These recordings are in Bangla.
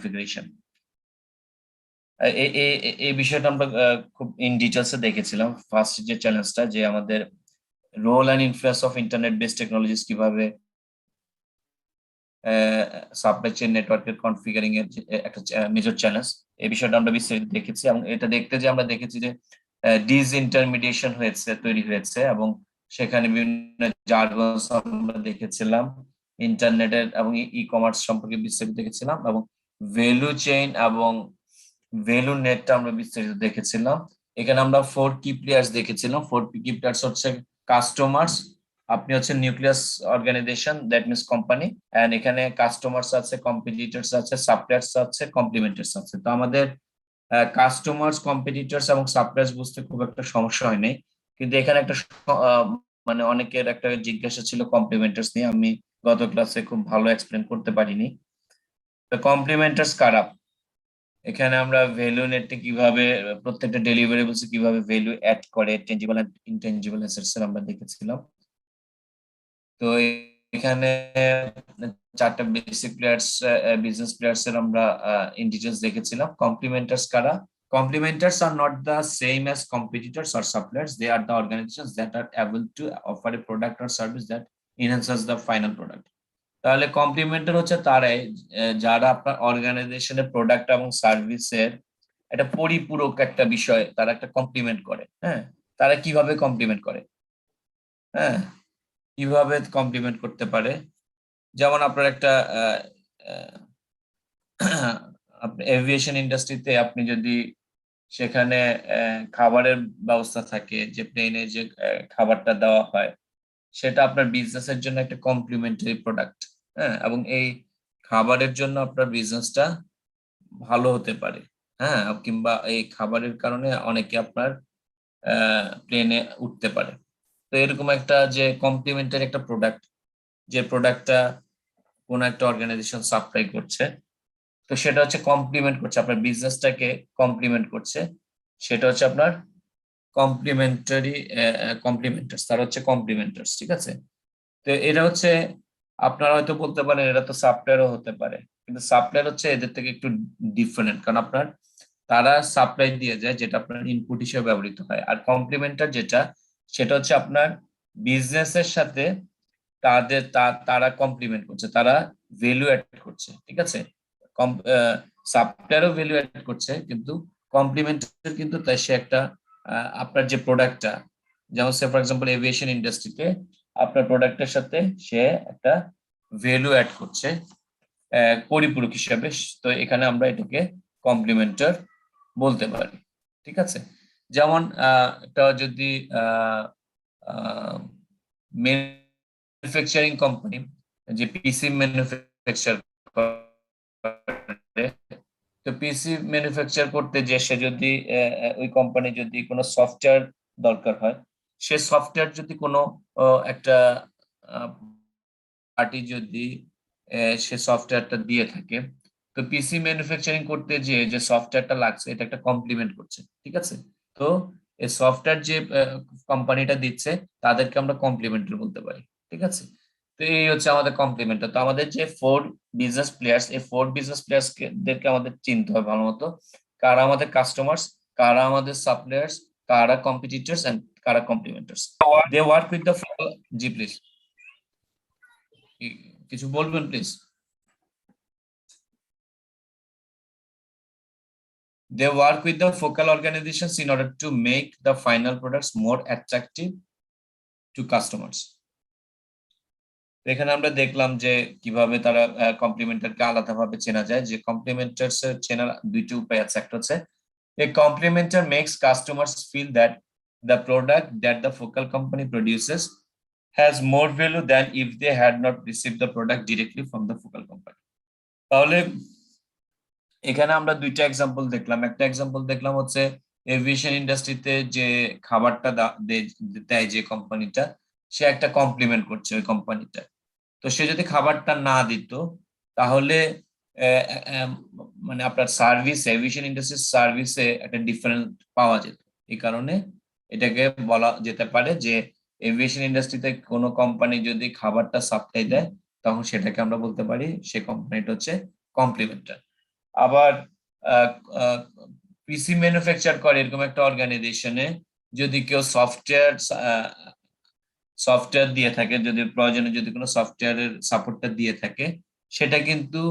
কনফিগারেশন। এই বিষয়টা আমরা খুব ইন ডিটেলসে দেখেছিলাম। ফার্স্ট যে চ্যালেঞ্জটা, যে আমাদের role and influence of internet based technologies কিভাবে সাপ্লাই চেইন নেটওয়ার্কের কনফিগারিং এর একটা মেজর চ্যালেঞ্জ, এই বিষয়টা আমরা বিস্তারিত দেখেছি। এবং এটা দেখতে যে আমরা দেখেছি যে ডিসইন্টারমিডিয়েশন তৈরি হয়েছে, এবং সেখানে বিভিন্ন জার্গনস আমরা দেখেছিলাম ইন্টারনেটের এবং ই কমার্স সম্পর্কে বিস্তারিত দেখেছিলাম, এবং ভ্যালু চেইন এবং ভ্যালু নেটটা আমরা বিস্তারিত দেখেছিলাম। এখানে আমরা 4 কি প্লেয়ার্স দেখেছিলাম। 4 কি প্লেয়ার্স হচ্ছে কাস্টমার্স, আপনি হচ্ছে nucleus organisation, that means company, and এখানে কাস্টমার্স আছে, কম্পিটিটরস আছে, সাপ্লায়ার্স আছে, কমপ্লিমেন্টার্স আছে। তো আমাদের কাস্টমার্স, কম্পিটিটরস এবং সাপ্লায়ার্স বুঝতে খুব একটা সমস্যা হয় নাই, কিন্তু এখানে একটা মানে অনেকের একটা জিজ্ঞাসা ছিল কমপ্লিমেন্টার্স নিয়ে। আমি গত ক্লাসে খুব ভালো এক্সপ্লেন করতে পারিনি। তো কমপ্লিমেন্টার্স কারা? এখানে আমরা ভ্যালু নেটে কিভাবে প্রত্যেকটা ডেলিভারেবলস কিভাবে ভ্যালু অ্যাড করে, টেনজিবল এন্ড ইনটেনজিবল অ্যাসেটস আমরা দেখেছিলাম। তো এখানে 4টা বেসিক প্লেয়ার্স, বিজনেস প্লেয়ার্স এর আমরা ইন ডিটেইলস দেখেছিলাম। কমপ্লিমেন্টার্স কারা? Complementers are not the same as competitors or suppliers. They are the organizations that are able to offer a product or service that enhances the final product. তাহলে কমপ্লিমেন্টার হচ্ছে তারাই যারা আপনার অর্গানাইজেশনের প্রোডাক্ট এবং সার্ভিসের একটা পরিপূরক একটা বিষয় তারা একটা কমপ্লিমেন্ট করে। হ্যাঁ, তারা কিভাবে কমপ্লিমেন্ট করে? হ্যাঁ, কিভাবে কমপ্লিমেন্ট করতে পারে? যেমন আপনার একটা আপনি এভিয়েশন ইন্ডাস্ট্রিতে আপনি যদি সেখানে খাবারের ব্যবস্থা থাকে, যে প্লেনে যে খাবারটা দেওয়া হয়, সেটা আপনার বিজনেসের জন্য একটা কমপ্লিমেন্টারি প্রোডাক্ট। হ্যাঁ, এবং এই খাবারের জন্য আপনার বিজনেসটা ভালো হতে পারে। হ্যাঁ, কিংবা এই খাবারের কারণে অনেকে আপনার প্লেনে উঠতে পারে। তো এরকম একটা যে কমপ্লিমেন্টারি একটা প্রোডাক্ট, যে প্রোডাক্টটা কোন একটা অর্গানাইজেশন সাপ্লাই করছে, তো সেটা হচ্ছে কমপ্লিমেন্ট করছে আপনার বিজনেসটাকে, কমপ্লিমেন্ট করছে, সেটা হচ্ছে আপনার কমপ্লিমেন্টারি কমপ্লিমেন্টার্স, তার হচ্ছে কমপ্লিমেন্টার্স। ঠিক আছে, তো এটা হচ্ছে আপনারা হয়তো বলতে পারেন এটা তো সাপ্লায়ারও হতে পারে, কিন্তু সাপ্লায়ার হচ্ছে এদের থেকে একটু ডিফারেন্ট, কারণ আপনার তারা সাপ্লাই দিয়ে যায় যেটা আপনার ইনপুট হিসেবে ব্যবহৃত হয়। আর কমপ্লিমেন্টার যেটা, সেটা হচ্ছে আপনার বিজনেসের সাথে তারা কমপ্লিমেন্ট করছে, তারা ভ্যালু অ্যাড করছে। ঠিক আছে, সাপ্লায়ারও ভ্যালু অ্যাড করছে, কিন্তু কমপ্লিমেন্টার কিন্তু তাই সে একটা আপনার যে প্রোডাক্টটা, যেমন সে ফর এক্সাম্পল এভিয়েশন ইন্ডাস্ট্রিতে আপনার প্রোডাক্টের সাথে সে একটা ভ্যালু অ্যাড করছে পরিপূরক হিসাবে। তো এখানে আমরা এটাকে কমপ্লিমেন্টার বলতে পারি। ঠিক আছে, যেমন একটা যদি ম্যানুফ্যাকচারিং কোম্পানি যে পিসি ম্যানুফ্যাকচার করে, তো পিসি ম্যানুফ্যাকচার করতে যে সে যদি ওই কোম্পানি যদি কোনো সফটওয়্যার দরকার হয়, সে সফটওয়্যার যদি কোনো একটা পার্টি যদি সে সফটওয়্যারটা দিয়ে থাকে, তো পিসি ম্যানুফ্যাকচারিং করতে যে সফটওয়্যারটা লাগছে এটা একটা কমপ্লিমেন্ট করছে। ঠিক আছে, তো এই সফটওয়্যার যে কোম্পানিটা দিচ্ছে তাদেরকে আমরা কমপ্লিমেন্টারি বলতে পারি। ঠিক আছে, তো এই হচ্ছে আমাদের কমপ্লিমেন্টার। তো আমাদের যে 4 বিজনেস প্লেয়ার্স, এই 4 বিজনেস প্লেয়ার্স দেরকে আমাদের চিনতে হবে ভালো মতো, কারা আমাদের কাস্টমার্স, কারা আমাদের সাপ্লায়ার্স, কারা কম্পিটিটরস এন্ড কারা complementors. They work with the, জি প্লিজ কিছু বলবেন please. They work with the focal organizations in order to make the final products more attractive to customers. এখানে আমরা দেখলাম যে কিভাবে তারা কমপ্লিমেন্টারকে আলাদাভাবে চেনা যায়। যে কমপ্লিমেন্টার্স এর চেনার দুইটি উপায় আছে। একটা হচ্ছে a complementer makes customers feel that the product that the focal company produces has more value than if they had not received the product directly from the focal company. তাহলে এখানে আমরা দুইটা এক্সাম্পল দেখলাম। একটা এক্সাম্পল দেখলাম হচ্ছে এভিয়েশন ইন্ডাস্ট্রিতে যে খাবারটা দেয় যে কোম্পানিটা, সে একটা কমপ্লিমেন্ট করছে ওই কোম্পানিটা। তো সে যদি খাবারটা না দিত, তাহলে মানে আপনার সার্ভিস, এভিয়েশন ইন্ডাস্ট্রির সার্ভিসে একটা ডিফারেন্ট পাওয়া যেত। এই কারণে এটাকে বলা যেতে পারে যে এভিয়েশন ইন্ডাস্ট্রিতে কোনো কোম্পানি যদি খাবারটা সাপ্লাই দেয়, তখন সেটাকে আমরা বলতে পারি সে কোম্পানিটা হচ্ছে কমপ্লিমেন্টার। আবার পিসি ম্যানুফ্যাকচার করে এরকম একটা অর্গানাইজেশনে যদি কেউ সফটওয়্যার দিয়ে থাকে, যদি প্রয়োজনে যদি কোনো সফটওয়্যারের সাপোর্টটা দিয়ে থাকে, সেটা কিন্তু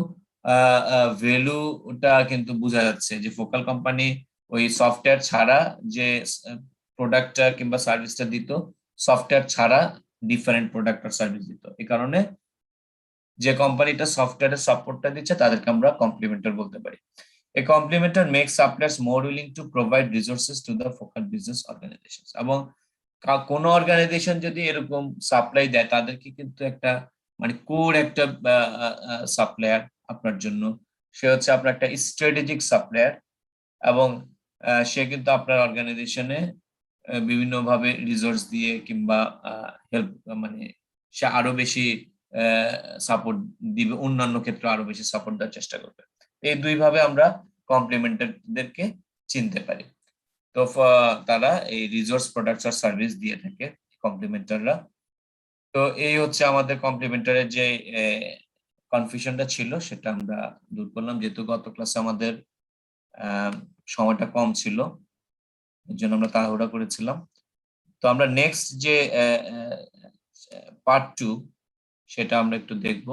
ভ্যালুটা কিন্তু বোঝা যাচ্ছে যে ফোকাল কোম্পানি ওই সফটওয়্যার ছাড়া যে প্রোডাক্টটা কিংবা সার্ভিসটা দিত, সফটওয়্যার ছাড়া ডিফারেন্ট প্রোডাক্ট আর সার্ভিস দিত। এই কারণে যে কোম্পানিটা সফটওয়্যারের সাপোর্টটা দিচ্ছে তাদেরকে আমরা কমপ্লিমেন্টার বলতে পারি। A complementer makes suppliers more willing to provide resources to the focal business organizations. এবং কোন অর্গানাইজেশন যদি এরকম সাপ্লাই দেয়, তাদেরকে কিন্তু একটা মানে কোর একটা সাপ্লায়ার আপনার জন্য, সে হচ্ছে আপনার একটা স্ট্র্যাটেজিক সাপ্লায়ার, এবং সে কিন্তু আপনার অর্গানাইজেশনে বিভিন্ন ভাবে রিসোর্স দিয়ে কিংবা হেল্প মানে সে আরো বেশি সাপোর্ট দিবে, অন্যান্য ক্ষেত্রে আরো বেশি সাপোর্ট দেওয়ার চেষ্টা করবে। এই দুই ভাবে আমরা কমপ্লিমেন্টারদেরকে চিনতে পারি। তো তারা এই রিসোর্স, প্রোডাক্টস আর সার্ভিস দিয়ে থাকে কমপ্লিমেন্টাররা। তো এই হচ্ছে আমাদের কমপ্লিমেন্টারের যে কনফিউশনটা ছিল সেটা আমরা দূর করলাম, যেহেতু গত ক্লাসে আমাদের সময়টা কম ছিল, এর জন্য আমরা তাড়াহুড়া করেছিলাম। তো আমরা নেক্সট যে পার্ট 2 সেটা আমরা একটু দেখব।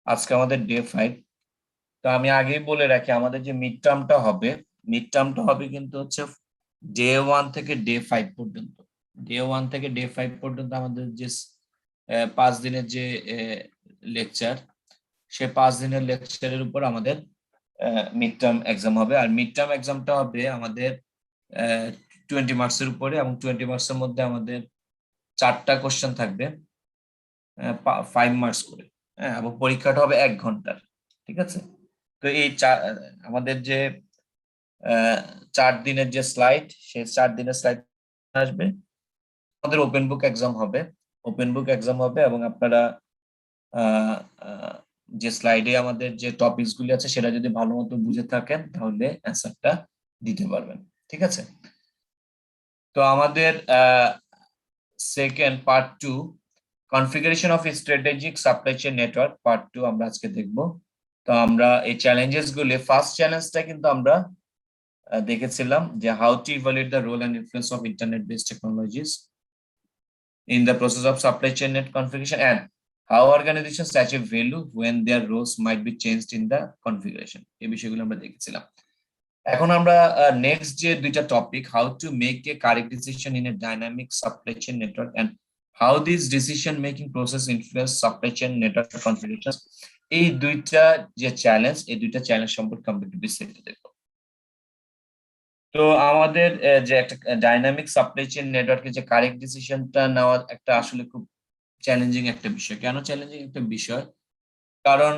আজকে আমাদের ডে 5। তো আমি আগেই বলে রাখি, আমাদের যে মিড টার্মটা হবে কিন্তু হচ্ছে ডে 1 থেকে ডে 5 পর্যন্ত। ডে 1 থেকে ডে 5 পর্যন্ত আমাদের যে 5 দিনের যে লেকচার, সে 5 দিনের লেকচারের উপর আমাদের মিড টার্ম এক্সাম হবে। আর মিড টার্ম এক্সামটা হবে আমাদের 20 মার্কসের উপরে, এবং 20 মার্কসের মধ্যে আমাদের 4টা কোশ্চেন থাকবে 5 মার্কস করে। হ্যাঁ, এবং পরীক্ষাটা হবে 1 ঘন্টার। ঠিক আছে? তো এই আমাদের যে 4 দিনের যে স্লাইড, সেই 4 দিনের স্লাইড আসবে। আমাদের ওপেন বুক এক্সাম হবে, এবং আপনারা যে স্লাইডে আমাদের যে টপিকস গুলি আছে সেটা যদি ভালো মতো বুঝে থাকেন তাহলে অ্যান্সারটা দিতে পারবেন। ঠিক আছে? তো আমাদের second part 2, configuration of strategic supply chain network, part 2 আমরা আজকে দেখব। তো আমরা এই চ্যালেঞ্জেস গুলি, ফার্স্ট চ্যালেঞ্জটা কিন্তু আমরা দেখেছিলাম যে how to evaluate the role and influence of internet based technologies in the process of supply chain net configuration, and how organizations achieve value when their roles might be changed in the configuration. এই বিষয়গুলো আমরা দেখেছিলাম। এখন আমরা নেক্সট যে দুইটা topic, how to make a correct decision in a dynamic supply chain network and how this decision making process influence supply chain network configuration, এই দুইটা যে চ্যালেঞ্জ, এই দুইটা চ্যালেঞ্জ সম্পর্কে আমরা একটু বিস্তারিত দেখব। তো আমাদের যে একটা ডাইনামিক সাপ্লাই চেইন নেটওয়ার্কে যে কারেক্ট ডিসিশনটা নেওয়া একটা আসলে খুব চ্যালেঞ্জিং একটা বিষয়। কেন চ্যালেঞ্জিং একটা বিষয়? কারণ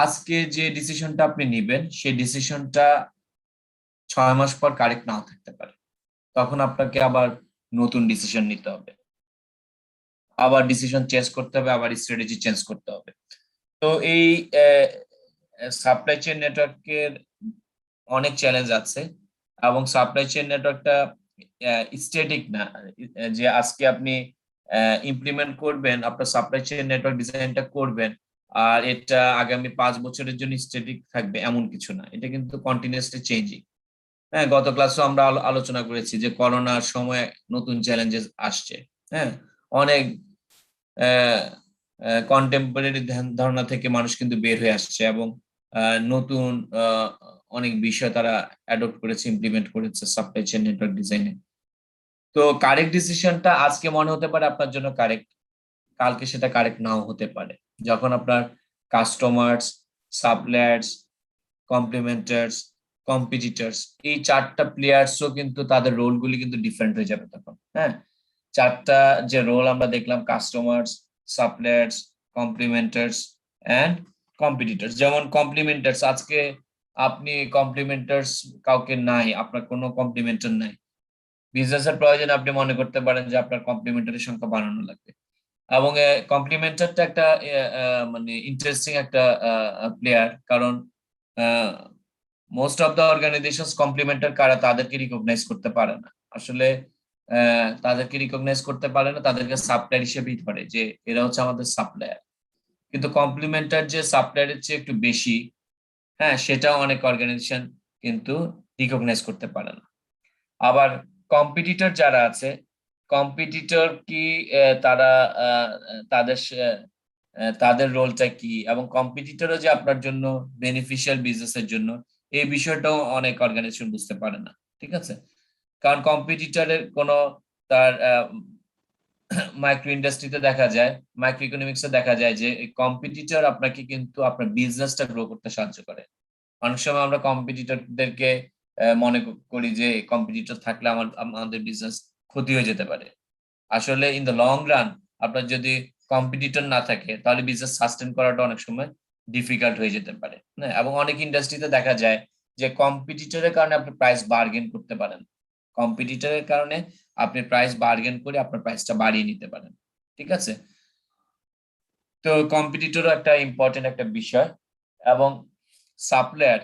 আজকে যে ডিসিশনটা আপনি নিবেন, সেই ডিসিশনটা 6 মাস পর কারেক্ট নাও থাকতে পারে। তখন আপনাকে আবার নতুন ডিসিশন নিতে হবে, আবার ডিসিশন চেঞ্জ করতে হবে, আবার স্ট্র্যাটেজি চেঞ্জ করতে হবে। তো এই সাপ্লাই চেইন নেটওয়ার্কের অনেক চ্যালেঞ্জ আছে, এবং সাপ্লাই চেইন নেটওয়ার্কটা স্ট্যাটিক না যে আজকে আপনি ইমপ্লিমেন্ট করবেন, আপনার সাপ্লাই চেইন নেটওয়ার্ক ডিজাইনটা করবেন আর এটা আগামী 5 বছরের জন্য স্ট্যাটিক থাকবে, এমন কিছু না। এটা কিন্তু কন্টিনিউয়াসলি চেঞ্জিং। হ্যাঁ, গত ক্লাসে আমরা আলোচনা করেছি যে করোনার সময় নতুন চ্যালেঞ্জেস আসছে। হ্যাঁ, অনেক কন্টেম্পোরারি ধারণা থেকে মানুষ কিন্তু বের হয়ে আসছে, এবং নতুন অনেক বিষয় তারা অ্যাডপ্ট করেছে, ইমপ্লিমেন্ট করেছে সাপ্লাই চেইন নেটওয়ার্ক ডিজাইনে। তো কারেক্ট ডিসিশনটা আজকে মনে হতে পারে আপনার জন্য কারেক্ট, কালকে সেটা কারেক্ট নাও হতে পারে। যখন আপনার কাস্টমার্স, সাপ্লায়ার্স, কমপ্লিমেন্টার্স, কম্পিটিটর্স, এই 4টা প্লেয়ার্সও কিন্তু তাদের রোলগুলি কিন্তু ডিফারেন্ট হয়ে যাবে তখন। হ্যাঁ, 4টা যে রোল আমরা দেখলাম, কাস্টমার্স, সাপ্লায়ার্স, কমপ্লিমেন্টার্স অ্যান্ড কম্পিটিটরস। যেমন কমপ্লিমেন্টার্স, আজকে আপনি কমপ্লিমেন্টার্স কাউকে নাই, আপনার কোনো কমপ্লিমেন্টার নাই, বিজনেসের প্রয়োজনে আপনি মনে করতে পারেন যে আপনার কমপ্লিমেন্টারি সংখ্যা বাড়ানো লাগবে। এবং কমপ্লিমেন্টারটা একটা মানে ইন্টারেস্টিং একটা প্লেয়ার, কারণ মোস্ট অফ দ্য অর্গানাইজেশন কমপ্লিমেন্টার কারা তাদেরকে রিকগনাইজ করতে পারে না আসলে। তাদেরকে রিকগনাইজ করতে পারে না, তাদেরকে সাপ্লায়ার হিসেবেই ধরে যে এরা হচ্ছে আমাদের সাপ্লায়ার। কিন্তু কমপ্লিমেন্টার যে সাপ্লায়ারের চেয়ে একটু বেশি, হ্যাঁ, সেটাও অনেক অর্গানাইজেশন কিন্তু রিকগনাইজ করতে পারে না। আবার কম্পিটিটর যারা আছে, কম্পিটিটর কি তারা তাদের তাদের রোলটা কি, এবং কম্পিটিটরও যে আপনার জন্য বেনিফিশিয়াল বিজনেসের জন্য, এই বিষয়টাও অনেক অর্গানাইজেশন বুঝতে পারে না। ঠিক আছে, কারণ কম্পিটিটরের কোনো তার মাইক্রো ইন্ডাস্ট্রিতে দেখা যায়, মাইক্রো ইকোনমিক্সে দেখা যায় যে কম্পিটিটর আপনাকে কিন্তু আপনার বিজনেসটা গ্রো করতে সাহায্য করে। অনেক সময় আমরা কম্পিটিটরদেরকে মনে করি যে কম্পিটিটর থাকলে আমাদের বিজনেস ক্ষতি হয়ে যেতে পারে। আসলে ইন দ্য লং রান আপনার যদি কম্পিটিটর না থাকে তাহলে বিজনেস সাস্টেন করাটা অনেক সময় ডিফিকাল্ট হয়ে যেতে পারে। হ্যাঁ, এবং অনেক ইন্ডাস্ট্রিতে দেখা যায় যে কম্পিটিটরের কারণে আপনি প্রাইস বার্গেন করতে পারেন, কম্পিটিটরের কারণে আপনি প্রাইস বার্গেন করে আপনার প্রাইসটা বাড়িয়ে নিতে পারেন। ঠিক আছে, তো কম্পিটিটরও একটা ইম্পর্টেন্ট একটা বিষয়। এবং সাপ্লায়ার,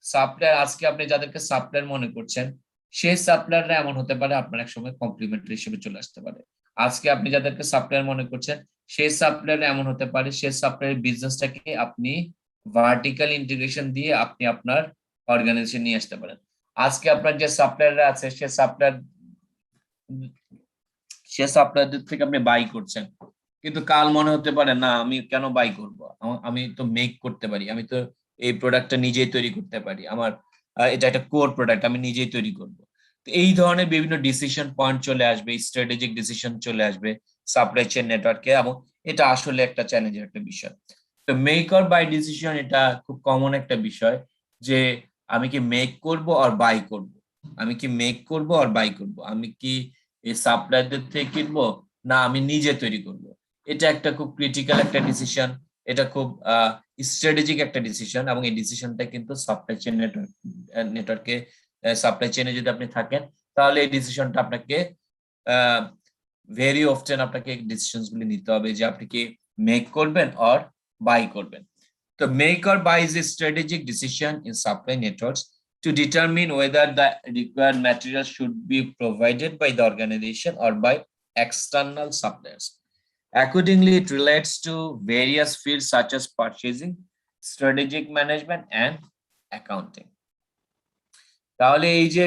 সাপ্লায়ার আজকে আপনি যাদেরকে সাপ্লায়ার মনে করছেন, সেই সাপ্লায়াররা এমন হতে পারে আপনার একসময় কমপ্লিমেন্টারি হিসেবে চলে আসতে পারে। আজকে আপনি যাদেরকে সাপ্লায়ার মনে করছেন, সেই সাপ্লায়ার এমন হতে পারে সেই সাপ্লায়ার বিজনেসটাকে আপনি ভার্টিক্যাল ইন্টিগ্রেশন দিয়ে আপনি আপনার অর্গানাইজেশন নিয়ে আসতে পারেন। আজকে আপনার যে সাপ্লায়াররা আছে সে সাপ্লায়ারদের থেকে আপনি বাই করছেন, কিন্তু কাল মনে হতে পারে না আমি কেন বাই করব, আমি তো মেক করতে পারি, আমি তো এই প্রোডাক্টটা নিজেই তৈরি করতে পারি, আমার এটা একটা কোর প্রোডাক্ট, আমি নিজেই তৈরি করব। তো এই ধরনের বিভিন্ন ডিসিশন পয়েন্ট চলে আসবে, স্ট্র্যাটেজিক ডিসিশন চলে আসবে সাপ্লাই চেইন নেটওয়ার্কে, এবং এটা আসলে একটা চ্যালেঞ্জের একটা বিষয়। তো মেক অর বাই ডিসিশন এটা খুব কমন একটা বিষয়, যে আমি কি মেক করব আর বাই করব, আমি কি মেক করব আর বাই করব, আমি কি এই সাপ্লায়ারদের থেকে কিনবো না আমি নিজে তৈরি করব। এটা একটা খুব ক্রিটিক্যাল একটা ডিসিশন, এটা খুব স্ট্র্যাটেজিক একটা ডিসিশন, এবং এই ডিসিশনটা কিন্তু সাপ্লাই চেইন নেটওয়ার্কে সাপ্লাই চেইনে যদি আপনি থাকেন তাহলে এই ডিসিশনটা আপনাকে ভেরি অফটেন আপনাকে ডিসিশনস গুলি নিতে হবে যে আপনি কি মেক করবেন অর বাই করবেন। তো make or buy is a strategic decision in supply networks to determine whether the required material should be provided by the organization or by external suppliers. Accordingly, it relates to various fields such as purchasing, strategic management, and accounting. তাহলে এই যে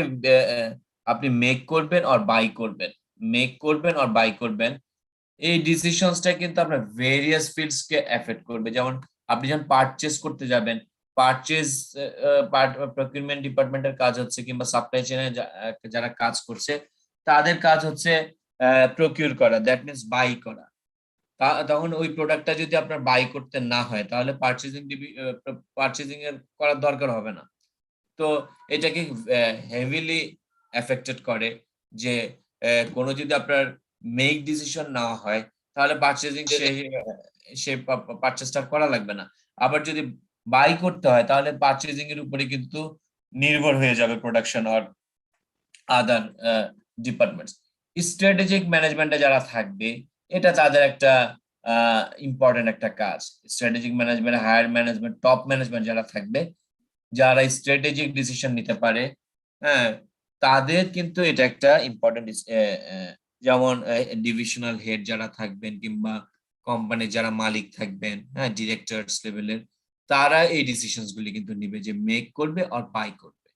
আপনি মেক করবেন আর বাই করবেন, মেক করবেন আর বাই করবেন, এই ডিসিশনসটা কিন্তু আপনার ভেরিয়াস ফিল্ডস কে এফেক্ট করবে। যেমন আপনি যখন পারচেজ করতে যাবেন, পারচেজ প্রকিউরমেন্ট ডিপার্টমেন্টের কাজ হচ্ছে, কিংবা সাপ্লাই চেইনে যারা কাজ করছে তাদের কাজ হচ্ছে প্রকিউর করা, দ্যাট মিনস বাই করা। তখন ওই প্রোডাক্টটা যদি আপনার বাই করতে না হয় তাহলে পারচেজিং এর করার দরকার হবে না। তো এটাকে হেভিলি এফেক্টেড করে যে কোনো যদি আপনার মেক ডিসিশন নেওয়া হয় তাহলে পারচেজিং সে পারচেজটা করা লাগবে না। আবার যদি বাই করতে হয় তাহলে পারচেজিং এর উপরে কিন্তু নির্ভর হয়ে যাবে প্রোডাকশন আর আদার ডিপার্টমেন্টস। স্ট্র্যাটেজিক ম্যানেজমেন্টে যারা থাকবে এটা তাদের একটা ইম্পর্টেন্ট একটা কাজ। Strategic management, higher management, top management যারা থাকবে, যারা স্ট্র্যাটেজিক ডিসিশন নিতে পারে, হ্যাঁ, তাদের কিন্তু এটা একটা ইম্পর্টেন্ট। যেমন ডিভিশনাল হেড যারা থাকবেন কিংবা কোম্পানির যারা মালিক থাকবেন, হ্যাঁ, ডিরেক্টরস লেভেলের, তারা এই ডিসিশনস গুলি কিন্তু নিবে যে মেক করবে আর বাই করবে।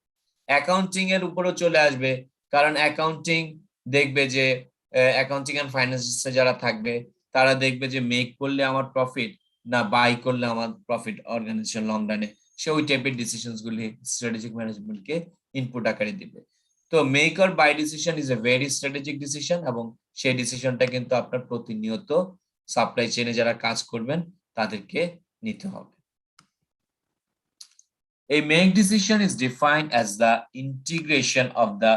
অ্যাকাউন্টিং এর উপরও চলে আসবে, কারণ অ্যাকাউন্টিং দেখবে যে অ্যাকাউন্টিং এন্ড ফাইন্যান্সে যারা থাকবে তারা দেখবে যে মেক করলে আমার প্রফিট না বাই করলে আমার প্রফিট অর্গানাইজেশন লং রানে, সে ওই টাইপের ডিসিশনস গুলি স্ট্র্যাটেজিক ম্যানেজমেন্টকে ইনপুট আকারে দিবে। তো make or buy decision is a very strategic decision, এবং সেই ডিসিশনটা কিন্তু আপনার প্রতিনিয়ত সাপ্লাই চেইনে যারা কাজ করবেন তাদেরকে নিতে হবে। A make decision is defined as the integration of the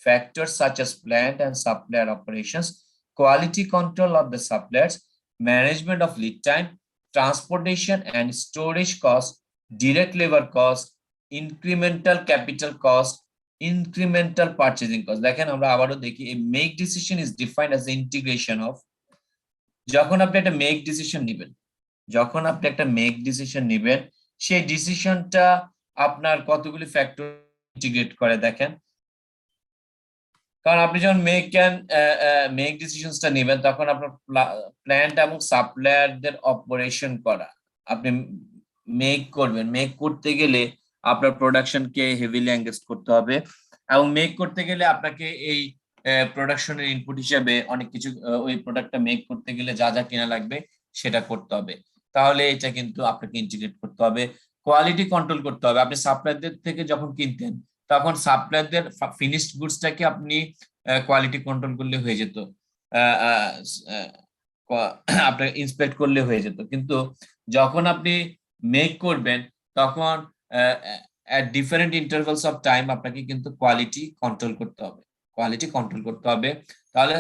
factors such as plant and supplier operations, quality control of the suppliers, management of lead time, transportation and storage cost, direct labour cost, incremental capital cost, incremental purchasing cost. দেখেন আমরা আবারও দেখি, এই make decision is defined as integration of, যখন আপনি একটা মেক ডিসিশন নেবেন, যখন আপনি একটা মেক ডিসিশন নেবেন, সেই ডিসিশনটা আপনার কতগুলি ফ্যাক্টর ইন্টিগ্রেট করে দেখেন। কারণ আপনি যখন মেক ডিসিশনসটা নেবেন, তখন আপনার প্ল্যান্ট এবং সাপ্লায়ারদের অপারেশন করা, আপনি মেক করবেন, মেক করতে গেলে আপনার প্রোডাকশনকে হেভিলি এঙ্গেজ করতে হবে, এবং মেক করতে গেলে আপনাকে এই প্রোডাকশনের ইনপুট হিসেবে অনেক কিছু, ওই প্রোডাক্টটা মেক করতে গেলে যা যা কেনা লাগবে সেটা করতে হবে। তাহলে এটা কিন্তু আপনাকে ইন্টিগ্রেট করতে হবে। কোয়ালিটি কন্ট্রোল করতে হবে। আপনি সাপ্লায়ারদের থেকে যখন কিনতেন, তখন সাপ্লায়ারদের ফিনিশড গুডসটাকে আপনি কোয়ালিটি কন্ট্রোল করলে হয়ে যেত, আপনার ইন্সপেক্ট করলে হয়ে যেত। কিন্তু যখন আপনি মেক করবেন, তখন at different intervals of time আপনাকে কিন্তু কোয়ালিটি কন্ট্রোল করতে হবে, কোয়ালিটি কন্ট্রোল করতে হবে। তাহলে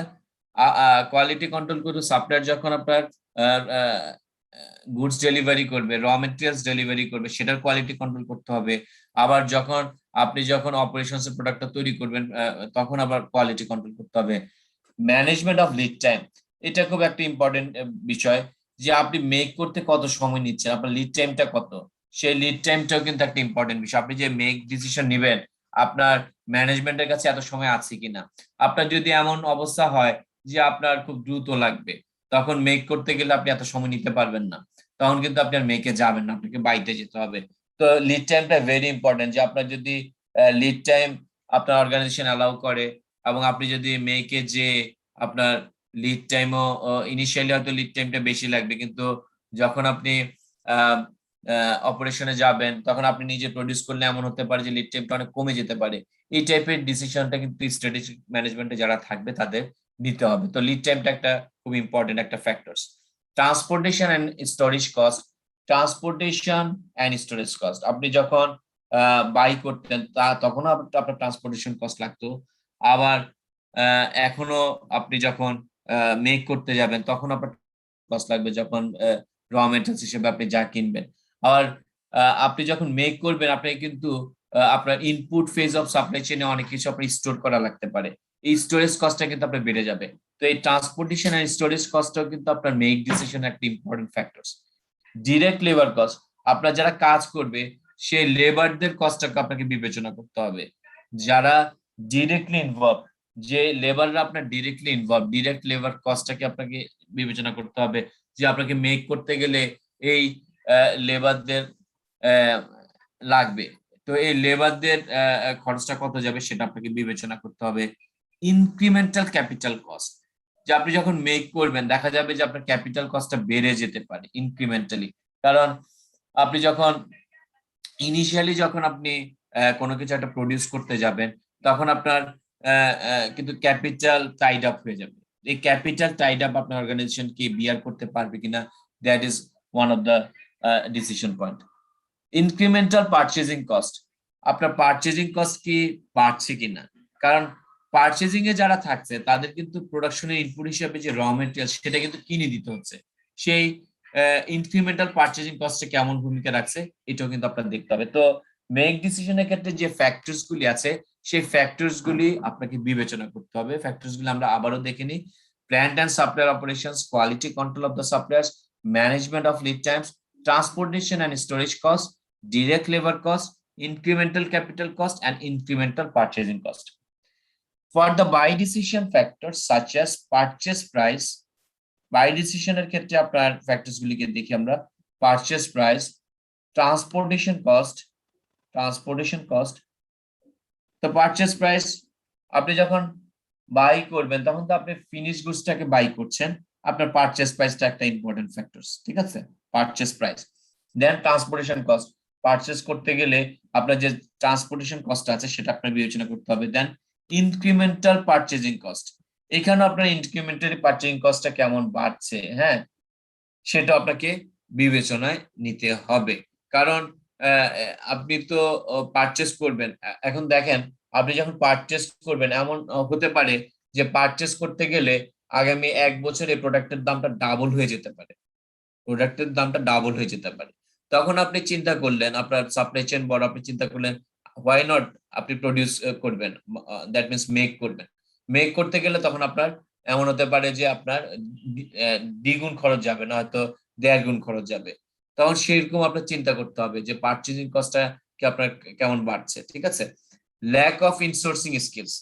কোয়ালিটি কন্ট্রোল করতে সাপ্লায়ার যখন আপনার গুডস ডেলিভারি করবে, র মেটেরিয়ালস ডেলিভারি করবে, সেটার কোয়ালিটি কন্ট্রোল করতে হবে। আবার যখন আপনি যখন অপারেশনস এর প্রোডাক্টটা তৈরি করবেন, তখন আবার কোয়ালিটি কন্ট্রোল করতে হবে। ম্যানেজমেন্ট অফ লিড টাইম, এটা খুব একটা ইম্পর্টেন্ট বিষয়, যে আপনি মেক করতে কত সময় নিচ্ছেন, আপনার লিড টাইমটা কত, সেই লিড টাইমটাও কিন্তু একটা ইম্পর্টেন্ট বিষয়। আপনি যে মেক ডিসিশন নেবেন, আপনার ম্যানেজমেন্টের কাছে এত সময় আছে কিনা। আপনার যদি এমন অবস্থা হয় যে আপনার খুব দ্রুত লাগবে, তখন মেক করতে গেলে আপনি এত সময় নিতে পারবেন না, তখন কিন্তু আপনি আর মেকে যাবেন না, আপনাকে বাইতে যেতে হবে। তো লিড টাইমটা ভেরি ইম্পর্টেন্ট, যে আপনার যদি লিড টাইম আপনার অর্গানাইজেশন অ্যালাউ করে, এবং আপনি যদি মেকে যে আপনার লিড টাইমও, ইনিশিয়ালি হয়তো লিড টাইমটা বেশি লাগবে, কিন্তু যখন আপনি অপারেশনে যাবেন, তখন আপনি নিজে প্রডিউস করলে এমন হতে পারে যে লিড টাইমটা অনেক কমে যেতে পারে। এই টাইপের ডিসিশনটা কিন্তু স্ট্র্যাটেজিক ম্যানেজমেন্টে যারা থাকবে তাদের নিতে হবে। তো লিড টাইমটা একটা খুব ইম্পর্টেন্ট একটা factors. Transportation and storage cost, transportation and storage cost, আপনি যখন বাই করতেন তখন আপনার ট্রান্সপোর্টেশন কস্ট লাগতো। আবার এখনো আপনি যখন মেক করতে যাবেন, তখন আপনার কস্ট লাগবে, যখন র মেটেরিয়ালস হিসেবে আপনি যা কিনবেন। আর আপনি যখন মেক করবেন, আপনি কিন্তু আপনার ইনপুট ফেজ অফ সাপ্লাই চেইনে অনেক কিছু আপনার স্টোর করা লাগতে পারে, এই স্টোরেজ কস্টটা কিন্তু আপনার বেড়ে যাবে। তো এই ট্রান্সপোর্টেশন এন্ড স্টোরেজ কস্টটাও কিন্তু আপনার মেক ডিসিশন একটা important factors. Direct labour cost, আপনার যারা কাজ করবে সেই লেবারদের কস্টটাকে আপনাকে বিবেচনা করতে হবে। যারা ডিরেক্টলি ইনভলভ, যে লেবাররা আপনার ডিরেক্টলি ইনভলভ, ডিরেক্ট লেবার কস্টটাকে আপনাকে বিবেচনা করতে হবে, যে আপনাকে মেক করতে গেলে এই লেবারদের লাগবে, তো এই লেবারদের খরচটা কত যাবে সেটা আপনাকে বিবেচনা করতে হবে। ইনক্রিমেন্টাল ক্যাপিটাল কস্ট, যে আপনি যখন মেক করবেন, দেখা যাবে যে আপনার ক্যাপিটাল কস্টটা বেড়ে যেতে পারে ইনক্রিমেন্টালি। কারণ আপনি যখন ইনিশিয়ালি যখন আপনি কোনো কিছু একটা প্রডিউস করতে যাবেন, তখন আপনার কিন্তু ক্যাপিটাল টাইড আপ হয়ে যাবে। এই ক্যাপিটাল টাইড আপ আপনার অর্গানাইজেশন কি বিয়ার করতে পারবে কিনা, that is one of the decision point. Incremental purchasing cost, আপনার পারচেজিং কস্ট কি বাড়ছে কিনা, কারণ পারচেজিং এ যারা থাকছে তাদের কিন্তু প্রোডাকশনের ইনপুট হিসেবে যে র মেটেরিয়াল সেটা কিন্তু কিনে দিতে হচ্ছে। সেই ইনক্রিমেন্টাল পারচেজিং কস্টে কেমন ভূমিকা রাখছে এটাও কিন্তু আপনার দেখতে হবে। তো মেক ডিসিশনের ক্ষেত্রে যে ফ্যাক্টরস গুলি আছে, সেই ফ্যাক্টরস গুলি আপনাকে বিবেচনা করতে হবে। ফ্যাক্টরস গুলি আমরা আবারও দেখে নিই। Plant and supplier operations, quality control of the suppliers, management of lead times, transportation and storage cost, direct labor cost, incremental capital cost, and incremental purchasing cost. For the buy decision factors such as purchase price, buy decision এর ক্ষেত্রে আপনার ফ্যাক্টরস গুলিকে দেখি আমরা। Purchase price, transportation cost. তো পারচেজ প্রাইস, আপনি যখন বাই করবেন তখন তো আপনি ফিনিশ গুডসটাকে বাই করছেন, আপনার পারচেজ প্রাইসটা একটা ইম্পর্টেন্ট ফ্যাক্টরস, ঠিক আছে, পারচেজ প্রাইস। দেন ট্রান্সপোর্টেশন কস্ট, পারচেজ করতে গেলে আপনার যে ট্রান্সপোর্টেশন কস্ট আছে সেটা আপনার বিবেচনা করতে হবে। দেন ইনক্রিমেন্টাল পারচেজিং কস্ট, এখানে আপনার ইনক্রিমেন্টালি পারচেজিং কস্টটা কেমন বাড়ছে, হ্যাঁ, সেটা আপনাকে বিবেচনায় নিতে হবে। কারণ আপনি তো পারচেজ করবেন, এখন দেখেন আপনি যখন পারচেজ করবেন, এমন হতে পারে যে পারচেজ করতে গেলে আগামী 1 বছর এই প্রোডাক্টের দামটা ডাবল হয়ে যেতে পারে। প্রোডাক্টের দামটা ডাবল হয়ে যেতে পারে। তখন আপনি চিন্তা করলেন, আপনার সাপ্লাই চেইন বড়, আপনি চিন্তা করলেন হোয়াই নট আপনি প্রডিউস করবেন, দ্যাট মিনস মেক করবেন। মেক করতে গেলে তখন আপনার এমন হতে পারে যে আপনার দ্বিগুণ খরচ যাবে না, হয়তো 1.5 গুণ খরচ যাবে। তখন সেরকম আপনার চিন্তা করতে হবে যে পারচেজিং কস্টটা কি আপনার কেমন বাড়ছে, ঠিক আছে? ল্যাক অফ ইনসোর্সিং স্কিলস,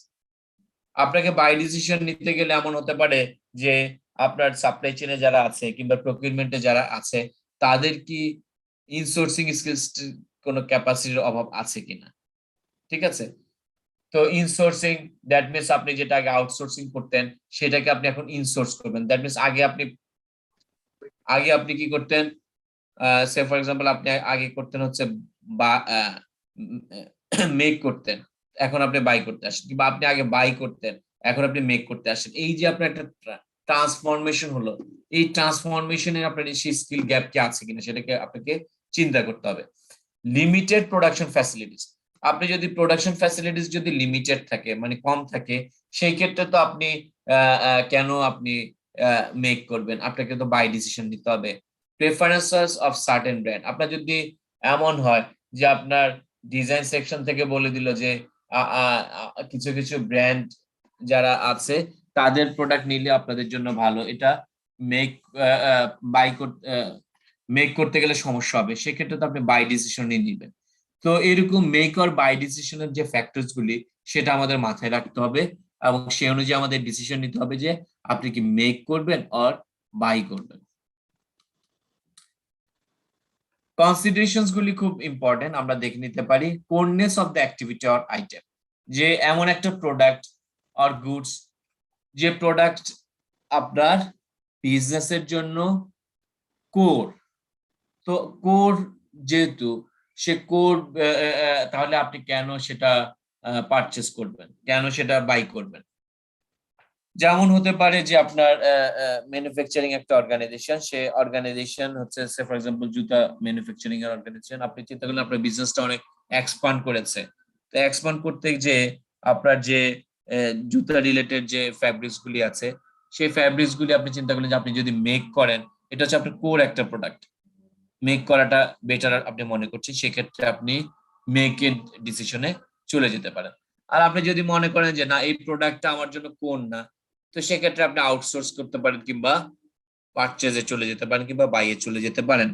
আপনাকে বাই ডিসিশন নিতে গেলে এমন হতে পারে যে আপনার সাপ্লাই চেইনে যারা আছে কিংবা প্রকিউরমেন্টে যারা আছে তাদের কি ইনসোর্সিং স্কিলস কোনো ক্যাপাসিটির অভাব আছে কিনা, ঠিক আছে? তো ইনসোর্সিং দ্যাট মিনস আপনি যেটা আগে আউটসোর্সিং করতেন সেটাকে আপনি এখন ইনসোর্স করবেন। দ্যাট মিনস আগে আপনি কি করতেন, সে ফর এক্সাম্পল আপনি আগে করতেন হচ্ছে বা মেক করতেন, এখন আপনি বাই করতে আসেন, কিংবা আপনি আগে বাই করতেন এখন আপনি মেক করতে আসেন। এই যে আপনার একটা ট্রান্সফরমেশন হলো, এই ট্রান্সফরমেশনে আপনার সেই স্কিল গ্যাপ কি আছে কিনা সেটাকে আপনাকে চিন্তা করতে হবে। লিমিটেড প্রোডাকশন ফ্যাসিলিটিস, আপনি যদি প্রোডাকশন ফ্যাসিলিটিস যদি লিমিটেড থাকে মানে কম থাকে, সেই ক্ষেত্রে তো আপনি কেন আপনি মেক করবেন, আপনাকে তো বাই ডিসিশন নিতে হবে। প্রেফারেন্সেস অফ সার্টেন ব্র্যান্ড, আপনার যদি এমন হয় যে আপনার ডিজাইন সেকশন থেকে বলে দিল যে কিছু কিছু ব্র্যান্ড যারা আছে তাদের প্রোডাক্ট নিলে আপনাদের জন্য ভালো, এটা মেক বাই করতে মেক করতে গেলে সমস্যা হবে, সেক্ষেত্রে তো আপনি বাই ডিসিশন নিয়ে নিবেন। তো এরকম মেক অর বাই ডিসিশনের যে ফ্যাক্টরস গুলি সেটা আমাদের মাথায় রাখতে হবে, এবং সেই অনুযায়ী আমাদের ডিসিশন নিতে হবে যে আপনি কি মেক করবেন অর বাই করবেন। কনসিডারেশনস গুলি খুব ইম্পর্টেন্ট, আমরা দেখে নিতে পারি। Coreness of the activity or item, যে এমন একটা প্রোডাক্ট অর গুডস যে প্রোডাক্ট আপনার বিজনেসের জন্য কোর, তো কোর যেহেতু সে কোর, তাহলে আপনি কেন সেটা পারচেস করবেন, কেন সেটা বাই করবেন? যেমন হতে পারে যে আপনার ম্যানুফ্যাকচারিং একটা অর্গানাইজেশন, সে অর্গানাইজেশন হচ্ছে ফর এক্সাম্পল জুতা ম্যানুফ্যাকচারিং এর অর্গানাইজেশন, আপনি চিন্তা করলেন আপনার বিজনেসটা অনেক এক্সপান্ড করেছে, তো এক্সপান্ড করতে যে আপনার যে জুতা রিলেটেড যে ফ্যাব্রিক্স গুলি আছে সেই ফ্যাব্রিক্স গুলি আপনি চিন্তা করলেন যে আপনি যদি মেক করেন, এটা হচ্ছে আপনার কোর একটা প্রোডাক্ট, মেক করাটা বেটার আপনি মনে করছেন, সেক্ষেত্রে আপনি মেক এর ডিসিশনে চলে যেতে পারেন। আর আপনি যদি মনে করেন যে না এই প্রোডাক্টটা আমার জন্য কোন না, তো সেক্ষেত্রে আপনি আউটসোর্স করতে পারেন কিংবা পারচেজে চলে যেতে পারেন কিংবা বাইয়ে চলে যেতে পারেন।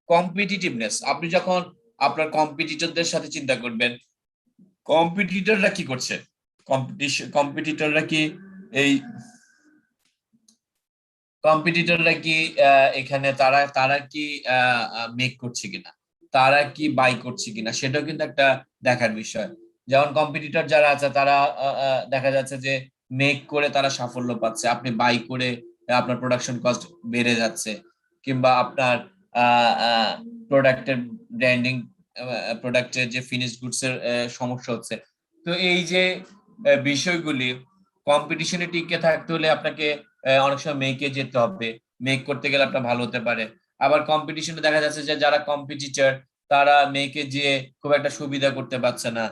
কম্পিটিটিভনেস, আপনি যখন আপনার কম্পিটিটরদের সাথে চিন্তা করবেন, কম্পিটিটররা কি করছে, কম্পিটিটররা কি এই কম্পিটিটররা কি এখানে তারা তারা কি মেক করছে কিনা, তারা কি বাই করছে কিনা, সেটাও কিন্তু একটা দেখার বিষয়। যেমন কম্পিটিটর যারা আছে তারা দেখা যাচ্ছে যে মেক করে তারা সাফল্য পাচ্ছে, আপনি বাই করে আপনার প্রোডাকশন কস্ট বেড়ে যাচ্ছে, কিংবা আপনার প্রোডাক্টের ব্র্যান্ডিং, প্রোডাক্টের যে ফিনিশড গুডস এর সমস্যা হচ্ছে। তো এই যে বিষয়গুলি, কম্পিটিশনে টিকে থাকতে হলে আপনাকে অনেক সময় মেকে যেতে হবে, মেক করতে গেলে আপনার ভালো হতে পারে। আবার কম্পিটিশনে দেখা যাচ্ছে যে যারা কম্পিটিটর তারা মেকে যে খুব একটা সুবিধা করতে পারছে না,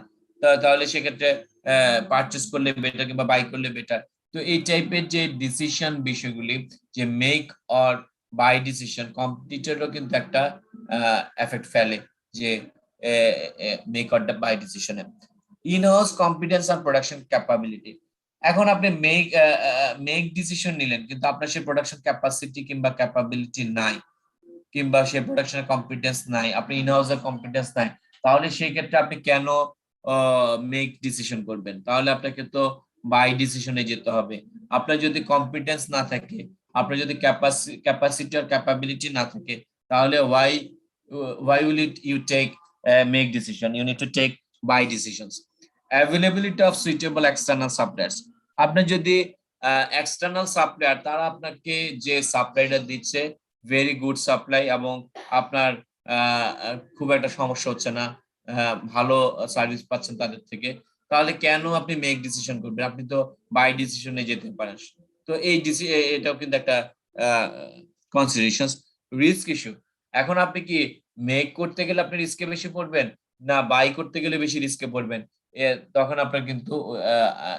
তাহলে সেক্ষেত্রে পারচেস করলে বেটার কিংবা বাই করলে বেটার। তো এই টাইপের যে ডিসিশন বিষয়গুলি, যে মেক অর বাই ডিসিশন, কম্পিটিটরও কিন্তু একটা এফেক্ট ফেলে যে মেক অর বাই ডিসিশনে। ইন হাউস কম্পিটেন্স আর প্রোডাকশন ক্যাপাবিলিটি, এখন আপনি মেক ডিসিশন নিলেন কিন্তু আপনার সেই প্রোডাকশন ক্যাপাসিটি কিংবা ক্যাপাবিলিটি নাই, কিংবা সেই প্রোডাকশনের কম্পিটেন্স নাই, আপনি ইন হাউসের কম্পিটেন্স নাই, তাহলে সেই ক্ষেত্রে আপনি কেন মেক ডিসিশন করবেন? তাহলে আপনাকে তো বাই ডিসিশনে যেতে হবে। আপনার যদি কম্পিটেন্স না থাকে, আপনার যদি ক্যাপাসিটি আর ক্যাপাবিলিটি না থাকে, তাহলে why will it you take make decision? You need to take buy decisions. Availability of suitable external suppliers, আপনি যদি এক্সটার্নাল সাপ্লায়ার তারা আপনাকে যে সাপ্লাইটা দিচ্ছে ভেরি গুড সাপ্লাই এবং আপনার খুব একটা সমস্যা হচ্ছে না, ভালো সার্ভিস পাচ্ছেন তাদের থেকে, তাহলে কেন আপনি মেক ডিসিশন করবেন? আপনি তো বাই ডিসিশনে যেতে পারেন। তো এটাও কিন্তু একটা কনসিডারেশনস। রিস্ক ইস্যু, এখন আপনি কি মেক করতে গেলে আপনি রিস্কে বেশি পড়বেন না বাই করতে গেলে বেশি রিস্কে পড়বেন? তখন আপনার কিন্তু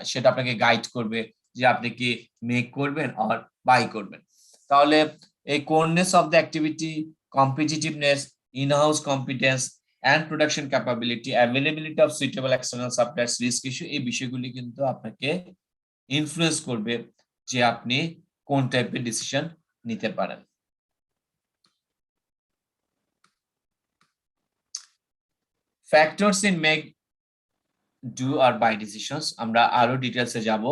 সেটা আপনাকে গাইড করবে যে আপনি কি মেক করবেন আর বাই করবেন। তাহলে a coreness of the activity, competitiveness, in-house competence and production capability, availability of suitable external suppliers, risk issue, এই বিষয়গুলি কিন্তু আপনাকে ইনফ্লুয়েন্স করবে যে আপনি কোন টাইপের ডিসিশন নিতে পারেন। Factors in make do or buy decisions, আমরা আরো ডিটেইলসে যাব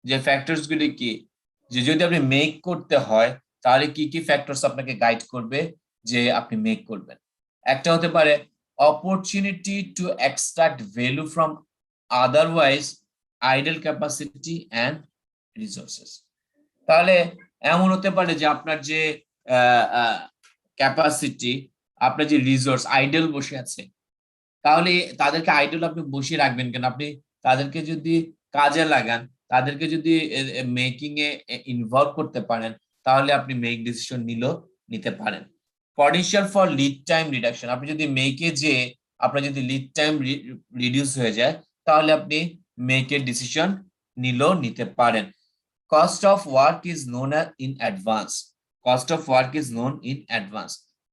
যে ফ্যাক্টরস গুলি কি, যে যদি আপনি মেক করতে হয় তাহলে কি কি ফ্যাক্টরস আপনাকে গাইড করবে যে আপনি মেক করবেন। একটা হতে পারে opportunity to extract value from otherwise idol capacity and resources. তাহলে এমন হতে পারে যে আপনার যে ক্যাপাসিটি, আপনার যে রিসোর্স আইডল বসে আছে, তাহলে তাদেরকে আইডল আপনি বসিয়ে রাখবেন কেন? আপনি তাদেরকে যদি কাজে লাগান, তাদেরকে যদি মেকিং এ ইনভলভ করতে পারেন, তাহলে আপনি মেক ডিসিশন নিতে পারেন। Potential for lead time reduction, আপনি যদি মেকে যে আপনার যদি লিড টাইম রিডিউস হয়ে যায়, তাহলে আপনি মেকের ডিসিশন নিতে পারেন। Cost of work is known in advance, cost of work is known in advance.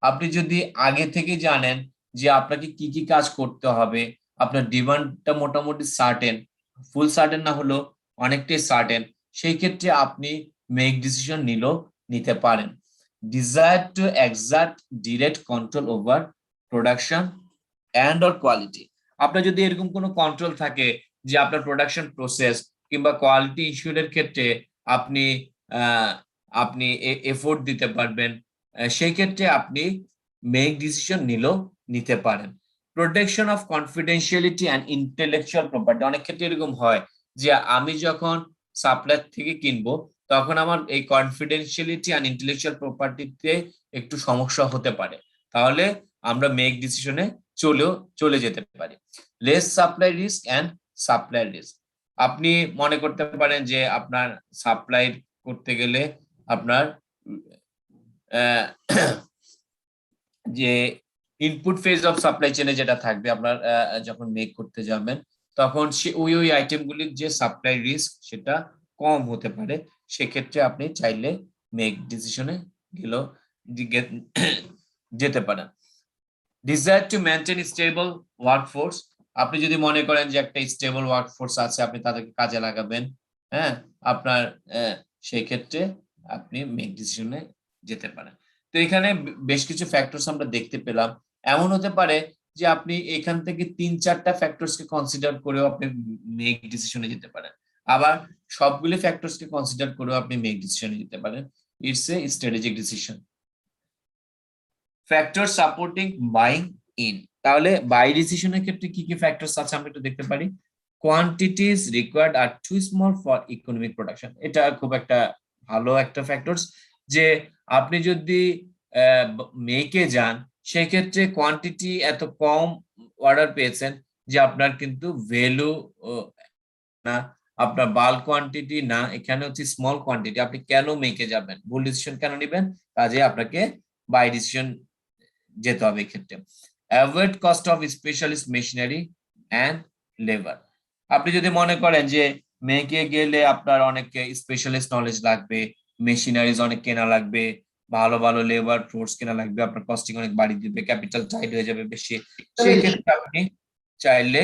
আপনি যদি আগে থেকে জানেন যে আপনাকে কি কি কাজ করতে হবে, আপনার ডিমান্ডটা মোটামুটি সার্টেন, ফুল সার্টেন না হলেও অনেকটাই সার্টেন, সেই ক্ষেত্রে আপনি মেক ডিসিশন নিতে পারেন। Desire to exert direct control over production and or quality, আপনার যদি এরকম কোনো কন্ট্রোল থাকে যে আপনার প্রোডাকশন প্রসেস কিংবা কোয়ালিটি ইস্যুর ক্ষেত্রে আপনি আপনি এফোর্ট দিতে পারবেন, সেই ক্ষেত্রে আপনি মেক ডিসিশন নিতে পারেন। Protection of confidentiality and intellectual property, অনেক ক্ষেত্রে এরকম হয় যে আমি যখন সাপ্লায়ার থেকে কিনবো তখন আমার এই কনফিডেন্সিয়ালিটি অ্যান্ড ইন্টেলেকচুয়াল প্রপার্টিতে একটু সমস্যা হতে পারে, তাহলে আমরা মেক ডিসিশনে চলে যেতে পারি। Less supply risk and supply risk, আপনি মনে করতে পারেন যে আপনার সাপ্লাই করতে গেলে আপনার যে ইনপুট ফেজ অফ সাপ্লাই চেনে যেটা থাকবে আপনার যখন মেক করতে যাবেন, তখন ওই আইটেমগুলির যে সাপ্লাই রিস্ক সেটা কম হতে পারে, সেক্ষেত্রে আপনি চাইলে মেক ডিসিশনে যেতে পারেন। Desire to maintain stable workforce, আপনি যদি মনে করেন যে একটা স্টেবল ওয়ার্কফোর্স আছে, আপনি তাদেরকে কাজে লাগাবেন, হ্যাঁ, আপনার সেই ক্ষেত্রে আপনি মেক ডিসিশনে যেতে পারেন। তো এখানে বেশ কিছু ফ্যাক্টরস আমরা দেখতে পেলাম। এমন হতে পারে যে আপনি এখান থেকে ৩-৪টা ফ্যাক্টরসকে কনসিডার করেও আপনি মেক ডিসিশনে যেতে পারেন, আবার সবগুলি ফ্যাক্টরসকে কনসিডার করেও আপনি মেক ডিসিশনে যেতে পারেন। It's a strategic decision. Factor supporting buying in, তাহলে বাই ডিসিশনের ক্ষেত্রে কি কি ফ্যাক্টরস আছে আমরা একটু দেখতে পারি। Quantities required are too small for economic production, এটা খুব একটা ভালো একটা ফ্যাক্টরস, যে আপনি যদি মেকে যান সেক্ষেত্রে কোয়ান্টিটি এত কম অর্ডার পেয়েছেন যে আপনার কিন্তু ভ্যালু না, আপনার বাল্ক কোয়ান্টিটি না, এখানে হচ্ছে স্মল কোয়ান্টিটি, আপনি কেন মেকে যাবেন, ভুল ডিসিশন কেন নেবেন, কাজে আপনাকে বাই ডিসিশন যেতে হবে এক্ষেত্রে। Avoid cost of specialist machinery and labour, আপনি যদি মনে করেন যে মেকে গেলে আপনার অনেক স্পেশালিস্ট নলেজ লাগবে, মেশিনারিজ অনেক কেনা লাগবে, ভালো ভালো লেবার ফোর্স কেনা লাগবে, আপনার কস্টিং অনেক বাড়িয়ে দিবে, ক্যাপিটাল টাইট হয়ে যাবে বেশি, সেই ক্ষেত্রে আপনি চাইলে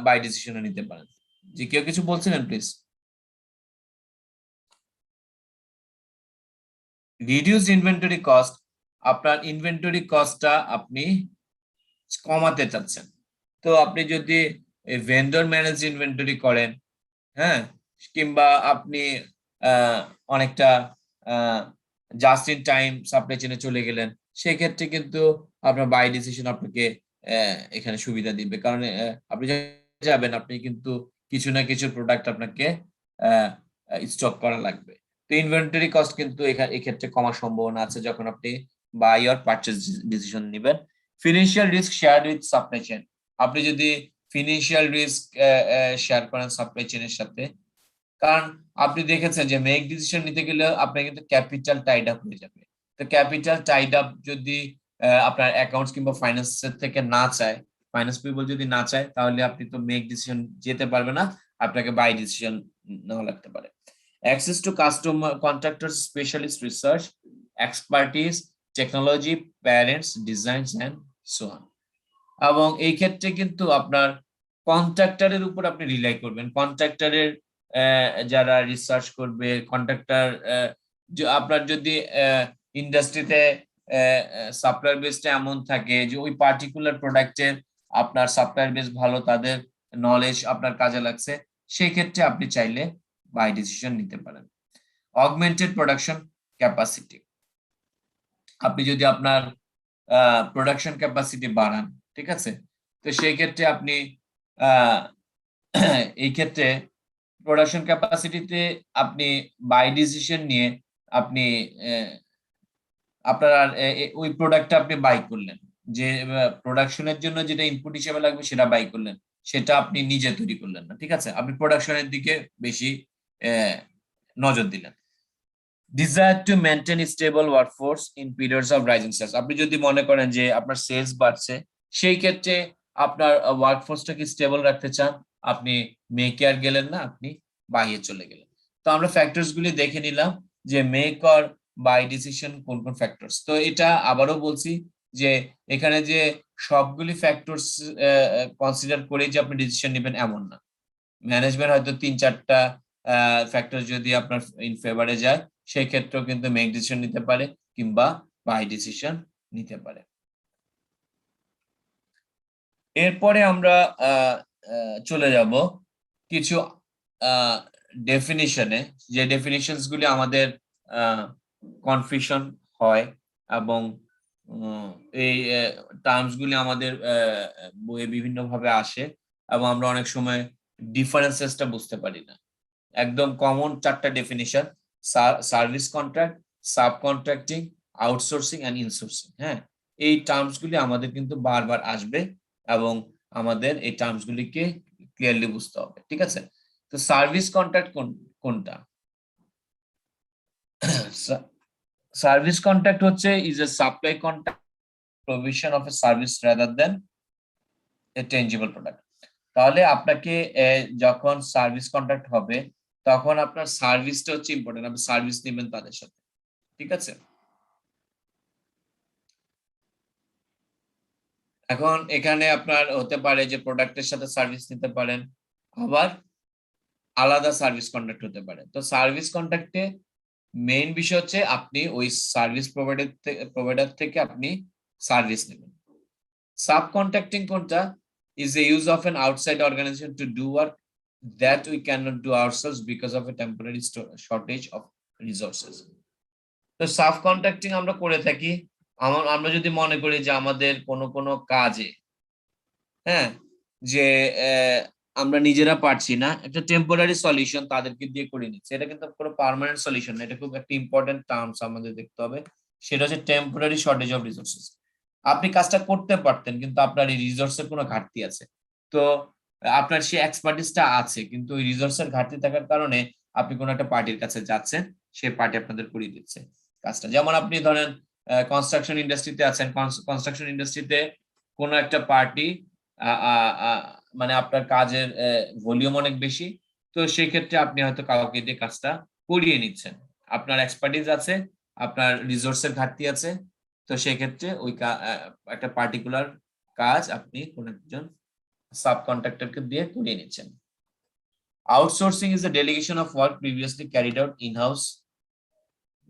বাই ডিসিশন নিতে পারেন। জি, কেউ কিছু বলছিলেন প্লিজ? রিডিউস ইনভেন্টরি কস্ট, আপনার ইনভেন্টরি কস্টটা আপনি কমাতে চাচ্ছেন, তো আপনি যদি ভেন্ডর ম্যানেজ ইনভেন্টরি করেন, হ্যাঁ, কিংবা আপনি অনেকটা জাস্ট ইন টাইম সাপ্লাই চেনে চলে গেলেন, সেক্ষেত্রে কিন্তু আপনার বাই ডিসিশন আপনাকে এখানে সুবিধা দিবে, কারণ আপনি যাবেন আপনি কিন্তু কিছু না কিছু প্রোডাক্ট আপনাকে স্টক করা লাগবে, তো ইনভেন্টরি কস্ট কিন্তু এক্ষেত্রে কমার সম্ভাবনা আছে যখন আপনি বাই অর পারচেজ ডিসিশন নেবেন। Financial risk share with supply chain, আপনি যদি ফিনান্সিয়াল রিস্ক শেয়ার করেন সাপ্লাই চেইনের সাথে, কারণ আপনি দেখেছেন যে মেক ডিসিশন নিতে গেলে আপনার কিন্তু ক্যাপিটাল টাইড আপ হয়ে যাবে, তো ক্যাপিটাল টাইড আপ যদি আপনার অ্যাকাউন্টস কিংবা ফাইন্যান্সের থেকে না চায়, ফাইন্যান্স পিপল যদি না চায়, তাহলে আপনি তো মেক ডিসিশন যেতে পারবে না, আপনাকে বাই ডিসিশন নেওয়া লাগতে পারে। Access to customer contractor specialist research, expertise, technology, parents, designs and so on. এবং এই ক্ষেত্রে কিন্তু আপনার কন্ট্রাক্টরের উপর আপনি রিলাই করবেন। কন্ট্রাক্টরের যারা রিসার্চ করবে, কন্ট্রাক্টর আপনার যদি ইন্ডাস্ট্রিতে সাপ্লায়ার বেসটা এমন থাকে যে ওই পার্টিকুলার প্রোডাক্টের আপনার সাপ্লায়ার বেস ভালো, তাদের নলেজ আপনার কাজে লাগছে, সেই ক্ষেত্রে আপনি চাইলে বাই ডিসিশন নিতে পারেন। অগমেন্টেড প্রোডাকশন ক্যাপাসিটি, আপনি যদি আপনার প্রোডাকশন ক্যাপাসিটি বাড়ান, ঠিক আছে, তো সেই ক্ষেত্রে আপনি এই ক্ষেত্রে প্রোডাকশন ক্যাপাসিটিতে আপনি বাই ডিসিশন নিয়ে আপনি আপনার ওই প্রোডাক্টটা আপনি বাই করলেন, যে প্রোডাকশনের জন্য যেটা ইনপুট হিসেবে লাগবে সেটা বাই করলেন, সেটা আপনি নিজে তৈরি করলেন না, ঠিক আছে, আপনি প্রোডাকশনের দিকে বেশি নজর দিলেন। Desire to maintain stable workforce in periods of rising sales, আপনি যদি মনে করেন যে আপনার সেলস বাড়ছে, সেই ক্ষেত্রে আপনার ওয়ার্কফোর্সটাকে স্টেবল রাখতে চান, আপনি মেক আর গেলেন না, আপনি বাইরে চলে গেলেন। তো আমরা ফ্যাক্টরস গুলি দেখে নিলাম যে মেক অর বাই ডিসিশন কোন কোন ফ্যাক্টরস। তো এটা আবারও বলছি যে এখানে যে সবগুলি ফ্যাক্টরস কনসিডার করে যে আপনি ডিসিশন নেবেন এমন না। ম্যানেজমেন্ট হয়তো 3-4টা ফ্যাক্টর যদি আপনার ইন ফেভারে যায়, সেই ক্ষেত্রেও কিন্তু মেক ডিসিশন নিতে পারে কিংবা বাই ডিসিশন নিতে পারে। এরপরে আমরা চলে যাব কিছু ডেফিনিশনে, যে ডেফিনিশনস গুলি আমাদের কনফিউশন হয় এবং এই টার্মস গুলি আমাদের বইয়ে বিভিন্ন ভাবে আসে এবং আমরা অনেক সময় ডিফারেন্সেসটা বুঝতে পারি না। একদম কমন 4টা definition: service contract, sub contracting, outsourcing and insourcing. হ্যাঁ, এই টার্মস গুলি আমাদের কিন্তু বারবার আসবে এবং আমাদের এই টার্মস গুলিকে ক্লিয়ারলি বুঝতে হবে, ঠিক আছে। তো সার্ভিস কন্ট্রাক্ট কোনটা? সার্ভিস কন্ট্রাক্ট হচ্ছে is a supply contract, provision of a service rather than A tangible product. তাহলে আপনাকে যখন সার্ভিস কন্ট্রাক্ট হবে তখন আপনার সার্ভিসটা হচ্ছে ইম্পর্টেন্ট, আপনি সার্ভিস নেবেন তাদের সাথে, ঠিক আছে। এখন এখানে আপনার হতে পারে যে প্রোডাক্টের সাথে সার্ভিস নিতে পারেন, আবার আলাদা সার্ভিস কন্ট্রাক্ট হতে পারে। তো সার্ভিস কন্ট্রাক্টে মেইন বিষয় হচ্ছে আপনি ওই সার্ভিস প্রোভাইডার থেকে আপনি সার্ভিস নেবেন। সাব কন্ট্রাক্টিং কোনটা? is the use of an outside organization to do work that we cannot do ourselves because of a temporary shortage of resources. তো সাব কন্ট্রাক্টিং আমরা করে থাকি আমরা যদি মনে করি যে আমাদের কোনো কাজে, হ্যাঁ, যে আমরা নিজেরা পারছি না, একটা টেম্পোরারি সলিউশন তাদেরকে দিয়ে করে নিচ্ছে, এটা কিন্তু কোনো পার্মানেন্ট সলিউশন না। এটা খুব একটা ইম্পর্টেন্ট টার্মস আমাদের দেখতে হবে, সেটা হচ্ছে টেম্পোরারি শর্টেজ অফ রিসোর্সেস। আপনি কাজটা করতে পারতেন কিন্তু আপনার এই রিসোর্সের কোনো ঘাটতি আছে, তো আপনার সেই এক্সপার্টিসটা আছে কিন্তু ওই রিসোর্সের ঘাটতি থাকার কারণে আপনি কোনো একটা পার্টির কাছে যাচ্ছেন, সেই পার্টি আপনাদের করিয়ে দিচ্ছে কাজটা। যেমন আপনি ধরেন কনস্ট্রাকশন ইন্ডাস্ট্রিতে আছেন, কনস্ট্রাকশন ইন্ডাস্ট্রিতে কোনো একটা পার্টি মানে আপনার কাজের ভলিউম অনেক বেশি, তো সেই ক্ষেত্রে আপনি হয়তো কাউকে দিয়ে কাজটা করিয়ে নিচ্ছেন। আপনার এক্সপার্টিস আছে, আপনার রিসোর্সের ঘাটতি আছে, তো সেই ক্ষেত্রে ওই একটা পার্টিকুলার কাজ আপনি কোন একজন সাব কন্ট্রাক্টরকে দিয়ে করিয়ে নিচ্ছেন। Outsourcing is a delegation of work previously carried out in-house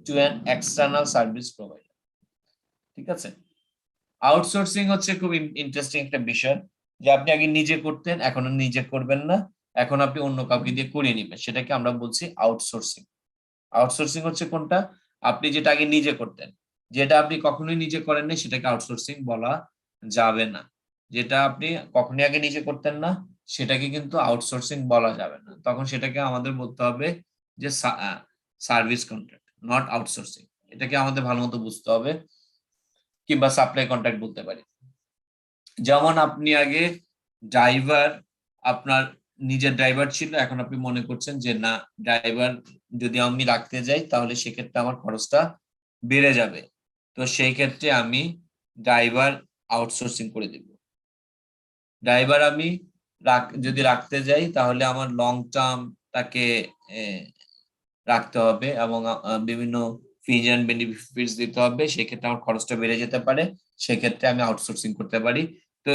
to an external service provider, ঠিক আছে। আউটসোর্সিং হচ্ছে খুব ইন্টারেস্টিং একটা বিষয়, যে আপনি আগে নিজে করতেন, এখন নিজে করবেন না, এখন আপনি অন্য কাউকে দিয়ে করিয়ে নেবেন, সেটাকে আমরা বলছি আউটসোর্সিং। আউটসোর্সিং হচ্ছে কোনটা? আপনি যেটা আগে নিজে করতেন, যেটা আপনি কখনোই নিজে করেননি, সেটাকে আউটসোর্সিং বলা যাবে না। যেটা আপনি কখনোই আগে নিজে করতেন না, সেটাকে কিন্তু আউটসোর্সিং বলা যাবে না, তখন সেটাকে আমাদের বলতে হবে যে সার্ভিস কন্ট্রাক্ট, নট আউটসোর্সিং। এটাকে আমাদের ভালো মতো বুঝতে হবে, কিংবা সাপ্লাই কন্ট্রাক্ট বলতে পারি। যেমন আপনি আগে ড্রাইভার, আপনার নিজের ড্রাইভার ছিল, এখন আপনি মনে করছেন যে না, ড্রাইভার যদি আমি রাখতে যাই তাহলে সেক্ষেত্রে আমার খরচটা বেড়ে যাবে, তো সেই ক্ষেত্রে আমি ড্রাইভার আউটসোর্সিং করে দেব। ড্রাইভার আমি যদি রাখতে যাই তাহলে আমার লং টার্ম তাকে রাখতে হবে এবং বিভিন্ন ফিজ এন্ড বেনিফিটস দিতে হবে, সেক্ষেত্রে আমার খরচটা বেড়ে যেতে পারে, সেক্ষেত্রে আমি আউটসোর্সিং করতে পারি। তো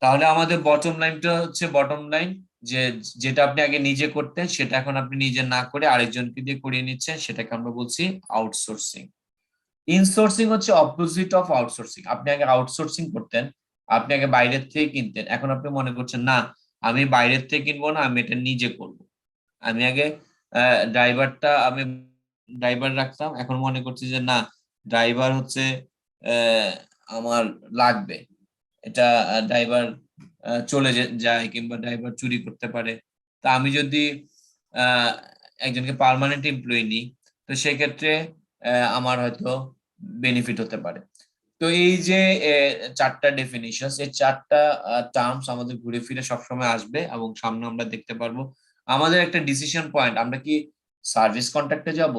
তাহলে আমাদের বটম লাইনটা হচ্ছে বটম লাইন, যে যেটা আপনি আগে নিজে করতেন সেটা এখন আপনি নিজে না করে আরেকজনকে দিয়ে করিয়ে নিচ্ছেন, সেটাকে আমরা বলছি আউটসোর্সিং। ইনসোর্সিং হচ্ছে অপোজিট অফ আউটসোর্সিং। আপনি আগে আউটসোর্সিং করতেন, আপনি আগে বাইরের থেকে কিনতেন, এখন আপনি মনে করছেন না আমি বাইরের থেকে কিনবো না, আমি এটা নিজে করব। আমি আগে আমি ড্রাইভার রাখতাম, এখন মনে করছি যে না, ড্রাইভার হচ্ছে আমার লাগবে, এটা ড্রাইভার চলে যায় কিংবা ড্রাইভার চুরি করতে পারে। তা আমি যদি আহ, একজনকে পার্মানেন্ট এমপ্লয়ি নিই, তো সেক্ষেত্রে আমার হয়তো বেনিফিট হতে পারে। তো এই যে চারটা ডেফিনিশন, এই চারটা টার্মস আমাদের ঘুরে ফিরে সবসময় আসবে এবং সামনে আমরা দেখতে পারবো আমাদের একটা ডিসিশন পয়েন্ট, আমরা কি সার্ভিস কন্ট্রাক্টে যাব,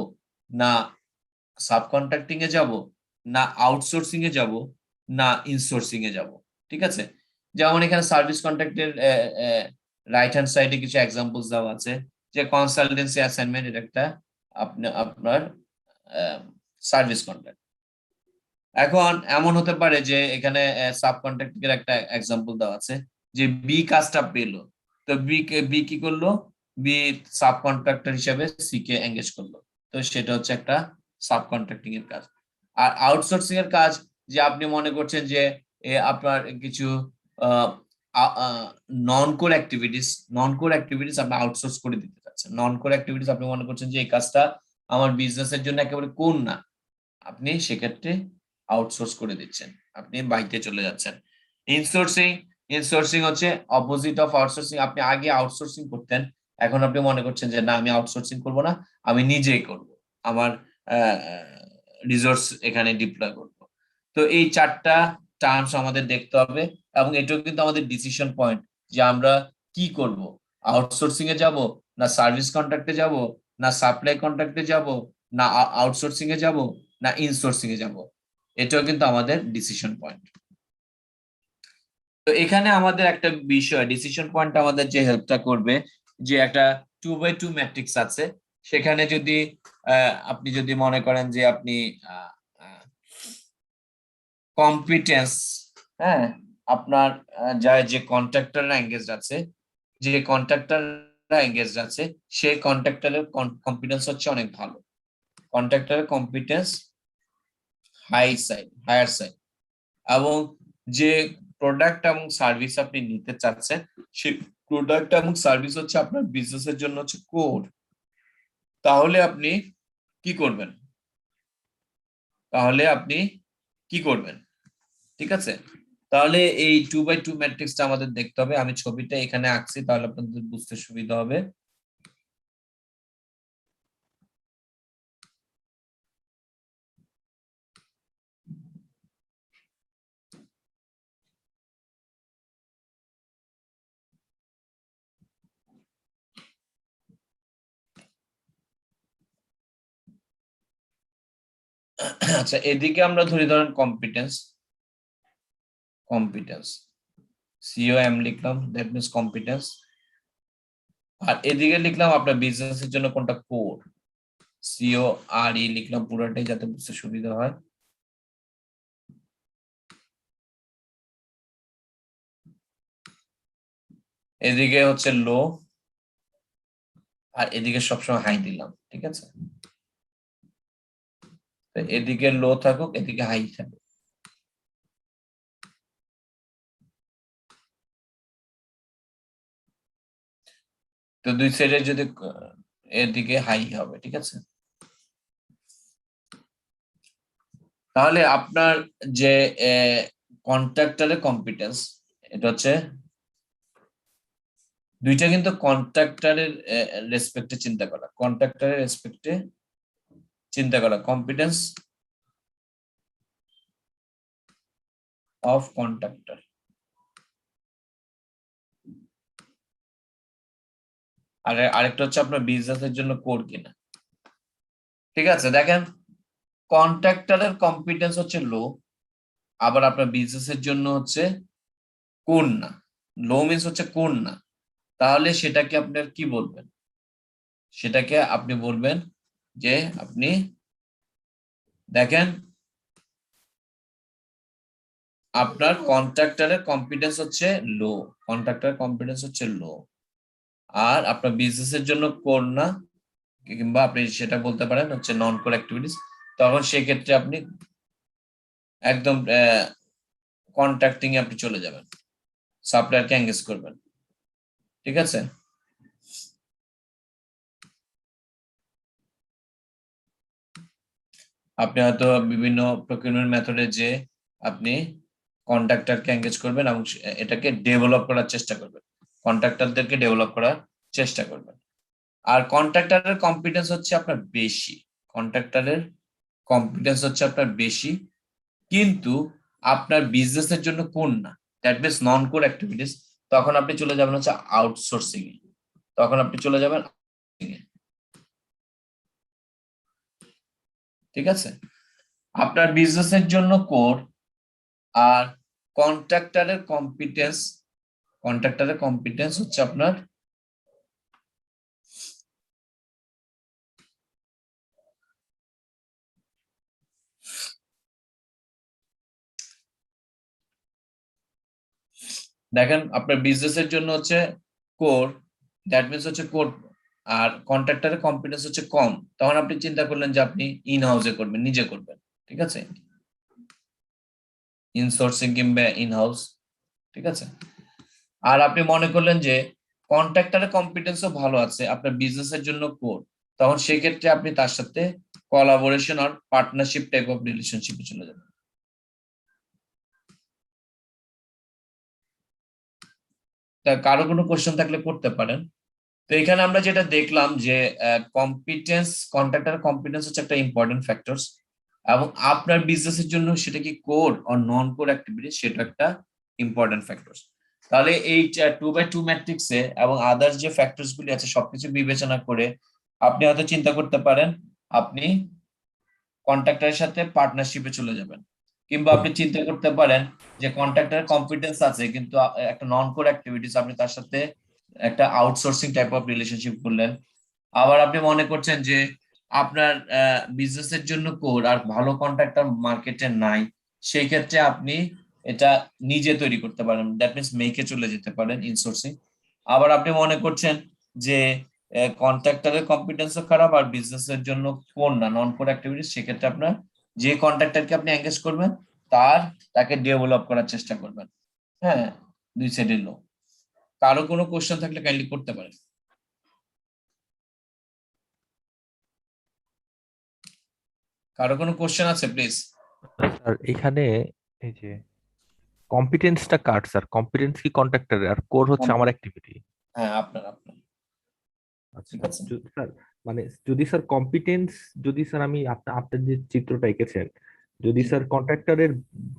না সাব কন্ট্রাক্টিং এ যাব, না আউটসোর্সিং এ যাব, না ইনসোর্সিং এ যাব। ঠিক আছে, যেমন এখানে সার্ভিস কন্ট্রাক্টের রাইট হ্যান্ড সাইডে কিছু এক্সাম্পলস দেওয়া আছে, যে কনসালটেন্সি অ্যাসাইনমেন্ট, এটা একটা আপনার সার্ভিস কন্ট্রাক্ট। এখন এমন হতে পারে যে এখানে সাব কন্ট্রাক্টের একটা এক্সাম্পল দেওয়া আছে, যে বি কাজটা পেলো, তো বি কি করলো, বি সাব কন্ট্রাক্টর হিসেবে সি কে এঙ্গেজ করলো, তো সেটা হচ্ছে একটা সাব কন্ট্রাক্টিং এর কাজ। আর আউটসোর্সিং এর কাজ, যে আপনি মনে করছেন যে আপনার কিছু নন কোর অ্যাক্টিভিটিস আপনি আউটসোর্স করে দিতে চাচ্ছেন। নন কোর অ্যাক্টিভিটিস আপনি মনে করছেন যে এই কাজটা আমার বিজনেসের জন্য একেবারে কোর না, আপনি সেক্ষেত্রে আউটসোর্স করে দিচ্ছেন, আপনি বাইরে চলে যাচ্ছেন। ইনসোর্সিং, ইনসোর্সিং হচ্ছে অপোজিট অফ আউটসোর্সিং। আপনি আগে আউটসোর্সিং করতেন, এখন আপনি মনে করছেন যে না আমি আউটসোর্সিং করব না, আমি নিজেই করব, আমার রিসোর্স এখানে ডিপ্লয় করব। তো এই চারটা টার্মস আমাদের দেখতে হবে, এবং এটাও কিন্তু আমাদের ডিসিশন পয়েন্ট, যে আমরা কি করব, আউটসোর্সিং এ যাব, না সার্ভিস কন্ট্রাক্টে যাব, না সাপ্লাই কন্ট্রাক্টে যাব, না আউটসোর্সিং এ যাব, না ইনসোর্সিং এ যাব। এটাও কিন্তু আমাদের ডিসিশন পয়েন্ট। তো এখানে আমাদের একটা বিষয়, ডিসিশন পয়েন্ট আমাদের যে হেল্পটা করবে, যে একটা 2x2 ম্যাট্রিক্স আছে, সেখানে যদি আপনি যদি মনে করেন যে আপনি কম্পিটেন্স, হ্যাঁ, আপনার যে কন্ট্রাক্টররা এঙ্গেজ আছে, যে কন্ট্রাক্টররা এঙ্গেজ আছে, সেই কন্ট্রাক্টরের কম্পিটেন্স হচ্ছে অনেক ভালো, কন্ট্রাক্টরের কম্পিটেন্স হায়ার সাইড, এবং যে প্রোডাক্ট এবং সার্ভিস আপনি নিতে চাচ্ছেন, সেই প্রোডাক্ট এবং সার্ভিস হচ্ছে আপনার বিজনেসের জন্য হচ্ছে কোর। তাহলে আপনি কি করবেন, তাহলে আপনি কি করবেন? ঠিক আছে, তাহলে এই 2x2 ম্যাট্রিক্সটা আমাদের দেখতে হবে। আমি ছবিটা এখানে আঁকছি, তাহলে আপনাদের বুঝতে সুবিধা হবে। আচ্ছা, এদিকে আমরা ধরি ধরেন কম্পিটেন্স, কম্পিটেন্স সিওএম লিখলাম, দ্যাট মিন্স কম্পিটেন্স। আর এদিকে লিখলাম আপনার বিজনেসের জন্য কোনটা কোর, সিও আর ই লিখলাম পুরোটাই, যাতে বুঝতে সুবিধা হয়। এদিকে হচ্ছে লো, আর এদিকে সবসময় হাই দিলাম। ঠিক আছে, এদিকে লো থাকুক, এদিকে হাই থাকুক। তো দুই সাইডে যদি এদিকে হাই হবে। ঠিক আছে, তাহলে আপনার যে কন্ট্রাক্টরের কম্পিটেন্স, এটা হচ্ছে দুইটা কিন্তু কন্ট্রাক্টরের রেসপেক্টে চিন্তা করা, কন্ট্রাক্টরের রেসপেক্টে চিন্তা করা, কম্পিটেন্স অফ কন্ট্রাক্টর। আর আরেকটা হচ্ছে আপনার বিজনেসের জন্য কোর কিনা। ঠিক আছে, দেখেন কন্ট্রাক্টরের কম্পিটেন্স হচ্ছে লো, আবার আপনার বিজনেসের জন্য হচ্ছে কোর না। লো মিন্স হচ্ছে কোর না, তাহলে সেটাকে আপনার কি বলবেন, সেটাকে আপনি বলবেন যে আপনি দেখেন আপনার কন্ট্রাক্টরের কম্পিটেন্স হচ্ছে লো, কন্ট্রাক্টরের কম্পিটেন্স হচ্ছে লো, আর আপনার বিজনেসের জন্য কোর না, কিংবা আপনি সেটা বলতে পারেন হচ্ছে নন কোর অ্যাক্টিভিটিস, তখন সেক্ষেত্রে আপনি একদম কন্ট্রাক্টিং এ আপনি চলে যাবেন, সাপ্লায়ারকে এঙ্গেজ করবেন। ঠিক আছে, আপনি হয়তো বিভিন্ন প্রকিউরমেন্ট মেথডে যে আপনি কন্ট্রাক্টরকে এঙ্গেজ করবেন এবং এটাকে ডেভেলপ করার চেষ্টা করবেন, কন্ট্রাক্টরদেরকে ডেভেলপ করার চেষ্টা করবেন। আর কন্ট্রাক্টরের কম্পিটেন্স হচ্ছে আপনার বেশি, কন্ট্রাক্টরের কম্পিটেন্স হচ্ছে আপনার বেশি, কিন্তু আপনার বিজনেসের জন্য কোন না, that means non core activities, তখন আপনি চলে যাবেন হচ্ছে আউটসোর্সিং এ, তখন আপনি চলে যাবেন outsourcing এ। ঠিক আছে, আপনার বিজনেসের জন্য কোর আর কন্ট্রাক্টরের কম্পিটেন্স, কন্ট্রাক্টরের কম্পিটেন্স হচ্ছে আপনার দেখেন আপনার বিজনেসের জন্য হচ্ছে কোর, দ্যাট মিনস হচ্ছে কোর, আর কন্ট্রাক্টরের কম্পিটেন্স হচ্ছে কম, তখন আপনি চিন্তা করলেন যে আপনি ইন হাউসে করবেন, নিজে করবেন। ঠিক আছে, ইনসোর্সিং কিংবা ইন হাউস। ঠিক আছে, আর আপনি মনে করলেন যে কন্ট্রাক্টরের কম্পিটেন্সও ভালো আছে, আপনার বিজনেসের জন্য কোর, তখন সেক্ষেত্রে আপনি তার সাথে কোলাবোরেশন আর পার্টনারশিপ টাইপ অফ রিলেশনশিপে চলে যাবেন। তা কারো কোনো কোশ্চেন থাকলে করতে পারেন। তো এখানে আমরা যেটা দেখলাম যে কম্পিটেন্স, কন্ট্রাক্টর কম্পিটেন্স হচ্ছে একটা ইম্পর্টেন্ট ফ্যাক্টরস, এবং আপনার বিজনেসের জন্য সেটা কি core or non core activity সেটা একটা ইম্পর্টেন্ট ফ্যাক্টরস। তাহলে এই 2x2 ম্যাট্রিক্সে এবং আদার্স যে ফ্যাক্টরস গুলি আছে সবকিছু বিবেচনা করে আপনি হয়তো চিন্তা করতে পারেন আপনি কন্ট্রাক্টরের সাথে পার্টনারশিপে চলে যাবেন, কিংবা আপনি চিন্তা করতে পারেন যে কন্ট্রাক্টরের কম্পিটেন্স আছে কিন্তু একটা নন কোর অ্যাক্টিভিটিস, আপনি তার সাথে একটা আউটসোর্সিং টাইপ অফ রিলেশনশিপ করলেন। আবার আপনি মনে করছেন যে আপনার বিজনেসের জন্য কোর আর ভালো কন্ট্রাক্টর মার্কেটে নাই, সেই ক্ষেত্রে আপনি এটা নিজে তৈরি করতে পারেন, দ্যাট মিনস মেকে চলে যেতে পারেন ইনসোর্সিং। আবার আপনি মনে করছেন যে কন্ট্রাক্টরের কম্পিটেন্সও খারাপ আর বিজনেসের জন্য কোর না, নন কোর অ্যাক্টিভিটিস, সেক্ষেত্রে আপনার যে কন্ট্রাক্টরকে আপনি এঙ্গেজ করবেন তাকে ডেভেলপ করার চেষ্টা করবেন। হ্যাঁ, দুই সাইডের লোক। কারো কোনো কোশ্চেন থাকলে কাইন্ডলি করতে পারেন। কারো কোনো কোশ্চেন আছে প্লিজ? স্যার এখানে এই যে কম্পিটেন্সটা কার স্যার? কম্পিটেন্স কি কন্ট্রাক্টরের আর কোর হচ্ছে আমার অ্যাক্টিভিটি? হ্যাঁ, আপনার আপনার ঠিক আচ্ছা আছে। স্যার, মানে যদি স্যার কম্পিটেন্স, যদি স্যার আমি আপনার যে চিত্রটা এঁকেছেন, যদি জি। স্যার কন্ট্রাক্টরের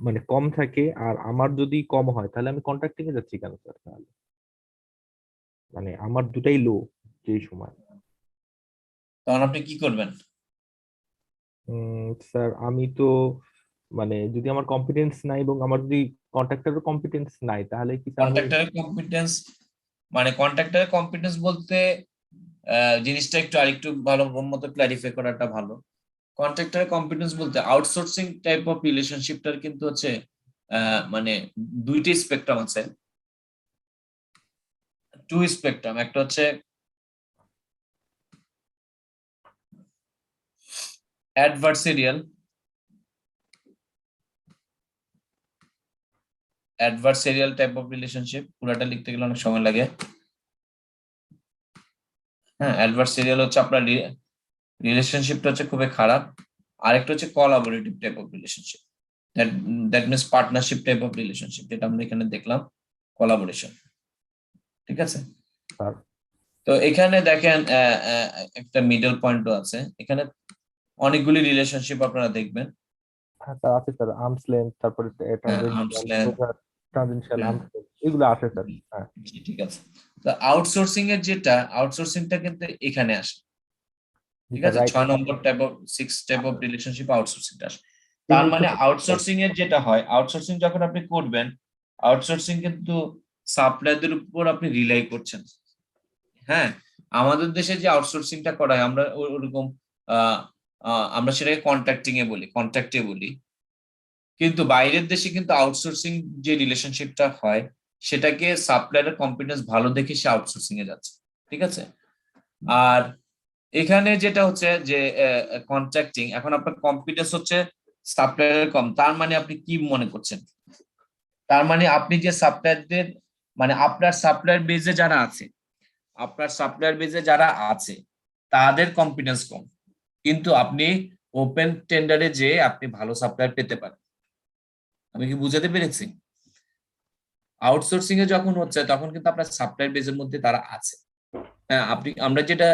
মানে কম থাকে আর আমার যদি কম হয় তাহলে আমি কন্ট্রাক্টিং এ যাচ্ছি কেন স্যার? তাহলে মানে আমার দুটাই লো যেই সময়। তখন আপনি কি করবেন? স্যার আমি তো মানে যদি আমার কম্পিটেন্স নাই এবং আমার যদি কন্ট্রাক্টরের কম্পিটেন্স নাই তাহলে কি স্যার আমি কন্ট্রাক্টরের কম্পিটেন্স মানে কন্ট্রাক্টরের কম্পিটেন্স বলতে জিনিসটা একটু আরেকটু ভালো মতো ক্লারিফাই করাটা ভালো। কন্ট্রাক্টরের কম্পিটেন্স বলতে আউটসোর্সিং টাইপ অফ রিলেশনশিপটার কিন্তু হচ্ছে মানে দুইটি স্পেকট্রাম আছে, টু স্পেকট্রাম। একটা হচ্ছে adversarial, adversarial type of relationship, পুরাটা লিখতে গেলে অনেক সময় লাগে। হ্যাঁ, অ্যাডভার্সেরিয়াল হচ্ছে আপনার রিলেশনশিপটা হচ্ছে খুবই খারাপ। আরেকটা হচ্ছে collaborative type of relationship, that means partnership type of relationship, যেটা আমরা এখানে দেখলাম কোলাবোরেশন। ঠিক আছে, স্যার? তো এখানে দেখেন একটা মিডল পয়েন্টও আছে এখানে, অনেকগুলি রিলেশনশিপ আপনারা দেখবেন। হ্যাঁ স্যার আছে স্যার, আর্মস লেন্থ, তারপরে হ্যাঁ, আর্মস ট্রানজেনশিয়াল, লেন্থ। ট্রানজেনশিয়াল হ্যাঁ, আর্মস লেন্থ, এগুলো আছে স্যার। হ্যাঁ জি, ঠিক আছে। তো আউটসোর্সিং এর যেটা, আউটসোর্সিংটা কিন্তু এখানে আসে। জি ঠিক স্যার, আছে, right. 6 number type of 6 type of relationship আউটসোর্সিংটা আসে। তার এগুলো তো মানে স্যার, আউটসোর্সিং এর যেটা হয়, আউটসোর্সিং যখন আপনি করবেন, আউটসোর্সিং কিন্তু সাপ্লায়ারদের উপর আপনি রিলাই করছেন। হ্যাঁ, আমাদের দেশে যে আউটসোর্সিংটা করা হয় আমরা ওরকম আমরা সেটাকে কন্ট্রাক্টে বলি, কিন্তু বাইরের দেশে কিন্তু আউটসোর্সিং যে রিলেশনশিপটা হয় সেটাকে সাপ্লায়ারের কম্পিটেন্স ভালো দেখে সে আউটসোর্সিং এ যাচ্ছে, ঠিক আছে। আর এখানে যেটা হচ্ছে যে কন্ট্রাক্টিং, এখন আপনার কম্পিটেন্স হচ্ছে সাপ্লায়ারের কম, তার মানে আপনি কি মনে করছেন? তার মানে আপনি যে সাপ্লায়ারদের, মানে আপনার সাপ্লায়ার বেজে যারা আছে তাদের কম্পিটেন্স কম, কিন্তু আপনি ওপেন টেন্ডারে যে আপনি ভালো সাপ্লায়ার পেতে পারেন। আমি কি বুঝাতে পেরেছি? আউটসোর্সিং এ যখন হচ্ছে তখন কিন্তু আপনার সাপ্লায়ার বেজের মধ্যে তারা আছে। হ্যাঁ, আমরা যেটা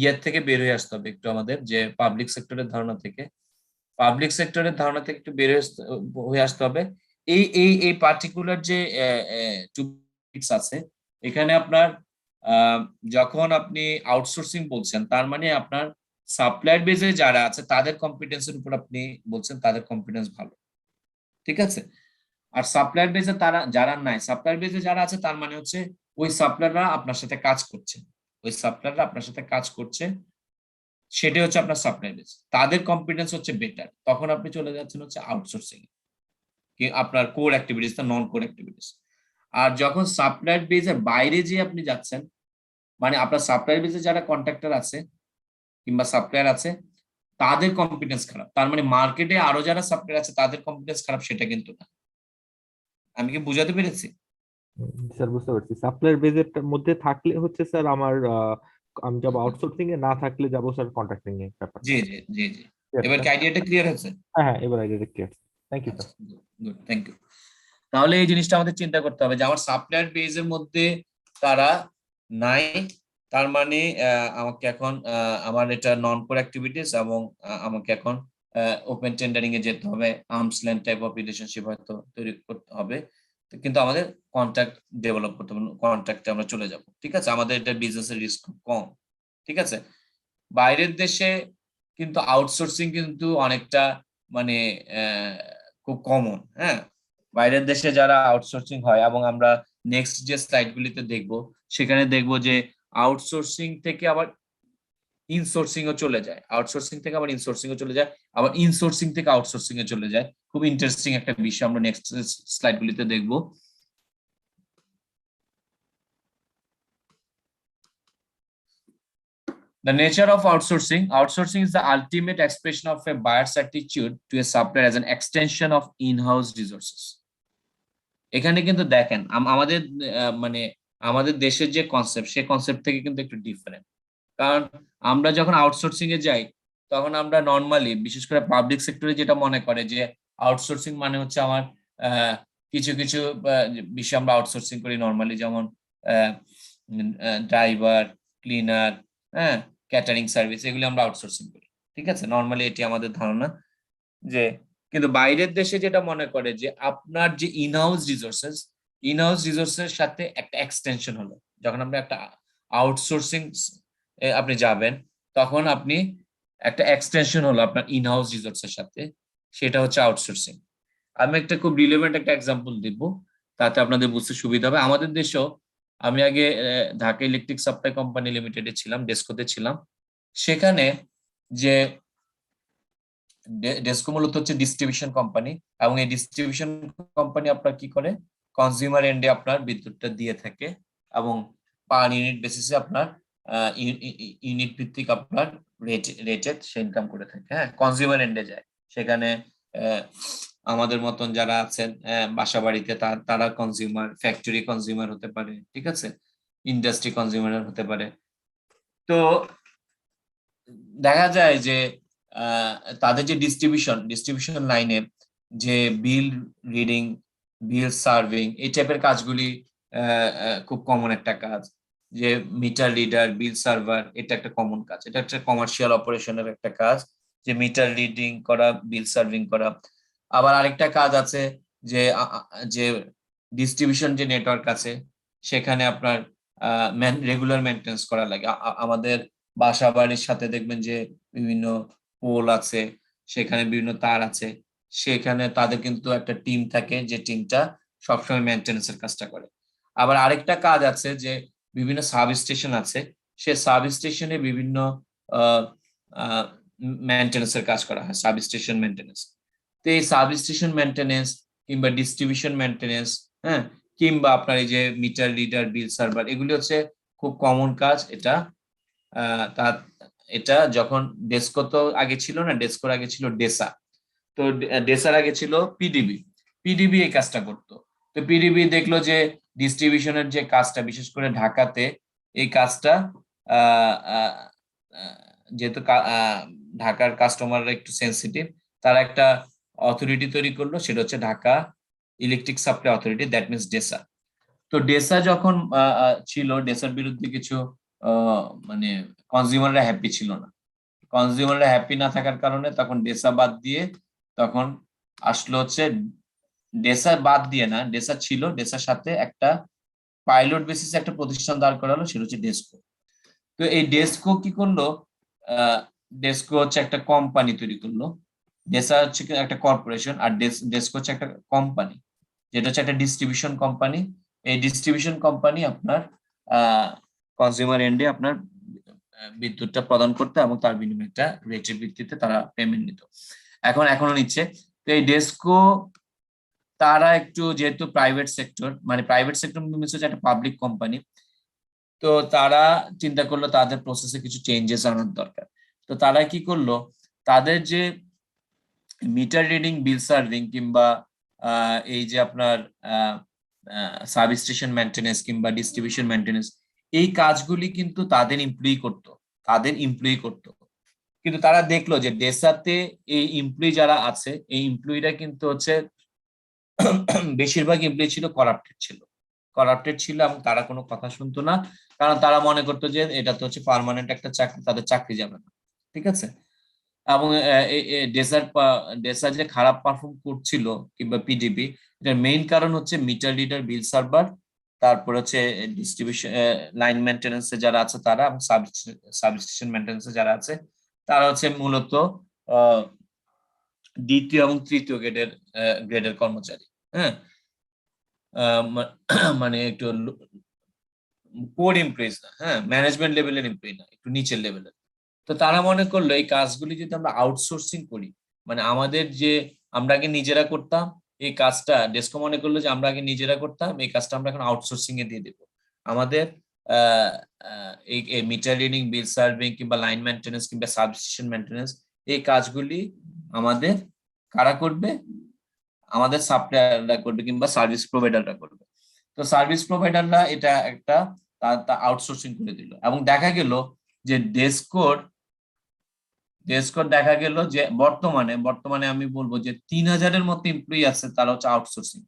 ইয়ার থেকে বের হয়ে আসতে হবে একটু, আমাদের যে পাবলিক সেক্টরের ধারণা থেকে একটু বের হয়ে আসতে হবে। এই পার্টিকুলার যে টপিকস আছে এখানে আপনার যখন আপনি আউটসোর্সিং বলছেন তার মানে আপনার সাপ্লায়ার বেজে যারা আছে তাদের কম্পিটেন্সের উপর আপনি বলছেন তাদের কম্পিটেন্স ভালো, ঠিক আছে। আর সাপ্লায়ার বেজে যারা নাই, সাপ্লায়ার বেজে যারা আছে তার মানে হচ্ছে ওই সাপ্লায়াররা আপনার সাথে কাজ করছে, সেটাই হচ্ছে আপনার সাপ্লায়ার বেজ, তাদের কম্পিটেন্স হচ্ছে বেটার, তখন আপনি চলে যাচ্ছেন হচ্ছে আউটসোর্সিং কি আপনার কোর অ্যাক্টিভিটিস না নন কোর অ্যাক্টিভিটিস। আর যখন সাপ্লায়ার বেজের বাইরে যে আপনি যাচ্ছেন, মানে আপনার সাপ্লায়ার বেজে যারা কন্ট্রাক্টর আছে কিংবা সাপ্লায়ার আছে তাদের কম্পিটেন্স খারাপ, তার মানে মার্কেটে আরো যারা সাপ্লায়ার আছে তাদের কম্পিটেন্স খারাপ, সেটা কিন্তু না। আমি কি বুঝাতে পেরেছি? স্যার বুঝতে পারছি, সাপ্লায়ার বেজের মধ্যে থাকলে হচ্ছে স্যার আমার আমি যাবো আউটসোর্সিং এ, না থাকলে যাবো স্যার কন্ট্রাক্টিং এ ব্যাপারটা। জি জি জি জি। Clear, এবার sir? কি আইডিয়াটা ক্লিয়ার হয়েছে? হ্যাঁ হ্যাঁ, এবার আইডিয়া ক্লিয়ার। থ্যাংক ইউ আচ্ছা, স্যার। Good, thank you. তাহলে এই জিনিসটা আমাদের চিন্তা করতে হবে যে আমার সাপ্লায়ার বেজের মধ্যে তারা নাই, তার মানে আমাকে এখন আমার এটা নন কোর অ্যাক্টিভিটিস এবং আমাকে এখন ওপেন টেন্ডারিং এ যেতে হবে, arms length type of relationship হয়তো তৈরি করতে হবে, কিন্তু আমাদের কন্ট্যাক্ট ডেভেলপ করতে হবে, কন্ট্যাক্টে আমরা চলে যাব, ঠিক আছে। আমাদের এটা বিজনেসের রিস্ক খুব কম, ঠিক আছে। বাইরের দেশে কিন্তু আউটসোর্সিং কিন্তু অনেকটা মানে খুব কমন, হ্যাঁ। বাইরের দেশে যারা আউটসোর্সিং হয়, এবং আমরা নেক্সট যে স্লাইড গুলিতে দেখবো সেখানে দেখবো যে আউটসোর্সিং থেকে আবার ইনসোর্সিং ও চলে যায়, আবার ইনসোর্সিং থেকে আউটসোর্সিং এ চলে যায়। খুব ইন্টারেস্টিং একটা বিষয়, আমরা নেক্সট স্লাইড গুলিতে দেখবো। The nature of outsourcing. Outsourcing is the ultimate expression of a buyer's attitude to a supplier as an extension of in-house resources. এখানে কিন্তু দেখেন আমাদের মানে আমাদের দেশের যে কনসেপ্ট, সেই কনসেপ্ট থেকে কিন্তু একটু ডিফারেন্ট। কারণ আমরা যখন আউটসোর্সিং এ যাই তখন আমরা নর্মালি, বিশেষ করে পাবলিক সেক্টরে যেটা মনে করে যে আউটসোর্সিং মানে হচ্ছে আমার কিছু কিছু বিষয় আমরা আউটসোর্সিং করি নর্মালি, যেমন ড্রাইভার, ক্লিনার, হ্যাঁ, ক্যাটারিং সার্ভিস, এগুলো আমরা আউটসোর্সিং করি, ঠিক আছে। নর্মালি এটি আমাদের ধারণা যে, কিন্তু বাইরের দেশে যেটা মনে করে যে আপনার যে ইনহাউস রিসোর্সের সাথে একটা এক্সটেনশন হলো, যখন আপনি একটা আউটসোর্সিং আপনি যাবেন তখন আপনি একটা এক্সটেনশন হলো আপনার ইনহাউস রিসোর্সের সাথে, সেটা হচ্ছে আউটসোর্সিং। আমি একটা খুব রিলেভেন্ট একটা এক্সাম্পল দিব, তাতে আপনাদের বুঝতে সুবিধা হবে। আমাদের দেশেও আমি আগে ঢাকা ইলেকট্রিক সাপ্লাই কোম্পানি লিমিটেডে ছিলাম, ডেস্কোতে ছিলাম। সেখানে যে ডেস্কো মূলত হচ্ছে ডিস্ট্রিবিউশন কোম্পানি, এবং এই ডিস্ট্রিবিউশন কোম্পানি আপনার কি করে, কনজিউমার এন্ডে আপনার বিদ্যুৎটা দিয়ে থাকে, এবং পার ইউনিট বেসিসে আপনার ইউনিট ভিত্তিক আপনার রেটে সে ইনকাম করে থাকে, হ্যাঁ, কনজিউমার এন্ডে যায়। সেখানে আমাদের মতন যারা আছেন বাসা বাড়িতে, তারা কনজিউমার, ফ্যাক্টরি কনজিউমার হতে পারে, ঠিক আছে, ইন্ডাস্ট্রি কনজিউমার হতে পারে। তো দেখা যায় যে তাদের যে ডিস্ট্রিবিউশন লাইনে যে বিল রিডিং, বিল সার্ভিং, এই টাইপের কাজগুলি খুব কমন একটা কাজ। যে মিটার রিডার, বিল সার্ভার, এটা একটা কমন কাজ, এটা একটা কমার্শিয়াল অপারেশনের একটা কাজ, যে মিটার রিডিং করা, বিল সার্ভিং করা। আবার আরেকটা কাজ আছে যে যে ডিস্ট্রিবিউশন যে নেটওয়ার্ক আছে সেখানে আপনার রেগুলার মেইনটেনেন্স করা লাগে। আমাদের বাসা বাড়ির সাথে দেখবেন যে বিভিন্ন পোল আছে, সেখানে বিভিন্ন তার আছে, সেখানে তাদের কিন্তু একটা টিম থাকে যে টিমটা সবসময় মেইনটেনেন্স এর কাজটা করে। আবার আরেকটা কাজ আছে যে বিভিন্ন সাব স্টেশন আছে, সে সাব স্টেশনে বিভিন্ন মেইনটেনেন্সের কাজ করা হয়, সাবস্টেশন মেইনটেনেন্স। তো এই সাবস্টেশন মেইনটেনেন্স কিংবা ডিস্ট্রিবিউশন মেইনটেনেন্স, হ্যাঁ, কিংবা আপনার এই যে মিটার রিডার, বিল সার্ভার, এগুলি হচ্ছে খুব কমন কাজ। তা এটা যখন ডেস্কো তো আগে ছিল না, ডেস্কোর আগে ছিল ডেসা। তো ডেসার আগে ছিল পিডিবি। পিডিবি এই কাজটা করতো। তো পিডিবি দেখলো যে ডিস্ট্রিবিউশনের যে কাজটা, বিশেষ করে ঢাকাতে এই কাজটা যেহেতু ঢাকার কাস্টমাররা একটু সেন্সিটিভ, তারা একটা অথরিটি তৈরি করলো, সেটা হচ্ছে Dhaka electric supply authority, that means DESA. তো ডেসা যখন ছিল, ডেসার বিরুদ্ধে কিছু মানে কনজিউমাররা হ্যাপি ছিল না। কনজিউমাররা হ্যাপি না থাকার কারণে তখন ডেসা বাদ দিয়ে তখন আসলো হচ্ছে, ডেসা বাদ দিয়ে না, ডেসা ছিল, ডেসার সাথে একটা পাইলট বেসিসে একটা প্রতিষ্ঠান দাঁড় করালো, সেটা হচ্ছে ডেসকো। তো এই ডেসকো কি করলো, ডেসকো হচ্ছে একটা কোম্পানি তৈরি করলো। ডেসা হচ্ছে একটা কর্পোরেশন, আর ডেসকো হচ্ছে একটা কোম্পানি, যেটা হচ্ছে একটা ডিস্ট্রিবিউশন কোম্পানি। এই ডিস্ট্রিবিউশন কোম্পানি আপনার কনজিউমার এন্ডে আপনার বিদ্যুৎটা প্রদান করতে, এবং তার বিনিময়ে একটা রেটের ভিত্তিতে তারা পেমেন্ট নিত, এখনো নিচ্ছে। তো এই ডেসকো তারা একটু, যেহেতু প্রাইভেট সেক্টর, মানে প্রাইভেট সেক্টর মিনস হচ্ছে একটা পাবলিক কোম্পানি, তো তারা চিন্তা করলো তাদের প্রসেসে কিছু চেঞ্জেস আনার দরকার। তো তারা কি করলো, তাদের যে মিটার রিডিং, বিল সার্ভিং, কিংবা এই যে আপনার সাবস্টেশন মেইনটেনেন্স কিংবা ডিস্ট্রিবিউশন মেইনটেনেন্স, এই কাজগুলি কিন্তু তাদের এমপ্লয়ি করতো। কিন্তু তারা দেখলো যে ডেসাতে এই এমপ্লয়ি যারা আছে, এই এমপ্লয়িরা কিন্তু হচ্ছে বেশিরভাগ এমপ্লয়ি ছিল করাপ্টেড ছিল, এবং তারা কোনো কথা শুনতো না, কারণ তারা মনে করতো যে এটা তো হচ্ছে পার্মানেন্ট একটা চাকরি, তাদের চাকরি যাবে না। ঠিক আছে। এবং ডেসার যে খারাপ পারফর্ম করছিল কিংবা পিডিবি, এটার মেইন কারণ হচ্ছে মিটার রিডার, বিল সার্ভার, তারপর হচ্ছে ডিস্ট্রিবিউশন লাইন মেইনটেনেন্সে যারা আছে তারা, এবং সাবস্টেশন মেইনটেনেন্সে যারা আছে তারা হচ্ছে মূলত দ্বিতীয় এবং তৃতীয় গ্রেডের কর্মচারী। হ্যাঁ, মানে একটু কোর এমপ্লয়িজ না, হ্যাঁ, ম্যানেজমেন্ট লেভেলের এমপ্লয়ি না, একটু নিচের লেভেলের। তো তারা মনে করলো এই কাজগুলি যদি আমরা আউটসোর্সিং করি, মানে আমরা আগে নিজেরা করতাম এই কাজটা, ডেসকো মনে করলো যে আমরা আগে নিজেরা করতাম এই কাজটা, আমরা এখন আউটসোর্সিং এ দিয়ে দেবো। আমাদের এই মিটার রিডিং, বিল সার্ভিং, কিংবা লাইন মেইনটেনেন্স, কিংবা সাবস্টেশন মেইনটেনেন্স, এই কাজগুলি আমাদের কারা করবে, আমাদের সাপ্লায়াররা করবে, কিংবা সার্ভিস প্রোভাইডাররা করবে। তো সার্ভিস প্রোভাইডাররা এটা একটা আউটসোর্সিং করে দিল, এবং দেখা গেল যে ডেসকোর দেখা গেল যে বর্তমানে আমি বলবো যে 3000-এর মতো এমপ্লয়ি আছে, তারা হচ্ছে আউটসোর্সিং।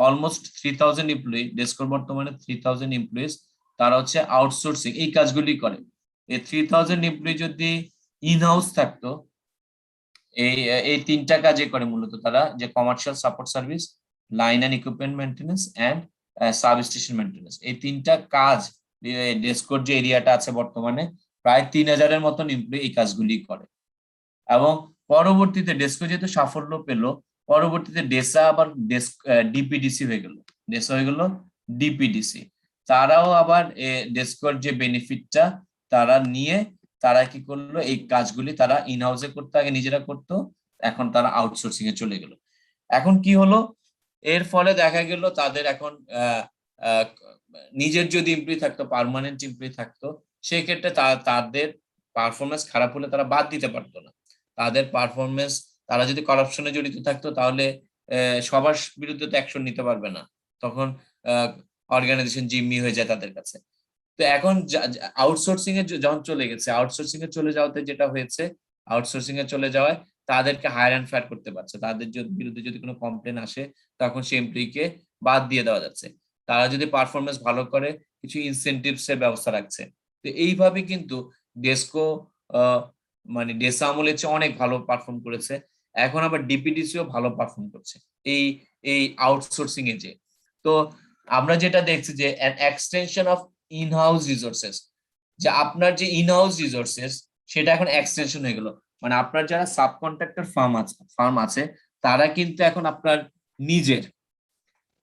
অলমোস্ট 3000 এমপ্লয়ি, ডেসকোর বর্তমানে 3000 এমপ্লয়িজ, তারা হচ্ছে আউটসোর্সিং এই কাজগুলি করে। এই 3000 এমপ্লয়ি যদি ইন হাউস থাকতো, এই এই তিনটা কাজে করে মূলত তারা, যে commercial support service, line and equipment maintenance, and substation maintenance, এই তিনটা কাজ ডেসকোর যে এরিয়াটা আছে বর্তমানে প্রায় 3000-এর মতন এমপ্লয়ি এই কাজগুলি করে। এবং পরবর্তীতে ডেসকো যেহেতু সাফল্য পেল, পরবর্তীতে ডেসা আবার ডিপিডিসি হয়ে গেল, ডিপিডিসি। তারাও আবার ডেসকোর যে বেনিফিটটা তারা নিয়ে তারা কি করলো, এই কাজগুলি তারা ইন হাউসে করতে আগে নিজেরা করতো, এখন তারা আউটসোর্সিং এ চলে গেল। এখন কি হলো, এর ফলে দেখা গেল তাদের এখন নিজের যদি এমপ্লয়ি থাকতো, পার্মানেন্ট এমপ্লয়ি থাকতো, সেক্ষেত্রে তাদের পারফরমেন্স খারাপ হলে তারা বাদ দিতে পারতো না। তাদের পারফরমেন্স, তারা যদি করাপশনে জড়িত থাকতো, তাহলে সবার বিরুদ্ধে তো অ্যাকশন নিতে পারবে না, তখন অর্গানাইজেশন জিম্মি হয়ে যায় তাদের কাছে। তো এখন আউটসোর্সিং এ যখন চলে গেছে, আউটসোর্সিং এ চলে যাওয়াতে যেটা হয়েছে, আউটসোর্সিং এ চলে যাওয়ায় তাদেরকে হায়ার অ্যান্ড ফায়ার করতে পারছে, তাদের বিরুদ্ধে যদি কোনো কমপ্লেন আসে, তখন সেই এমপ্লয়িকে বাদ দিয়ে দেওয়া যাচ্ছে। তারা যদি পারফরমেন্স ভালো করে, কিছু ইনসেনটিভস এর ব্যবস্থা রাখছে। তো এইভাবে কিন্তু ডেসকো মানে ডেসা আমলের চেয়ে অনেক ভালো পারফর্ম করেছে। এখন আবার ডিপিডিসিও ভালো পারফর্ম করছে এই এই আউটসোর্সিং এ যে। তো আমরা যেটা দেখছি যে an extension of in-house resources, যে আপনার যে in-house resources সেটা এখন এক্সটেনশন হয়ে গেল, মানে আপনার যারা সাবকন্ট্রাক্টর ফার্ম আছে তারা কিন্তু এখন আপনার নিজের।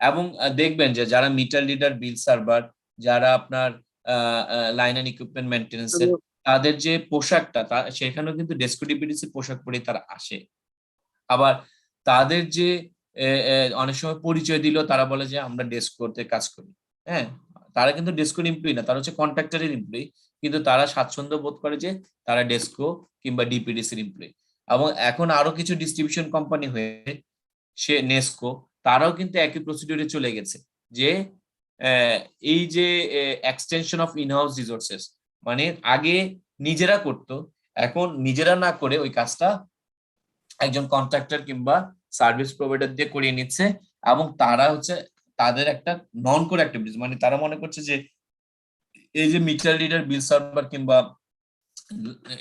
এবং দেখবেন যে যারা মিটার রিডার, বিল সার্ভার, যারা আপনার লাইন এন্ড ইকুইপমেন্ট মেইনটেনেন্স এর, তাদের যে পোশাকটা সেখানেও কিন্তু ডেস্কো ডিপিডিসি পোশাক পরে তারা আসে। আবার তাদের যে অনেক সময় পরিচয় দিল, তারা বলে যে আমরা ডেস্কোতে কাজ করি। হ্যাঁ, তারা কিন্তু ডেস্কোর এমপ্লয়ি না, তারা হচ্ছে কন্ট্রাক্টরের এমপ্লয়ি, কিন্তু তারা স্বাচ্ছন্দ্য বোধ করে যে তারা ডেস্কো কিংবা ডিপিডিসির এমপ্লয়ি। এবং এখন আরো কিছু ডিস্ট্রিবিউশন কোম্পানি হয়ে সে নেস্কো, তারাও কিন্তু একই প্রসিডিউরে চলে গেছে যে এই যে এক্সটেনশন অফ ইনহাউস রিসোর্সেস, মানে আগে নিজেরা করতো, এখন নিজেরা না করে ওই কাজটা একজন কন্ট্রাক্টর কিংবা সার্ভিস প্রোভাইডার দিয়ে করিয়ে নিচ্ছে। এবং তারা হচ্ছে তাদের একটা নন কোর অ্যাক্টিভিটিস, মানে তারা মনে করছে যে এই যে মিটার রিডার, বিল সার্ভার কিংবা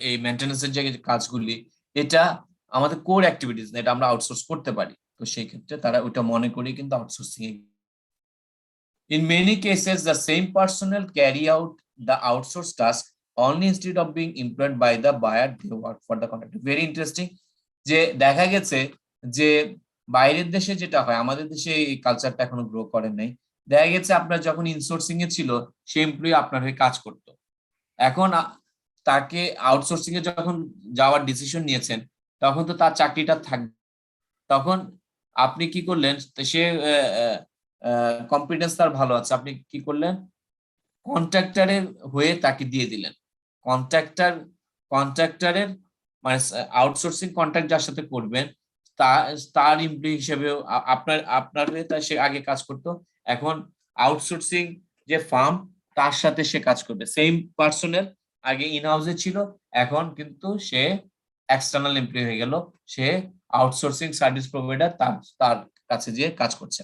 এই মেইনটেনেন্সের যে কাজগুলি, এটা আমাদের কোর অ্যাক্টিভিটিস না, এটা আমরা আউটসোর্স করতে পারি। তো সেই ক্ষেত্রে তারা ওইটা মনে করেই কিন্তু outsourcing A. In many cases, the same personnel carry out the outsourced task only instead of being employed by the buyer, they work for the contractor. Very interesting. যে দেখা গেছে যে বাইরের দেশে যেটা হয়, আমাদের দেশে এই কালচারটা এখনো গ্রো করে নাই। দেখা গেছে আপনার যখন ইনসোর্সিং এ ছিল, সেই এমপ্লয়ি আপনার হয়ে কাজ করতো। এখন তাকে আউটসোর্সিং এ যখন যাওয়ার ডিসিশন নিয়েছেন, তখন তো তার চাকরিটা থাকবে। তখন আপনি কি করলেন, সে কম্পিটেন্স তার ভালো আছে, আপনি কি করলেন, কন্ট্রাক্টরের হয়ে তাকে দিয়ে দিলেন। কন্ট্রাক্টরের মানে আউটসোর্সিং কন্ট্রাক্ট যার সাথে করবেন, তার এমপ্লয়ি হিসেবেও আপনার হয়ে সে আগে কাজ করতো, এখন আউটসোর্সিং যে ফার্ম তার সাথে সে কাজ করবে। সেম পার্সনের আগে ইন হাউসে ছিল, এখন কিন্তু সে এক্সটার্নাল এমপ্লয়ি হয়ে গেল, সে আউটসোর্সিং সার্ভিস প্রোভাইডার তার কাছে যেয়ে কাজ করছে।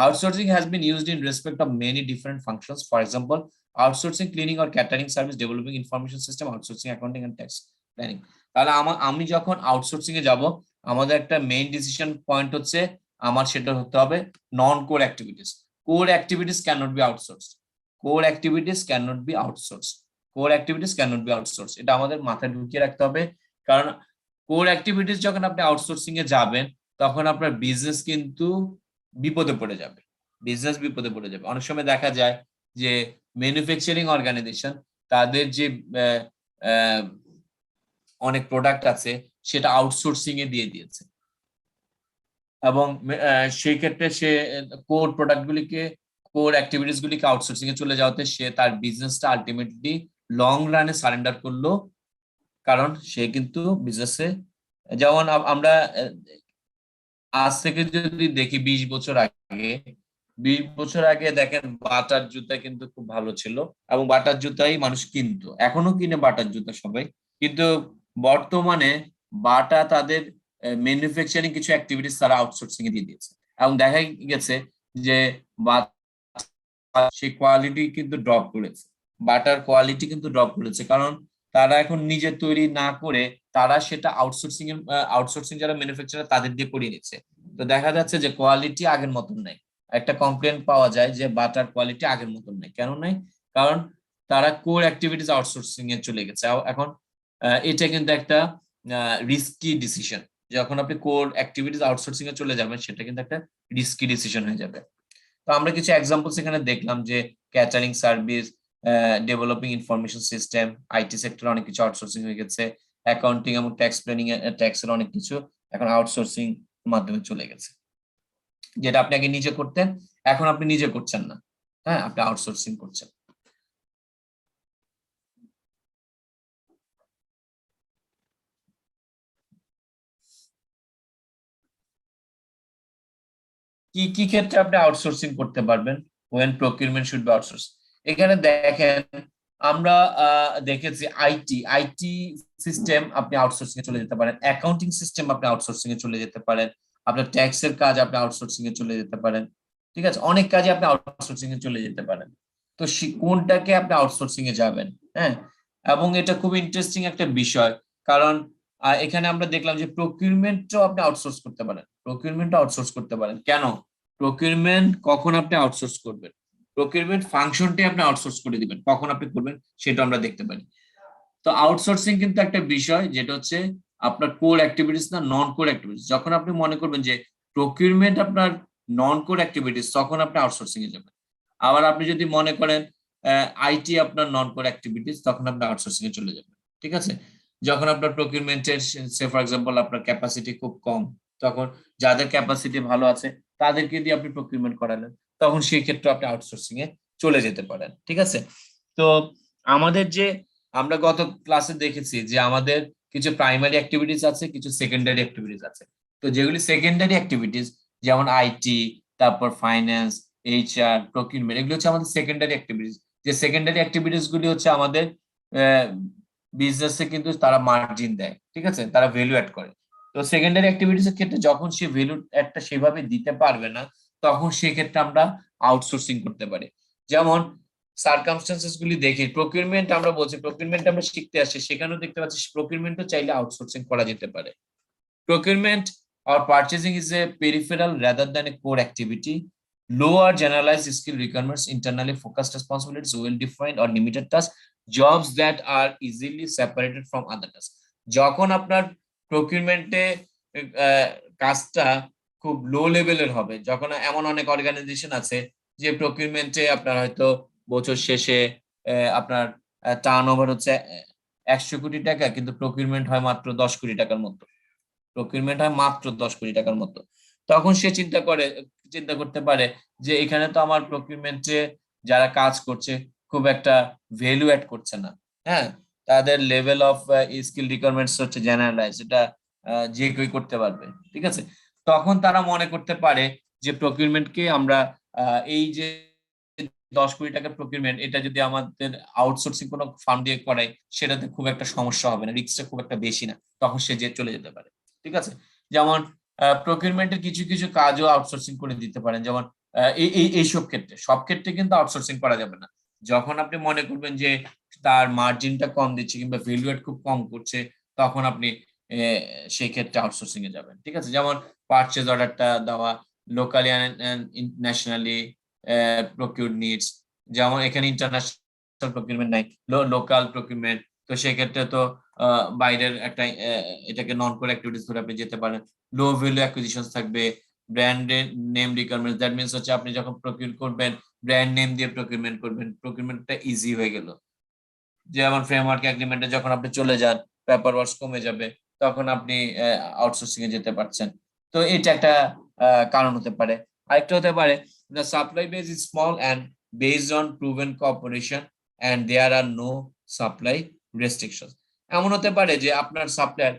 Outsourcing has been used in respect of many different functions. For example, outsourcing cleaning or catering service, developing information system, outsourcing accounting and tax planning. তাহলে আমি যখন আউটসোর্সিং এ যাব, আমাদের একটা মেইন ডিসিশন পয়েন্ট হচ্ছে আমার সেটা হতে হবে non core activities. Core activities can not be outsourced. Core activities can not be outsourced. Core activities can not be outsourced. এটা আমাদের মাথায় ঢুকিয়ে রাখতে হবে, কারণ কোর অ্যাক্টিভিটিস যখন আপনি আউটসোর্সিং এ যাবেন, তখন আপনার বিজনেস কিন্তু বিপদে পড়ে যাবে। বিজনেস বিপদে পড়ে যাবে। অনেক সময় দেখা যায় যে ম্যানুফ্যাকচারিং অর্গানাইজেশন তাদের যে অনেক প্রোডাক্ট আছে সেটা আউটসোর্সিং এ দিয়ে দিয়েছে, এবং সেই ক্ষেত্রে সে কোর প্রোডাক্টগুলিকে, কোর অ্যাক্টিভিটিস গুলিকে আউটসোর্সিং এ চলে যাওয়াতে সে তার বিজনেসটা আলটিমেটলি লং রানে সারেন্ডার করলো, কারণ সে কিন্তু বিজনেসে, যেমন আমরা আজ থেকে যদি দেখি 20 বছর আগে দেখেন বাটার জুতা কিন্তু খুব ভালো ছিল, এবং বাটার জুতাই মানুষ কিনতো, এখনো কিনে বাটার জুতা সবাই। কিন্তু বর্তমানে বাটা তাদের ম্যানুফ্যাকচারিং কিছু অ্যাক্টিভিটিস তারা আউটসোর্সিং এ দিয়ে দিয়েছে, এবং দেখা গেছে যে সেই কোয়ালিটি কিন্তু ড্রপ করেছে। বাটার কোয়ালিটি কিন্তু ড্রপ করেছে, কারণ তারা এখন নিজে তৈরি না করে তারা সেটা আউটসোর্সিং যারা ম্যানুফ্যাকচারার তাদের দিয়ে করিয়ে নিচ্ছে। তো দেখা যাচ্ছে যে কোয়ালিটি আগের মতন নাই। একটা কমপ্লেন পাওয়া যায় যে বাটার কোয়ালিটি আগের মতন নাই। কেন নাই? কারণ তারা কোর অ্যাক্টিভিটিস আউটসোর্সিং এ চলে গেছে। এখন এটা কিন্তু একটা রিস্কি ডিসিশন। যখন আপনি কোর অ্যাক্টিভিটিস আউটসোর্সিং এ চলে যাবেন, সেটা কিন্তু একটা রিস্কি ডিসিশন হয়ে যাবে। তো আমরা কিছু এক্সাম্পলস এখানে দেখলাম যে catering service, developing information system, IT সেক্টরে অনেক কিছু আউটসোর্সিং হয়ে গেছে, অ্যাকাউন্টিং এবং ট্যাক্স প্ল্যানিং ট্যাক্সের অনেক কিছু এখন আউটসোর্সিং মাধ্যমে চলে গেছে। যেটা আপনি আগে নিজে করতেন, এখন আপনি নিজে করছেন না, হ্যাঁ, আপনি আউটসোর্সিং করছেন। কি কি ক্ষেত্রে আপনি আউটসোর্সিং করতে পারবেন? when procurement should be outsourced, এখানে দেখেন আমরা দেখেছি আইটি সিস্টেম আপনি আউটসোর্সিং এ চলে যেতে পারেন, অ্যাকাউন্টিং সিস্টেম আপনি আউটসোর্সিং এ চলে যেতে পারেন, আপনার ট্যাক্সের কাজ আপনি আউটসোর্সিং এ চলে যেতে পারেন, ঠিক আছে, অনেক কাজে আপনি আউটসোর্সিং এ চলে যেতে পারেন। তো কোনটাকে আপনি আউটসোর্সিং এ যাবেন? হ্যাঁ, এবং এটা খুব ইন্টারেস্টিং একটা বিষয়, কারণ এখানে আমরা দেখলাম যে প্রকিউরমেন্টও আপনি আউটসোর্স করতে পারেন, প্রকিউরমেন্টও আউটসোর্স করতে পারেন। কেন প্রকিউরমেন্ট কখন আপনি আউটসোর্স করবেন? প্রকিউরমেন্ট ফাংশনটাই আপনি আউটসোর্স করে দিবেন, কখন আপনি করবেন সেটা আমরা দেখতে পারি। তো আউটসোর্সিং কিন্তু একটা বিষয় যেটা হচ্ছে আপনার কোর অ্যাক্টিভিটিস না নন কোর অ্যাক্টিভিটিস। যখন আপনি মনে করবেন যে প্রকিউরমেন্ট আপনার নন কোর অ্যাক্টিভিটিস, তখন আপনি আউটসোর্সিং এ যাবেন। আবার আপনি যদি মনে করেন আইটি আপনার নন কোর অ্যাক্টিভিটিস, তখন আপনি আউটসোর্সিং এ চলে যাবেন। ঠিক আছে? যখন আপনার প্রকিউরমেন্টের সে ফর এক্সাম্পল আপনার ক্যাপাসিটি খুব কম, তখন যাদের ক্যাপাসিটি ভালো আছে তাদেরকে দিয়ে আপনি প্রকিউরমেন্ট করালেন, তখন সেই ক্ষেত্রে আপনি আউটসোর্সিং এ চলে যেতে পারেন। ঠিক আছে? তো আমাদের যে আমরা গত ক্লাসে দেখেছি যে আমাদের কিছু প্রাইমারি অ্যাক্টিভিটিস আছে, কিছু সেকেন্ডারি অ্যাক্টিভিটিস আছে। তো যেগুলি সেকেন্ডারি অ্যাক্টিভিটিস যেমন আইটি, তারপর ফাইন্যান্স, এইচআর, প্রকিউরমেন্ট, এগুলো হচ্ছে আমাদের সেকেন্ডারি অ্যাক্টিভিটিস। যে সেকেন্ডারি অ্যাক্টিভিটিস গুলি হচ্ছে আমাদের বিজনেসে কিন্তু তারা মার্জিন দেয়, ঠিক আছে, তারা ভ্যালু অ্যাড করে। তো সেকেন্ডারি অ্যাক্টিভিটিস এর ক্ষেত্রে যখন সে ভ্যালু অ্যাডটা সেভাবে দিতে পারবে না, তখন সেক্ষেত্রে আমরা আউটসোর্সিং করতে পারি। যেমন সার্কামস্টেন্সেস গুলি দেখি, প্রকিউরমেন্ট আমরা বলছি, প্রকিউরমেন্ট আমরা শিখতে আসছি, সেখানেও দেখতে পাচ্ছি প্রকিউরমেন্টও চাইলে আউটসোর্সিং করা যেতে পারে। Procurement or purchasing is a peripheral rather than a core activity. Lower generalized skill requirements, internally focused responsibilities, well-defined or limited tasks, jobs that are easily separated from other tasks. যখন আপনার প্রকিউরমেন্টে কাজটা খুব লো লেভেলের হবে, যখন এমন অনেক অর্গানাইজেশন আছে যে প্রকিউরমেন্টে আপনার হয়তো বছর শেষে আপনার টার্নওভার হচ্ছে 100 কোটি টাকা, কিন্তু প্রকিউরমেন্ট হয় মাত্র 10 কোটি টাকার মতো, প্রকিউরমেন্ট হয় মাত্র 10 কোটি টাকার মতো, তখন সে চিন্তা করতে পারে যে এখানে তো আমার প্রকিউরমেন্টে যারা কাজ করছে খুব একটা ভ্যালু অ্যাড করছে না। হ্যাঁ, তাদের লেভেল অফ স্কিল রিকোয়ারমেন্টস হচ্ছে জেনারেলাইজ, এটা যে কেউ করতে পারবে। ঠিক আছে? তখন তারা মনে করতে পারে যে প্রকিউরমেন্টকে আমরা এই যে 10 কোটি টাকার প্রকিউরমেন্ট, এটা যদি আমাদের আউটসোর্সিং কোনো ফার্ম দিয়ে করাই, সেটাতে খুব একটা সমস্যা হবে না, রিস্কটা খুব একটা বেশি না, তখন সে চলে যেতে পারে। ঠিক আছে? যেমন প্রকিউরমেন্টের কিছু কিছু কাজও আউটসোর্সিং করে দিতে পারেন, যেমন এইসব ক্ষেত্রে, সব ক্ষেত্রে কিন্তু আউটসোর্সিং করা যাবে না। যখন আপনি মনে করবেন যে তার মার্জিনটা কম দিচ্ছে কিংবা ভ্যালু এড খুব কম করছে, তখন আপনি সেই ক্ষেত্রে আউটসোর্সিং এ যাবেন। ঠিক আছে? যেমন পারচেজ অর্ডারটা দেওয়া, লোকালি এন্ড ইন্টারন্যাশনালি প্রকিউরড নিডস, যেমন এখানে ইন্টারন্যাশনাল প্রকিউরমেন্ট নাই, লোকাল প্রকিউরমেন্ট। তো সেক্ষেত্রে তো বাইরের একটা এটাকে নন কোর অ্যাক্টিভিটিস ধরে আপনি যেতে পারেন। লো ভ্যালু অ্যাকুইজিশনস থাকবে, brand name requirements, that means হচ্ছে আপনি যখন প্রকিউর করবেন ব্র্যান্ড নেম দিয়ে প্রকিউরমেন্ট করবেন, প্রকিউরমেন্টটা ইজি হয়ে গেল। যেমন ফ্রেমওয়ার্ক এগ্রিমেন্টে যখন আপনি চলে যান, পেপার ওয়ার্কস কমে যাবে, তখন আপনি আউটসোর্সিং এ যেতে পারছেন। তো এটা একটা কারণ হতে পারে। আরেকটা হতে পারে, the supply base is small and based on proven cooperation and there are no supply restrictions. এমন হতে পারে যে আপনার সাপ্লায়ার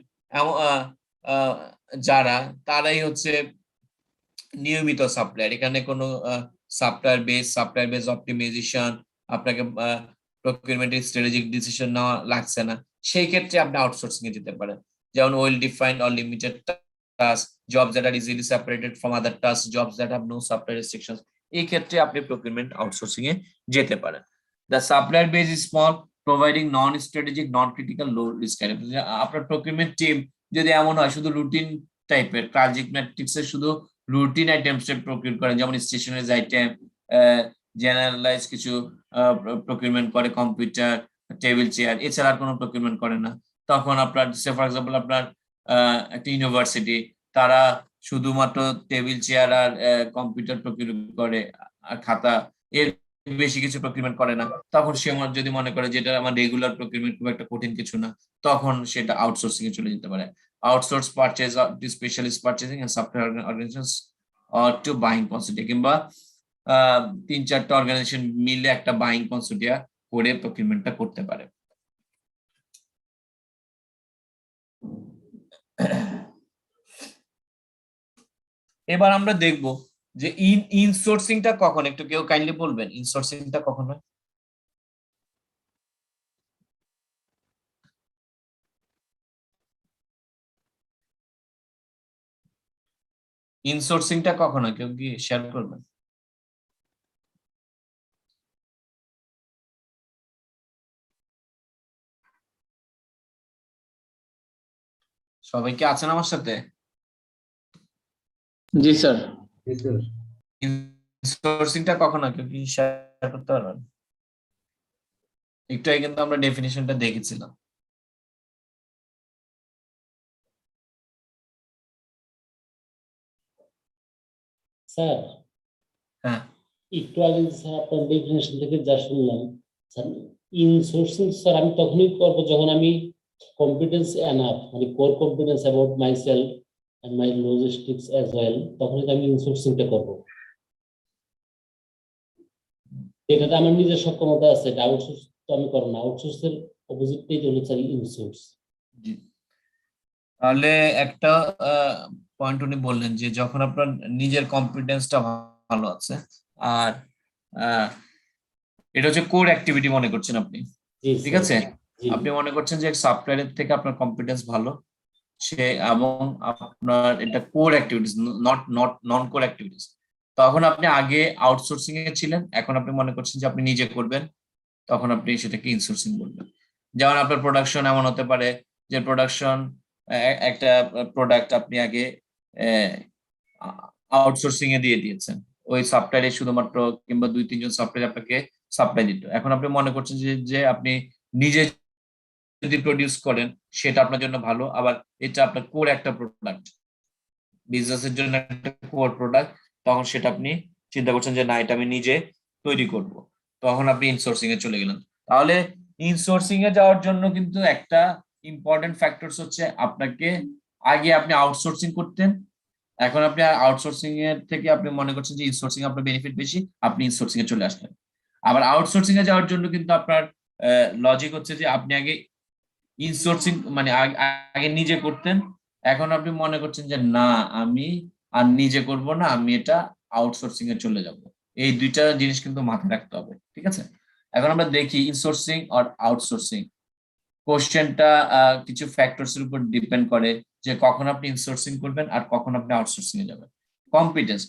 যারা, তারাই হচ্ছে নিয়মিত সাপ্লায়ার, এখানে কোনো সাপ্লায়ার বেস অপটিমাইজেশন, আপনাকে প্রকিউরমেন্টের স্ট্র্যাটেজিক ডিসিশন নেওয়া লাগছে না, সেই ক্ষেত্রে আপনি আউটসোর্সিং এ যেতে পারেন। যেমন well defined or limited task, jobs that are easily separated from other task, jobs that have no supply restrictions, এই ক্ষেত্রে আপনি প্রকিউরমেন্ট আউটসোর্সিং এ যেতে পারেন। The supplier base is small, providing non strategic non critical low risk. আপনার প্রকিউরমেন্ট টিম যদি এমন হয় শুধু রুটিন টাইপের, ট্রানজিট ম্যাট্রিক্স এর শুধু রুটিন আইটেমস প্রকিউর করেন, যেমন স্টেশনারিজ আইটেম, জেনারেলাইজ কিছু প্রকিউরমেন্ট করে, কম্পিউটার, টেবিল চেয়ার, এছাড়া আর কোনো প্রকিউরমেন্ট করে না, তখন আপনার ফর এক্সাম্পল আপনার একটা ইউনিভার্সিটি, তারা শুধুমাত্র টেবিল চেয়ার আর কম্পিউটার প্রকিউর করে আর খাতা, এর বেশি কিছু প্রকিউরমেন্ট করে না, তখন সে যদি মনে করে যেটা আমার রেগুলার প্রকিউরমেন্ট খুব একটা কঠিন কিছু না, তখন সেটা আউটসোর্সিং এ চলে যেতে পারে। Outsource purchase to specialist purchasing and software organisations or to buying consortia, কিংবা 3-4টা অর্গানাইজেশন মিলে একটা বাইং কনসোর্টিয়া করে প্রকিউরমেন্টটা করতে পারে। এবার আমরা দেখব যে ইনসোর্সিংটা কখন, একটু কেউ কাইন্ডলি বলবেন ইনসোর্সিংটা কখন হয়? ইনসোর্সিংটা কখন হয়, কেউ কি শেয়ার করবেন? সবাই কি আছেন আমার সাথে? জি স্যার। ইনসোর্সিংটা কখন হয়, কেউ কি শেয়ার করতে পারবেন? একটু আগে কিন্তু আমরা ডেফিনিশনটা দেখেছিলাম। স্যার, হ্যাঁ, একটু আগে স্যার আপনার ডেফিনেশন থেকে যা শুনলাম, স্যার ইনসোর্সিং স্যার আমি তখনই করবো যখন আমি কম্পিটেন্স এনাফ, মানে core competence about myself and my logistics as well, তখন আমি ইনসোর্সিংটা করবো। এটাতে আমার নিজের সক্ষমতা আছে, এটা আউটসোর্স তো আমি করবো না, আউটসোর্সের অপোজিটটাই হলো স্যার ইনসোর্স। জি। তাহলে একটা পয়েন্ট উনি বললেন যে যখন আপনার নিজের কম্পিটেন্সটা ভালো আছে আর আহ, এটা হচ্ছে কোর অ্যাক্টিভিটি মনে করছেন আপনি, জি ঠিক স্যার। আছে? জি আপনি মনে করছেন যে সফটওয়্যারের থেকে আপনার কম্পিটেন্স ভালো সে, এবং আপনার এটা core activities, not known core activities. তখন আপনি আগে আউটসোর্সিং এ ছিলেন, এখন আপনি মনে করছেন যে আপনি নিজে করবেন, তখন আপনি সেটাকে ইনসোর্সিং বলবেন। যেমন আপনার প্রোডাকশন এমন হতে পারে যে প্রোডাকশন একটা প্রোডাক্ট আপনি আগে আউটসোর্সিং এ দিয়ে দিয়েছেন, ওই সফটওয়্যারে শুধুমাত্র কিংবা 2-3 জন সফটওয়্যার আপনাকে সাপ্লাই দিত। এখন আপনি মনে করছেন যে আপনি নিজে যদি প্রডিউস করেন সেটা আপনার জন্য ভালো, আবার এটা আপনার কোর একটা প্রোডাক্ট, বিজনেসের জন্য একটা কোর প্রোডাক্ট, তখন সেটা আপনি চিন্তা করছেন যে না, এটা আমি নিজে তৈরি করব, তখন আপনি ইনসোর্সিং এ চলে গেলেন। তাহলে ইনসোর্সিং এ যাওয়ার জন্য কিন্তু একটা ইম্পর্টেন্ট ফ্যাক্টরস হচ্ছে আপনাকে আগে আপনি আউটসোর্সিং করতেন, এখন আপনি আউটসোর্সিং এর থেকে আপনি মনে করছেন যে ইনসোর্সিং আপনার বেনিফিট বেশি, আপনি ইনসোর্সিং এ চলে আসলেন। আবার আউটসোর্সিং এ যাওয়ার জন্য কিন্তু আপনার লজিক হচ্ছে যে আপনি আগে ইনসোর্সিং মানে আগে নিজে করতেন, এখন আপনি মনে করছেন যে না, আমি আর নিজে করব না, আমি এটা আউটসোর্সিং এ চলে যাব। এই দুইটা জিনিস কিন্তু মাথায় রাখতে হবে, ঠিক আছে? এখন আমরা দেখি ইনসোর্সিং আর আউটসোর্সিং কোশ্চেনটা কিছু ফ্যাক্টরস এর উপর ডিপেন্ড করে যে কখন আপনি ইনসোর্সিং করবেন আর কখন আপনি আউটসোর্সিং এ যাবেন। Competence,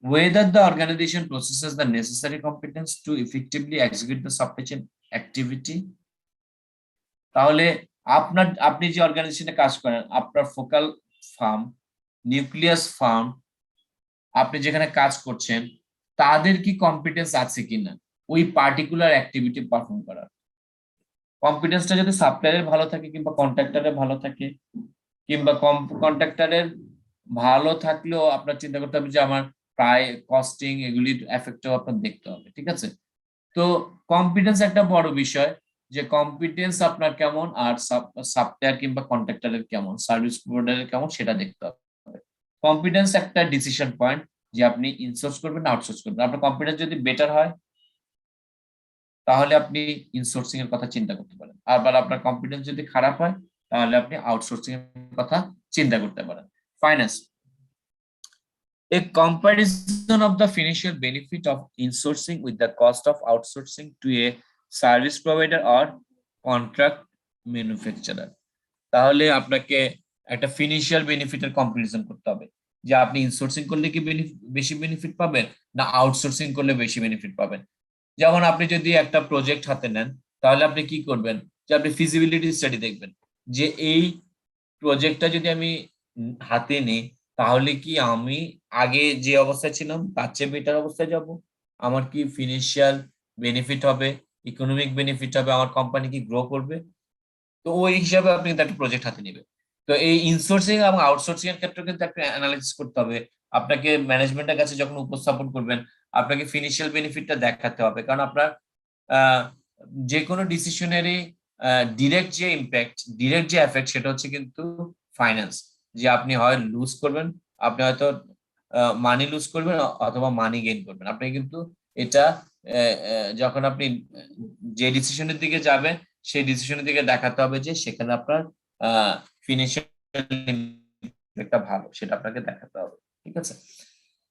whether the organization possesses the necessary competence to effectively execute the supply chain activity। তাহলে আপনি যে অর্গানাইজেশনে কাজ করেন, আপনার ফোকাল ফার্ম, নিউক্লিয়াস ফার্ম, আপনি যেখানে কাজ করছেন, তাদের কি কম্পিটেন্স আছে কিনা ওই পার্টিকুলার অ্যাক্টিভিটি পারফর্ম করার। কম্পিটেন্সটা যদি সাপ্লায়ারের ভালো থাকে কিংবা কন্ট্রাক্টরের ভালো থাকে, কিংবা কন্ট্রাক্টরের ভালো থাকলেও আপনার চিন্তা করতে হবে যে আমার প্রায় কস্টিং এগুলির এফেক্টও আপনার দেখতে হবে, ঠিক আছে? তো কম্পিটেন্স একটা বড় বিষয়, যে কম্পিটেন্স আপনার কেমন আর সাপ্লায়ার কিংবা কন্ট্রাক্টরের কেমন, সার্ভিস প্রোভাইডারের কেমন, সেটা দেখতে হবে। কম্পিটেন্স একটা ডিসিশন পয়েন্ট যে আপনি ইনসোর্স করবেন না আউটসোর্স করবেন। আপনার কম্পিটেন্স যদি বেটার হয় তাহলে আপনি ইনসোর্সিং এর কথা চিন্তা করতে পারেন, আবার আপনার কম্পিটেন্স যদি খারাপ হয় তাহলে আপনি আউটসোর্সিং এর কথা চিন্তা করতে পারেন। Finance, a comparison of the financial benefit of insourcing with the cost of outsourcing to a service provider or contract manufacturer। তাহলে আপনাকে একটা ফিনান্সিয়াল বেনিফিটের কম্পারিজন করতে হবে যে আপনি ইনসোর্সিং করলে কি বেশি বেনিফিট পাবেন না আউটসোর্সিং করলে বেশি বেনিফিট পাবেন। যেমন আপনি যদি একটা প্রজেক্ট হাতে নেন তাহলে আপনি কি করবেন, যে আপনি ফিজিবিলিটি স্টাডি দেখবেন যে এই প্রজেক্টটা যদি আমি হাতে নিই তাহলে কি আমি আগে যে অবস্থায় ছিলাম তার চেয়ে বেটার অবস্থায় যাব, আমার কি ফিনান্সিয়াল বেনিফিট হবে, ইকোনমিক বেনিফিট হবে, আমার কোম্পানি কি গ্রো করবে। তো ওই হিসাবে আপনি কিন্তু একটা প্রজেক্ট হাতে নেবেন। তো এই ইনসোর্সিং এবং আউটসোর্সিং এর ক্ষেত্রে কিন্তু একটা অ্যানালাইসিস করতে হবে। আপনাকে ম্যানেজমেন্টের কাছে যখন উপস্থাপন করবেন আপনাকে ফিনান্সিয়াল বেনিফিটটা দেখাতে হবে, কারণ আপনার আহ, যে কোনো ডিসিশনেরই ডিরেক্ট যে ইম্প্যাক্ট, ডিরেক্ট যে এফেক্ট, সেটা হচ্ছে কিন্তু ফাইন্যান্স। যে আপনি হয় লুজ করবেন, আপনি হয়তো মানি লুজ করবেন অথবা মানি গেইন করবেন। আপনি কিন্তু এটা যখন আপনি যে ডিসিশনের দিকে যাবেন সেই ডিসিশনের দিকে দেখাতে হবে যে সেখানে আপনার ফিনান্সিয়াল একটা ভালো, সেটা আপনাকে দেখাতে হবে, ঠিক আছে?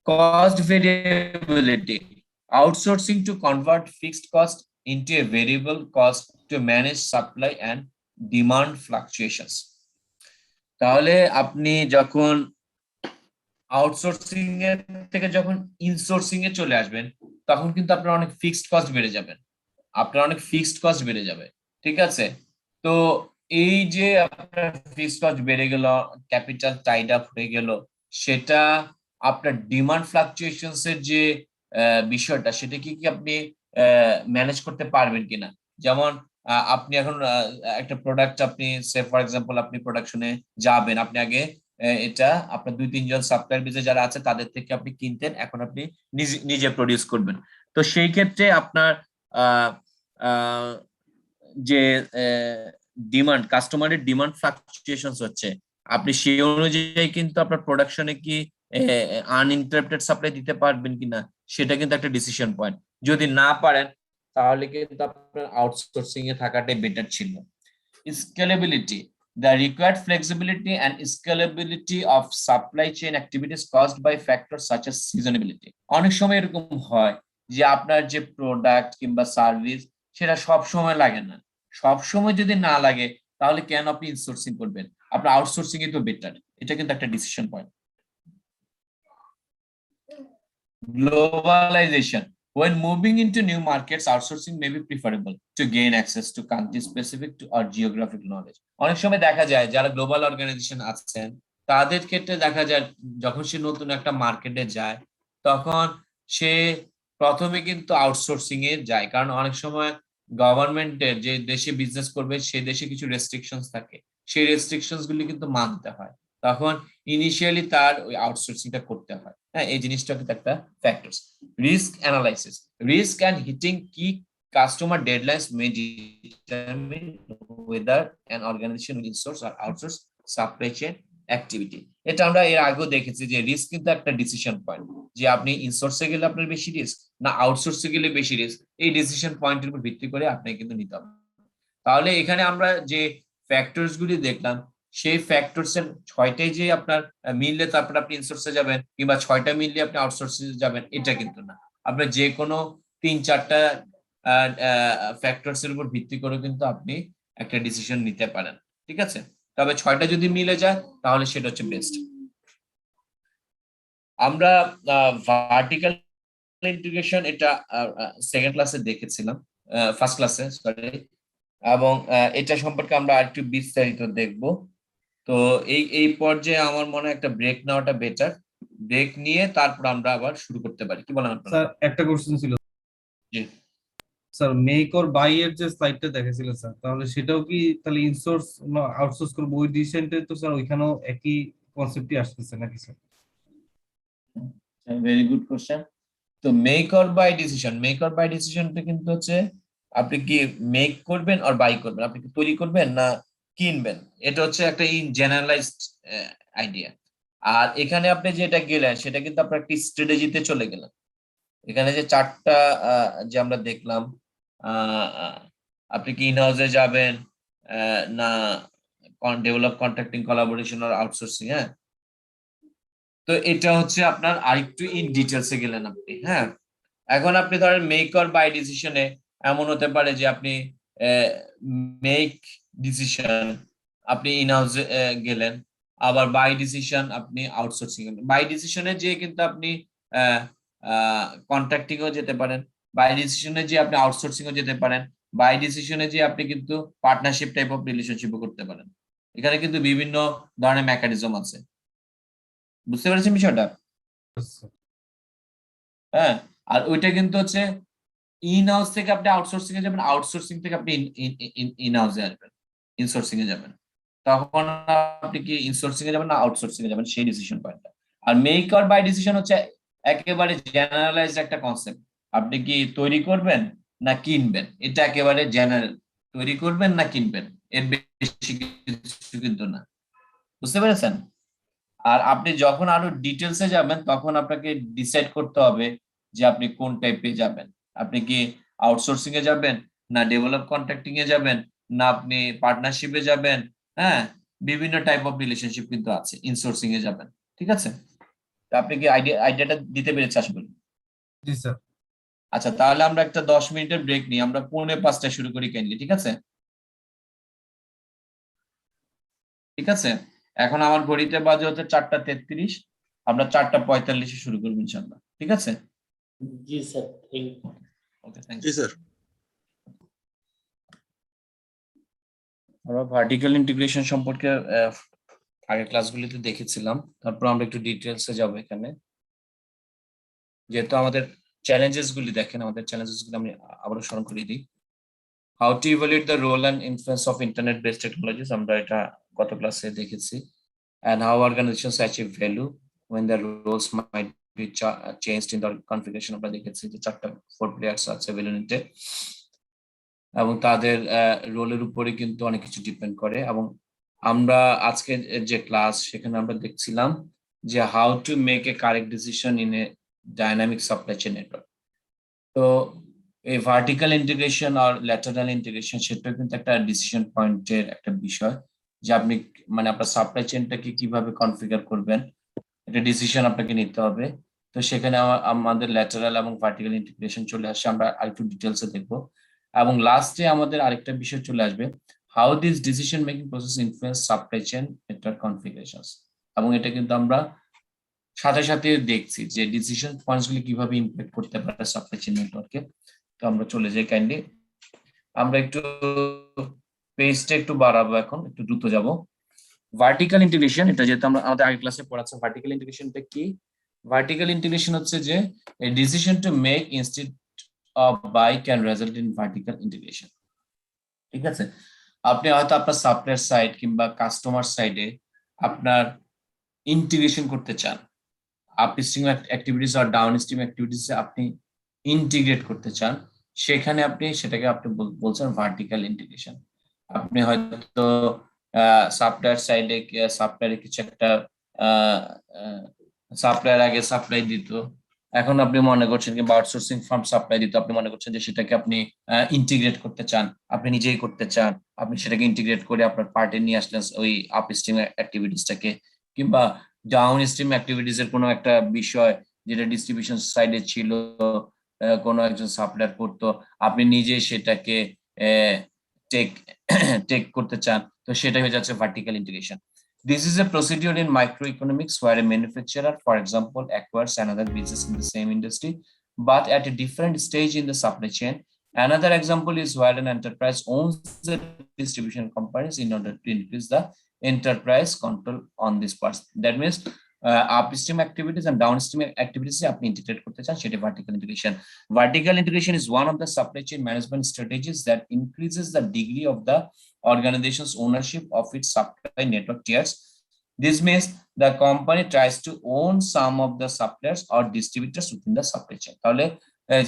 Cost variability, outsourcing to convert fixed cost into a variable cost to manage supply and demand fluctuations. তাহলে আপনি যখন আউটসোর্সিং এর থেকে যখন ইনসোর্সিং এ চলে আসবেন তখন কিন্তু আপনার অনেক ফিক্সড কস্ট বেড়ে যাবে, ঠিক আছে? তো এই যে আপনার ফিক্সড কস্ট বেড়ে গেল, ক্যাপিটাল টাইড আপ হয়ে গেল, সেটা আপনার ডিমান্ড ফ্লাকচুয়েশনস এর যে বিষয়টা, সেটা কি আপনি ম্যানেজ করতে পারবেন কিনা। যেমন আপনি এখন একটা প্রোডাক্ট আপনি সে ফর এক্সাম্পল আপনি প্রোডাকশনে যাবেন, আপনি আগে এটা আপনার 2-3 জন সাপ্লায়ার বেজে যারা আছে তাদের থেকে আপনি কিনতেন, এখন আপনি নিজে প্রডিউস করবেন। তো সেই ক্ষেত্রে আপনার যে ডিমান্ড, কাস্টমারের ডিমান্ড ফ্লাকচুয়েশনস হচ্ছে, আপনি সেই অনুযায়ী কিন্তু আপনার প্রোডাকশনে কি আনইন্টারাপ্টেড সাপ্লাই দিতে পারবেন কিনা, সেটা কিন্তু একটা ডিসিশন পয়েন্ট। যদি না পারেন তাহলে কিন্তু আপনার আউটসোর্সিং এ থাকাটাই বেটার ছিল। Scalability, the required flexibility and scalability of supply chain activities caused by factors such as seasonality. অনেক সময় এরকম হয় যে আপনার যে প্রোডাক্ট কিংবা সার্ভিস সেটা সব সময় লাগে না, সব সময় যদি না লাগে তাহলে কেন আপনি ইনসোর্সিং করবেন, আপনার আউটসোর্সিং এ তো বেটার। এটা কিন্তু একটা decision point. Globalization, when moving into new markets, outsourcing may be preferable to gain access to country specific to or geographic knowledge. অনেক সময় দেখা যায় যারা গ্লোবাল অর্গানাইজেশন আছেন তাদের ক্ষেত্রে দেখা যায় যখন সে নতুন একটা মার্কেটে যায় তখন সে প্রথমে কিন্তু আউটসোর্সিং এ যায়, কারণ অনেক সময় গভর্নমেন্টের যে দেশে বিজনেস করবে সেই দেশে কিছু রেস্ট্রিকশনস থাকে, সেই রেস্ট্রিকশনস গুলি কিন্তু মানতে হয়, তখন ইনিশিয়ালি তার ওই আউটসোর্সিংটা করতে হয়। হ্যাঁ, এই জিনিসটা কিন্তু একটা factors. Risk analysis, risk and hitting কি customer deadlines may determine whether an organization will insource or outsource supply chain activity. এটা আমরা এর আগেও দেখেছি যে রিস্ক কিন্তু একটা ডিসিশন পয়েন্ট, যে আপনি ইনসোর্সে গেলে আপনার বেশি রিস্ক না আউটসোর্সে গেলে বেশি রিস্ক, এই ডিসিশন পয়েন্টের উপর ভিত্তি করে আপনাকে কিন্তু নিতে হবে। তাহলে এখানে আমরা যে ফ্যাক্টরস গুলি দেখলাম সেই ফ্যাক্টরস এর 6টাই যে আপনার মিললে তারপর আপনি ইনসোর্সে যাবেন কিংবা 6টা মিললে আপনি আউটসোর্সে যাবেন, এটা কিন্তু না। আপনার যে কোনো 3-4টা ফ্যাক্টরস এর উপর ভিত্তি করে কিন্তু আপনি একটা ডিসিশন নিতে পারেন, ঠিক আছে? তবে 6টা যদি মিলে যায় তাহলে সেটা হচ্ছে বেস্ট। আমরা ভার্টিক্যাল ইন্টিগ্রেশন এটা সেকেন্ড ক্লাসে দেখেছিলাম, ফার্স্ট ক্লাসে সরি, এবং এটা সম্পর্কে আমরা আরেকটু বিস্তারিত দেখব। তো এই পর্যায়ে আমার মনে হয় একটা ব্রেক নেওয়াটা বেটার, ব্রেক নিয়ে তারপর আমরা আবার শুরু করতে পারি, কি বলেন আপনারা? স্যার একটা কোশ্চেন ছিল। জি স্যার মেক অর বাই এর যে স্লাইডটা দেখেছিল স্যার, তাহলে সেটাও কি তাহলে ইনসোর্স না আউটসোর্স করব ওই ডিসিশনটাই তো স্যার ওইখানেও একই কনসেপ্টই আসতেছে নাকি স্যার? Very good question. তো make or buy decision, make or buy ডিসিশনটা কিন্তু হচ্ছে আপনি কি মেক করবেন আর বাই করবেন, আপনি কি তৈরি করবেন না কিনবেন, এটা হচ্ছে একটা ইন জেনারেলাইজড আইডিয়া। আর এখানে আপনি যেটা গেলেন সেটা কিন্তু আপনার একটি স্ট্র্যাটেজিতে চলে গেলেন। এখানে যে 4টা যে আমরা দেখলাম, আপনি কি ইন হাউসে যাবেন না ডেভেলপ কন্ট্রাক্টিং কোলাবোরেশন আর আউটসোর্সিং। হ্যাঁ, তো এটা হচ্ছে আপনার আরেকটু ইন ডিটেলসে গেলেন আপনি। হ্যাঁ, এখন আপনি ধরেন মেক অর বাই ডিসিশনে এমন হতে পারে যে আপনি মেক ডিসিশন আপনি ইন হাউসে গেলেন, আবার বাই ডিসিশন আপনি আউটসোর্সিং গেলেন। বাই ডিসিশনে যে কিন্তু আপনি কন্ট্রাক্টিং ও যেতে পারেন, বাই ডিসিশনে যে আপনি আউটসোর্সিং ও যেতে পারেন, বাই ডিসিশনে যে আপনি কিন্তু পার্টনারশিপ টাইপ অফ রিলেশনশিপও করতে পারেন। এখানে কিন্তু বিভিন্ন ধরনের মেকানিজম আছে, বুঝতে পেরেছেন বিষয়টা? হ্যাঁ, আর ওইটা কিন্তু হচ্ছে ইন হাউস থেকে আপনি আউটসোর্সিং এ যাবেন, আউটসোর্সিং থেকে আপনি ইন হাউসে আসবেন, ইনসোর্সিং এ যাবেন, তখন আপনি কি ইনসোর্সিং এ যাবেন না আউটসোর্সিং এ যাবেন, সেই ডিসিশন পয়েন্টটা। আর মেক অর বাই ডিসিশন হচ্ছে একেবারে জেনারেলাইজড একটা কনসেপ্ট, আপনি কি তৈরি করবেন না কিনবেন, এটা একেবারে জেনারেল, তৈরি করবেন না কিনবেন, এর বেশি কিছু কিন্তু না, বুঝতে পেরেছেন? আর আপনি যখন আরো ডিটেলসে যাবেন তখন আপনাকে ডিসাইড করতে হবে যে আপনি কোন টাইপে যাবেন, আপনি কি আউটসোর্সিং এ যাবেন না ডেভেলপ কন্ট্রাক্টিং এ যাবেন না আপনি পার্টনারশিপে যাবেন। হ্যাঁ, বিভিন্ন টাইপ অফ রিলেশনশিপ কিন্তু আছে, ইনসোর্সিং এ যাবেন, ঠিক আছে? তো আপনি কি আইডিয়াটা দিতে পেরেছেন আশা করি? জি স্যার। আচ্ছা, তাহলে আমরা একটা 10 মিনিটের ব্রেক নিই, আমরা 4:45 শুরু করি কাইন্ডলি, ঠিক আছে? ঠিক আছে, এখন আমার ঘড়িতে বাজে হচ্ছে 4:33, আমরা 4:45 শুরু করবো ইনশাআল্লাহ, ঠিক আছে? জি sir, thank you. Okay, thank জি ইউ। স্যার। আমরা ভার্টিক্যাল ইন্টিগ্রেশন সম্পর্কে আগের ক্লাসগুলিতে দেখেছিলাম, তারপর আমরা একটু ডিটেলসে যাব এখানে, যেহেতু আমাদের চ্যালেঞ্জেস গুলি দেখেন, আমাদের চ্যালেঞ্জেস গুলি আমি আবারও স্মরণ করিয়ে দিই। How to evaluate the role and influence of internet based technologies, আমরা এটা গত ক্লাসে দেখেছি। And how organizations achieve value when their roles might be changed in the configuration, আমরা দেখেছি যে 4টা 4 players আছে ভ্যালু নিতে। এবং তাদের রোলের উপরে কিন্তু অনেক কিছু ডিপেন্ড করে। এবং আমরা আজকে যে ক্লাস সেখানে আমরা দেখছিলাম যে how to make a correct decision in a dynamic supply chain network. তো এই ভার্টিক্যাল ইন্টিগ্রেশন আর ল্যাটারাল ইন্টিগ্রেশন সেটা কিন্তু একটা ডিসিশন পয়েন্টের একটা বিষয়, যে আপনি মানে আপনার সাপ্লাই চেইনটাকে কিভাবে কনফিগার করবেন, একটা ডিসিশন আপনাকে নিতে হবে। তো সেখানে আমাদের ল্যাটারাল এবং ভার্টিক্যাল ইন্টিগ্রেশন চলে আসে, আমরা আরেকটু ডিটেলসে দেখবো। এবং লাস্টে আমাদের আরেকটা বিষয় চলে আসবে, how this decision making process influence supply chain network configurations. এবং এটা কিন্তু আমরা সাথে সাথে দেখছি যে ডিসিশন পয়েন্টস গুলি কিভাবে ইমপ্যাক্ট করতে পারে সাপ্লাই চেইন নেটওয়ার্কে। তো আমরা চলে যাই কাইন্ডলি, আমরা একটু পেজটা একটু বাড়াবো, এখন একটু দ্রুত যাব। ভার্টিক্যাল ইন্টিগ্রেশন, এটা যেহেতু আমরা আমাদের আগের ক্লাসে পড়াচ্ছি, ভার্টিক্যাল ইন্টিগ্রেশনটা কি? ভার্টিক্যাল ইন্টিগ্রেশন হচ্ছে যে a decision to make instead of buy can result in vertical integration। ঠিক আছে, আপনি হয়তো আপনার সাপ্লায়ার সাইড কিংবা কাস্টমার সাইডে আপনার ইন্টিগ্রেশন করতে চান, আপস্ট্রিম অ্যাক্টিভিটিস আর ডাউনস্ট্রিম অ্যাক্টিভিটিস আপনি ইন্টিগ্রেট করতে চান, সেখানে আপনি সেটাকে আপনি বলছেন ভার্টিক্যাল ইন্টিগ্রেশন। আপনি হয়তো সাপ্লায়ার সাইডে সাপ্লায়ারে কিছু একটা সাপ্লায়ার আগে সাপ্লাই দিত, এখন আপনি মনে করছেন কিংবা আউটসোর্সিং ফার্ম সাপ্লাই দিত, আপনি মনে করছেন যে সেটাকে আপনি ইন্টিগ্রেট করতে চান, আপনি নিজেই করতে চান, আপনি সেটাকে ইন্টিগ্রেট করে আপনার পার্টে নিয়ে আসলেন ওই আপস্ট্রিম অ্যাক্টিভিটিসটাকে, কিংবা ডাউন স্ট্রিম অ্যাক্টিভিটিস এর কোনো একটা বিষয় যেটা ডিস্ট্রিবিউশন সাইডে ছিল, কোনো একজন সাপ্লায়ার করতো, আপনি নিজে সেটাকে টেক করতে চান, তো সেটাই হয়ে যাচ্ছে vertical integration. This is a procedure in microeconomics where a manufacturer, for example, acquires another business in the same industry, but at a different stage in the supply chain. Another example is where an enterprise owns the distribution companies in order to increase the enterprise control on this part. That means upstream activities and downstream activities আপনি integrate করতে চান, সেটা vertical integration. Vertical integration is one of the supply chain management strategies that increases the degree of the organization's ownership of its supply network tiers. This means the company tries to own some of the suppliers or distributors within the supply chain. তাহলে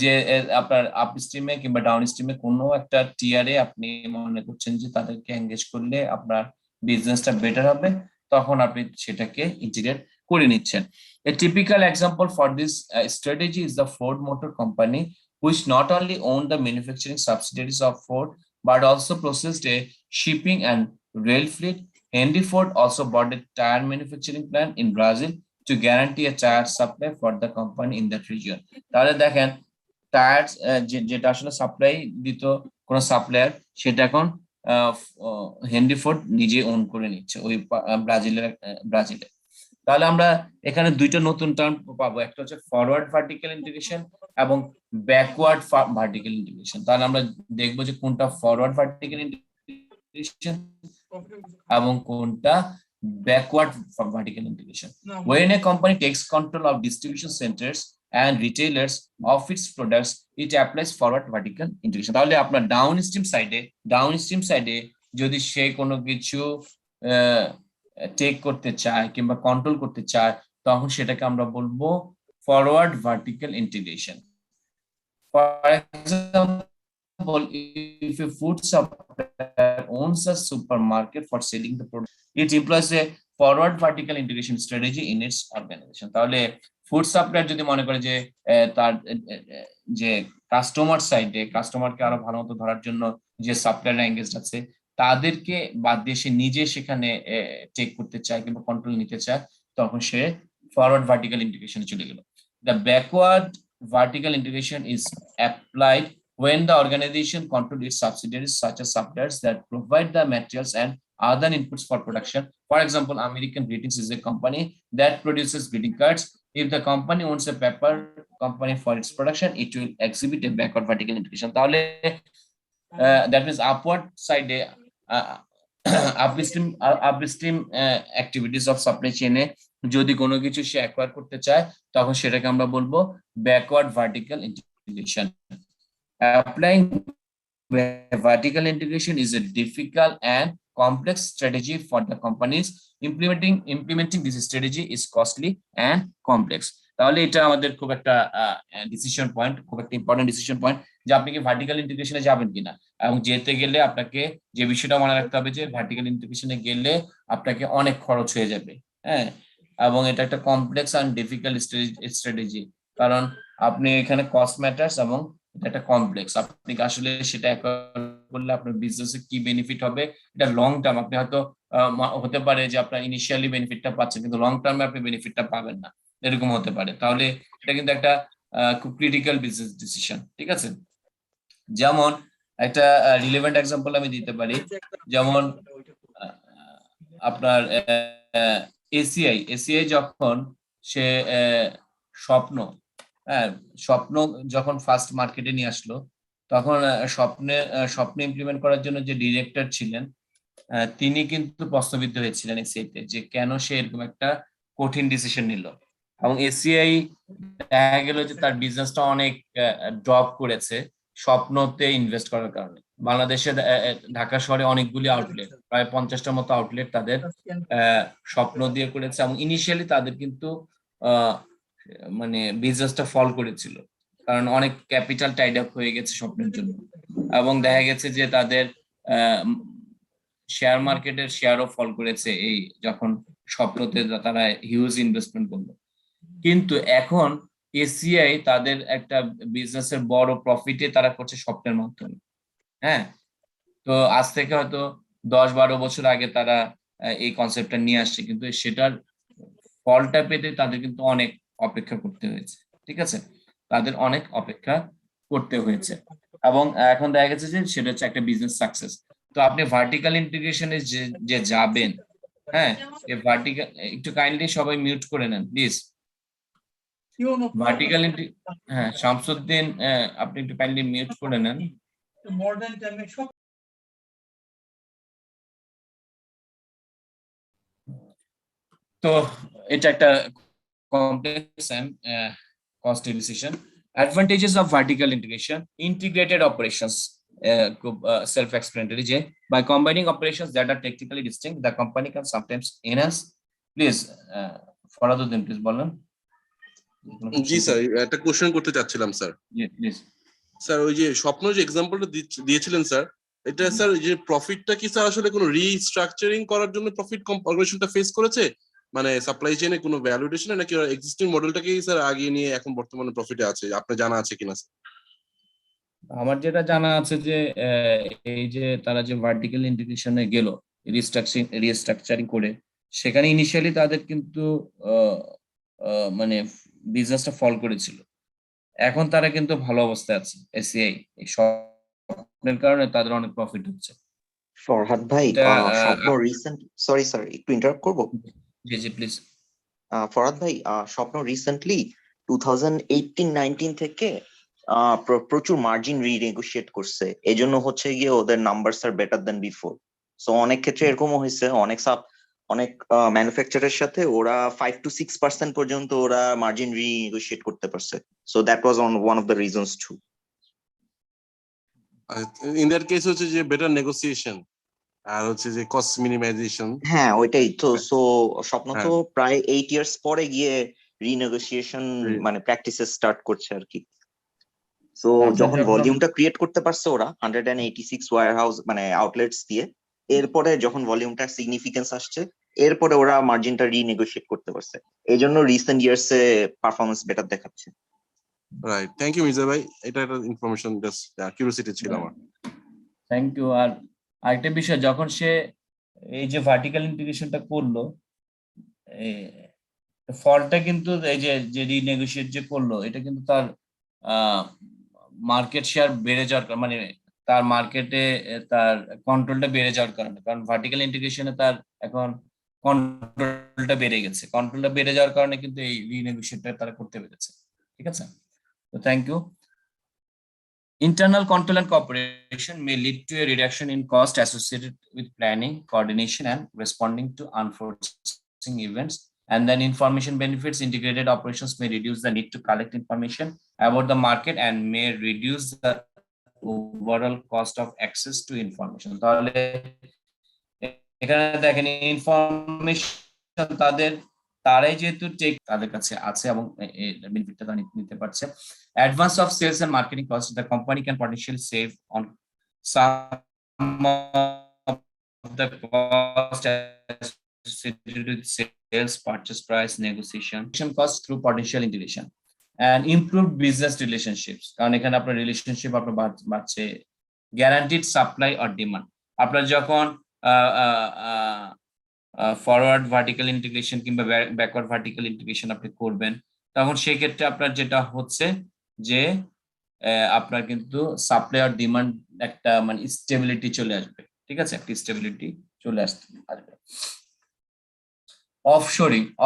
যে আপনার আপস্ট্রিমে কিংবা ডাউনস্ট্রিমে কোনো একটা টিয়ারে আপনি মনে করছেন যে তাদেরকে এনগেজ করলে আপনার বিজনেসটা বেটার হবে, তখন আপনি সেটাকে ইন্টিগ্রেট করে নিচ্ছেন। A typical example for this strategy is the Ford Motor Company, which not only owned the manufacturing subsidiaries of Ford but also processed a shipping and rail fleet. Henry Ford also bought a tire manufacturing plant in Brazil to guarantee a tire supply for the company in that region. তাহলে দেখেন টায়ার যেটা আসলে সাপ্লাই দিত কোন সাপ্লায়ার, সেটা এখন হেনরি ফোর্ড নিজে ওন করে নিচ্ছে ওই ব্রাজিলে। তাহলে আমরা এখানে দুইটা নতুন টার্ম পাবো, একটা হচ্ছে ফরওয়ার্ড ভার্টিক্যাল ইন্টিগ্রেশন এবং ব্যাকওয়ার্ড ভার্টিক্যাল ইন্টিগ্রেশন। তাহলে আমরা দেখবো যে কোনটা ফরওয়ার্ড ভার্টিক্যাল ইন্টিগ্রেশন এবং কোনটা backward vertical integration. When a company takes control of distribution centers and retailers of its products, it applies forward vertical integration. তাহলে আপনার ডাউনস্ট্রিম সাইডে যদি সে কোনো কিছু টেক করতে চায় কিংবা কন্ট্রোল করতে চায়, তখন সেটাকে আমরা বলবো forward vertical integration. For example, if a food supplier owns a supermarket for selling the product, it employs a forward vertical integration strategy in its organization. তাহলে ফুড সাপ্লায়ার যদি মনে করে যে তার যে কাস্টমার সাইডে কাস্টমারকে আরো ভালো মতো ধরার জন্য যে সাপ্লায়ার এঙ্গেজড আছে তাদেরকে বাদ দিয়ে সে নিজে সেখানে টেক করতে চায় কিংবা কন্ট্রোল নিতে চায়, তখন সে ফরওয়ার্ড ভার্টিক্যাল ইন্টিগ্রেশনে চলে গেল। The backward vertical integration is applied when the organization controls its subsidiaries such as suppliers that provide the materials and other inputs for production. For example, American Greetings is a company that produces greeting cards. If the company owns a paper company for its production, it will exhibit a backward vertical integration. তাহলে that means upward side upstream activities of supply chain যদি কোনো কিছু সে অ্যাকোয়ার করতে চায়, তখন সেটাকে আমরা বলবো backward vertical integration. Applying vertical integration is a difficult and complex strategy for the companies. Implementing this strategy is costly and complex. তাহলে এটা আমাদের খুব একটা ডিসিশন পয়েন্ট, খুব একটা ইম্পর্টেন্ট ডিসিশন পয়েন্ট যে আপনি কি ভার্টিক্যাল ইন্টিগ্রেশনে যাবেন কিনা। এবং যেতে গেলে আপনাকে যে বিষয়টা মনে রাখতে হবে যে ভার্টিক্যাল ইন্টিগ্রেশনে গেলে আপনাকে অনেক খরচ হয়ে যাবে, হ্যাঁ, এবং এটা একটা কমপ্লেক্স অ্যান্ড ডিফিকাল্ট স্ট্র্যাটেজি, কারণ আপনি এখানে কস্ট ম্যাটার্স এবং এটা একটা কমপ্লেক্স। আপনি আসলে সেটা করলে আপনার বিজনেসে কি বেনিফিট হবে এটা লং টার্ম আপনি হয়তো হতে পারে যে আপনার ইনিশিয়ালি বেনিফিটটা পাচ্ছেন কিন্তু লং টার্মে আপনি বেনিফিটটা পাবেন না, এরকম হতে পারে। তাহলে এটা কিন্তু একটা খুব ক্রিটিক্যাল বিজনেস ডিসিশন, ঠিক আছে। যেমন একটা রিলেভেন্ট এক্সাম্পল আমি দিতে পারি, যেমন আপনার এসিআই যখন সে স্বপ্ন, হ্যাঁ, স্বপ্ন যখন ফার্স্ট মার্কেটে নিয়ে আসলো তখন স্বপ্নে ইমপ্লিমেন্ট করার জন্য যে ডিরেক্টর ছিলেন তিনি কিন্তু প্রশ্নবিদ্ধ হয়েছিলেন এসিআইতে যে কেন সে এরকম একটা কঠিন ডিসিশন নিল। এবং এসিআই দেখা গেল যে তার বিজনেসটা অনেক ড্রপ করেছে স্বপ্নতে ইনভেস্ট করার কারণে। বাংলাদেশে ঢাকা শহরে অনেকগুলি আউটলেট, প্রায় 50টার মতো আউটলেট তাদের স্বপ্ন দিয়ে করেছে এবং ইনিশিয়ালি তাদের কিন্তু মানে বিজনেসটা ফল করেছিল কারণ অনেক ক্যাপিটাল টাইড আপ হয়ে গেছে স্বপ্নের জন্য, এবং দেখা গেছে যে তাদের শেয়ার মার্কেটের শেয়ারও ফল করেছে এই যখন স্বপ্নতে তারা হিউজ ইনভেস্টমেন্ট করলো। কিন্তু এখন এসিআই তাদের একটা বিজনেসের বড় প্রফিটে তারা করছে স্বপ্নের মাধ্যমে, হ্যাঁ। তো আজ থেকে হয়তো 10-12 বছর আগে তারা এই কনসেপ্টটা নিয়ে আসছে, কিন্তু সেটার ফলটা পেতে তাদের কিন্তু অনেক অপেক্ষা করতে হয়েছে, ঠিক আছে, তাদের অনেক অপেক্ষা করতে হয়েছে। এবং এখন দেখা গেছে যে সেটা হচ্ছে একটা বিজনেস সাকসেস। তো আপনি ভার্টিক্যাল ইন্টিগ্রেশনে যে যাবেন, হ্যাঁ, এই ভার্টিক্যাল একটু কাইন্ডলি সবাই মিউট করে নেন প্লিজ। ভার্টিক্যাল হ্যাঁ, শামসুদ্দিন আপনি একটু কাইন্ডলি মিউট করে নেন। তো এটা একটা complex and costly decision. Advantages of vertical integration: integrated operations. Self-explanatory. By combining operations that are technically distinct, the company can sometimes enhance. Please, Faraduddin, please বলেন। জি স্যার, একটা কোশ্চেন করতে চাচ্ছিলাম স্যার। প্লিজ স্যার, ওই যে স্বপ্ন যে এক্সাম্পলটা দিয়েছিলেন স্যার, এটা স্যার যে প্রফিটটা কি স্যার আসলে কোনো রিস্ট্রাকচারিং করার জন্য প্রফিট অর্গানাইজেশনটা ফেস করেছে, মানে সাপ্লাই চেইনে কোনো ভ্যালুয়েশনে, নাকি এক্সিস্টিং মডেলটাকেই স্যার আগিয়ে নিয়ে এখন বর্তমানে প্রফিটে আছে? আপনার জানা আছে কিনা স্যার? আমার যেটা জানা আছে যে এই যে তারা যে ভার্টিক্যাল ইন্টিগ্রেশনে গেল রিস্ট্রাকচারিং করে, সেখানে ইনিশিয়ালি তাদের কিন্তু মানে বিজনেসটা ফল করেছিল। এখন তারা কিন্তু ভালো অবস্থায় আছে। এসিআই এই স্বপ্নের কারণে তাদের অনেক প্রফিট হচ্ছে। ফরহাদ ভাই, স্বপ্ন রিসেন্ট, সরি একটু ইন্টারাপ্ট করবো? জি জি প্লিজ। ফরহাদ ভাই, স্বপ্ন রিসেন্টলি 2018-19 থেকে প্রচুর মার্জিন রিনেগোশিয়েট করছে, এজন্য হচ্ছে গিয়ে ওদের নাম্বারস আর বেটার দেন বিফোর। সো অনেক ক্ষেত্রে এরকমও হয়েছে, অনেক ম্যানুফ্যাকচারের সাথে ওরা 5-6% পর্যন্ত ওরা মার্জিন রিনেগোশিয়েট করতে পারছে। So that was one of the reasons to. In that case হচ্ছে যে বেটার নেগোসিয়েশন আর হচ্ছে যে কস্ট মিনিমাইজেশন। হ্যাঁ, ওইটাই তো। সো স্বপ্ন তো প্রায় 8 ইয়ার্স পরে গিয়ে রিনেগোসিয়েশন মানে প্র্যাকটিসেস স্টার্ট করছে আর কি। সো যখন ভলিউমটা ক্রিয়েট করতে পারছে ওরা 186 ওয়্যারহাউস মানে আউটলেটস দিয়ে, এরপরে যখন ভলিউমটা সিগনিফিকেন্স আসছে, এরপরে ওরা মার্জিনটা রিনেগোশিয়েট করতে পারছে, এই জন্য রিসেন্ট ইয়ার্স এ পারফরমেন্স বেটার দেখাচ্ছে। রাইট, থ্যাংক ইউ মির্জা ভাই, এটা একটা ইনফরমেশন জাস্ট কিউরিওসিটি ছিল আমার। Thank you. আর আরেকটা বিষয়, যখন সে এই যে ভার্টিক্যাল ইন্টিগ্রেশনটা করলো, ফলটা কিন্তু এই যে রিনেগোশিয়েট যে করলো, এটা কিন্তু তার মার্কেট শেয়ার বেড়ে যাওয়ার মানে তার মার্কেটে তার কন্ট্রোলটা বেড়ে যাওয়ার কারণে, কারণ ভার্টিক্যাল ইন্টিগ্রেশনে তার এখন কন্ট্রোলটা বেড়ে গেছে, কন্ট্রোলটা বেড়ে যাওয়ার কারণে কিন্তু এই রিনেগোশিয়েটটা তারা করতে পেরেছে, ঠিক আছে। তো thank you. Internal control and cooperation may lead to a reduction in cost associated with planning, coordination, and responding to unforeseen events. And then information benefits. Integrated operations may reduce the need to collect information about the market and may reduce the overall cost of access to information. তাহলে এখানে দেখেন ইনফরমেশন তাদের তারাই যেহেতু টেক তাদের কাছে আছে এবং বেনিফিটটা তারা নিতে পারছে। Advance of sales and marketing cost, the company can potentially save on some of the cost associated with sales, purchase price, negotiation cost through potential integration and improved business relationships, কারণ এখানে আপনার রিলেশনশিপ আপনার বাড়ছে। গ্যারান্টিড সাপ্লাই অর ডিমান্ড, আপনার যখন ফরওয়ার্ড ভার্টিক্যাল ইন্টিগ্রেশন কিংবা ব্যাকওয়ার্ড ভার্টিক্যাল ইন্টিগ্রেশন আপনি করবেন, তখন সেই ক্ষেত্রে আপনার যেটা হচ্ছে যে আপনার কিন্তু সাপ্লাই আর ডিমান্ড একটা মানে স্টেবিলিটি চলে আসবে, ঠিক আছে, একটা স্টেবিলিটি চলে আসবে।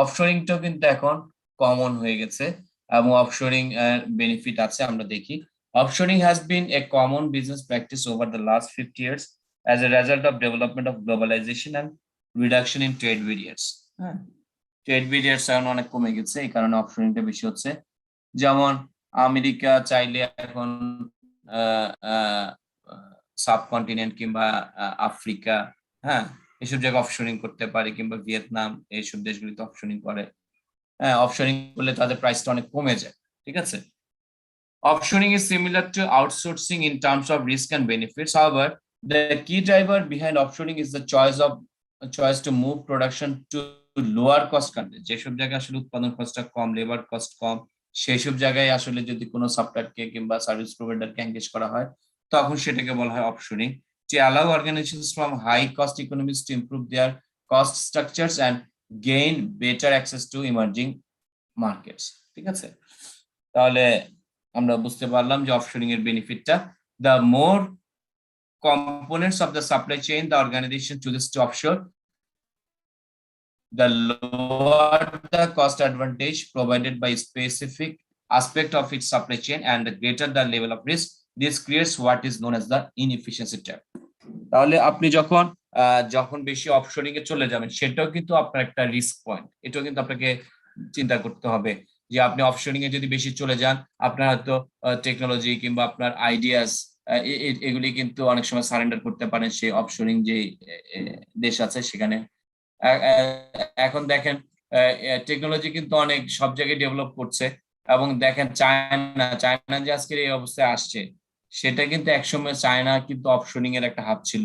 অফশোরিংটাও কিন্তু এখন কমন হয়ে গেছে এবং অফশোরিং বেনিফিট আছে, আমরা দেখি। Offshoring has been a common business practice over the last 50 years as a result of development of globalization and reduction in trade barriers. হ্যাঁ, ট্রেড ব্যারিয়ার্স এখন অনেক কমে গেছে, এই কারণে অফশোরিংটা বেশি হচ্ছে। যেমন আমেরিকা চাইলে এখন সাবকন্টিনেন্ট কিংবা আফ্রিকা, হ্যাঁ, এসব জায়গায় অফশোরিং করতে পারে, কিংবা ভিয়েতনাম এইসব দেশগুলিতে অফশোরিং করে। হ্যাঁ, অফশোরিং করলে তাদের প্রাইসটা অনেক কমে যায়, ঠিক আছে। Offshoring is similar to outsourcing in terms of risk and benefits. However, the key driver behind offshoring is the choice to move production to lower cost countries. যেসব জায়গায় আসলে উৎপাদন খরচটা কম, লেবার কস্ট কম, সেই সব জায়গায় আসলে যদি কোনো সাপ্লায়ারকে কিংবা সার্ভিস প্রোভাইডারকে এনগেজ করা হয়, তখন সেটাকে বলা হয় অফশোরিং। To allow organizations from high cost economies to improve their cost structures and gain better access to emerging markets, ঠিক আছে। তাহলে আমরা বুঝতে পারলাম যে অফশোরিং এর বেনিফিটটা, the more components of the supply chain the organization chooses to offshore, the lower the cost advantage provided by specific aspect of its supply chain and the greater the level of risk. This creates what is known as the inefficiency trap. তাহলে আপনি যখন বেশি অফশোরিং এ চলে যাবেন, সেটাও কিন্তু আপনার একটা রিস্ক পয়েন্ট, এটাও কিন্তু আপনাকে চিন্তা করতে হবে যে আপনি অফশোরিং এ যদি বেশি চলে যান, আপনার হয়তো টেকনোলজি কিংবা আপনার আইডিয়াস এগুলি কিন্তু অনেক সময় সারেন্ডার করতে পারেন সেই অফশোরিং যে দেশ আছে সেখানে। এখন দেখেন টেকনোলজি কিন্তু অনেক সব জায়গায় ডেভেলপ করছে, এবং দেখেন চায়না যে আজকের এই অবস্থায় আসছে, সেটা কিন্তু একসময় চায়না কিন্তু অফশোরিং এর একটা হাব ছিল,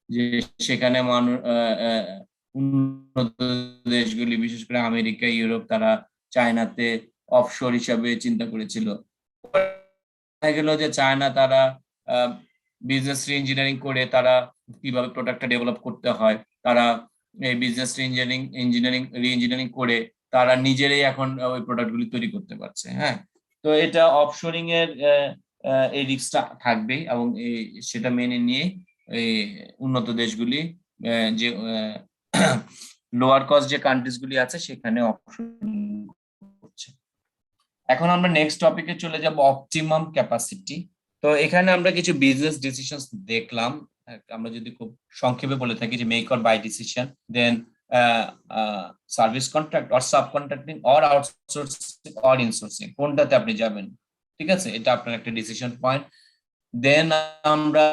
যে সেখানে মানুষ উন্নত দেশগুলি বিশেষ করে আমেরিকা, ইউরোপ, তারা চায়নাতে অফশোর হিসাবে চিন্তা করেছিল। দেখা গেল যে চায়না তারা বিজনেস রি-ইঞ্জিনিয়ারিং করে তারা কিভাবে প্রোডাক্টটা ডেভেলপ করতে হয়, তারা এই বিজনেস রি-ইঞ্জিনিয়ারিং করে তারা নিজেরাই এখন ওই প্রোডাক্টগুলি তৈরি করতে পারছে। হ্যাঁ, তো এটা অফশোরিং এর এই রিস্কটা থাকবেই, এবং সেটা মেনে নিয়ে এই উন্নত দেশগুলি যে লোয়ার কস্ট যে কান্ট্রিজ গুলি আছে সেখানে অফশোরিং করছে। এখন আমরা নেক্সট টপিকে চলে যাব, অপটিমাম ক্যাপাসিটি। তো এখানে আমরা কিছু বিজনেস ডিসিশনস দেখলাম, আমরা যদি খুব সংক্ষেপে বলে থাকি যে make or buy decision, then service contract or sub contracting or outsourcing or insourcing, কোনটাতে আপনি যাবেন, ঠিক আছে, এটা আপনার একটা ডিসিশন পয়েন্ট। দেন আমরা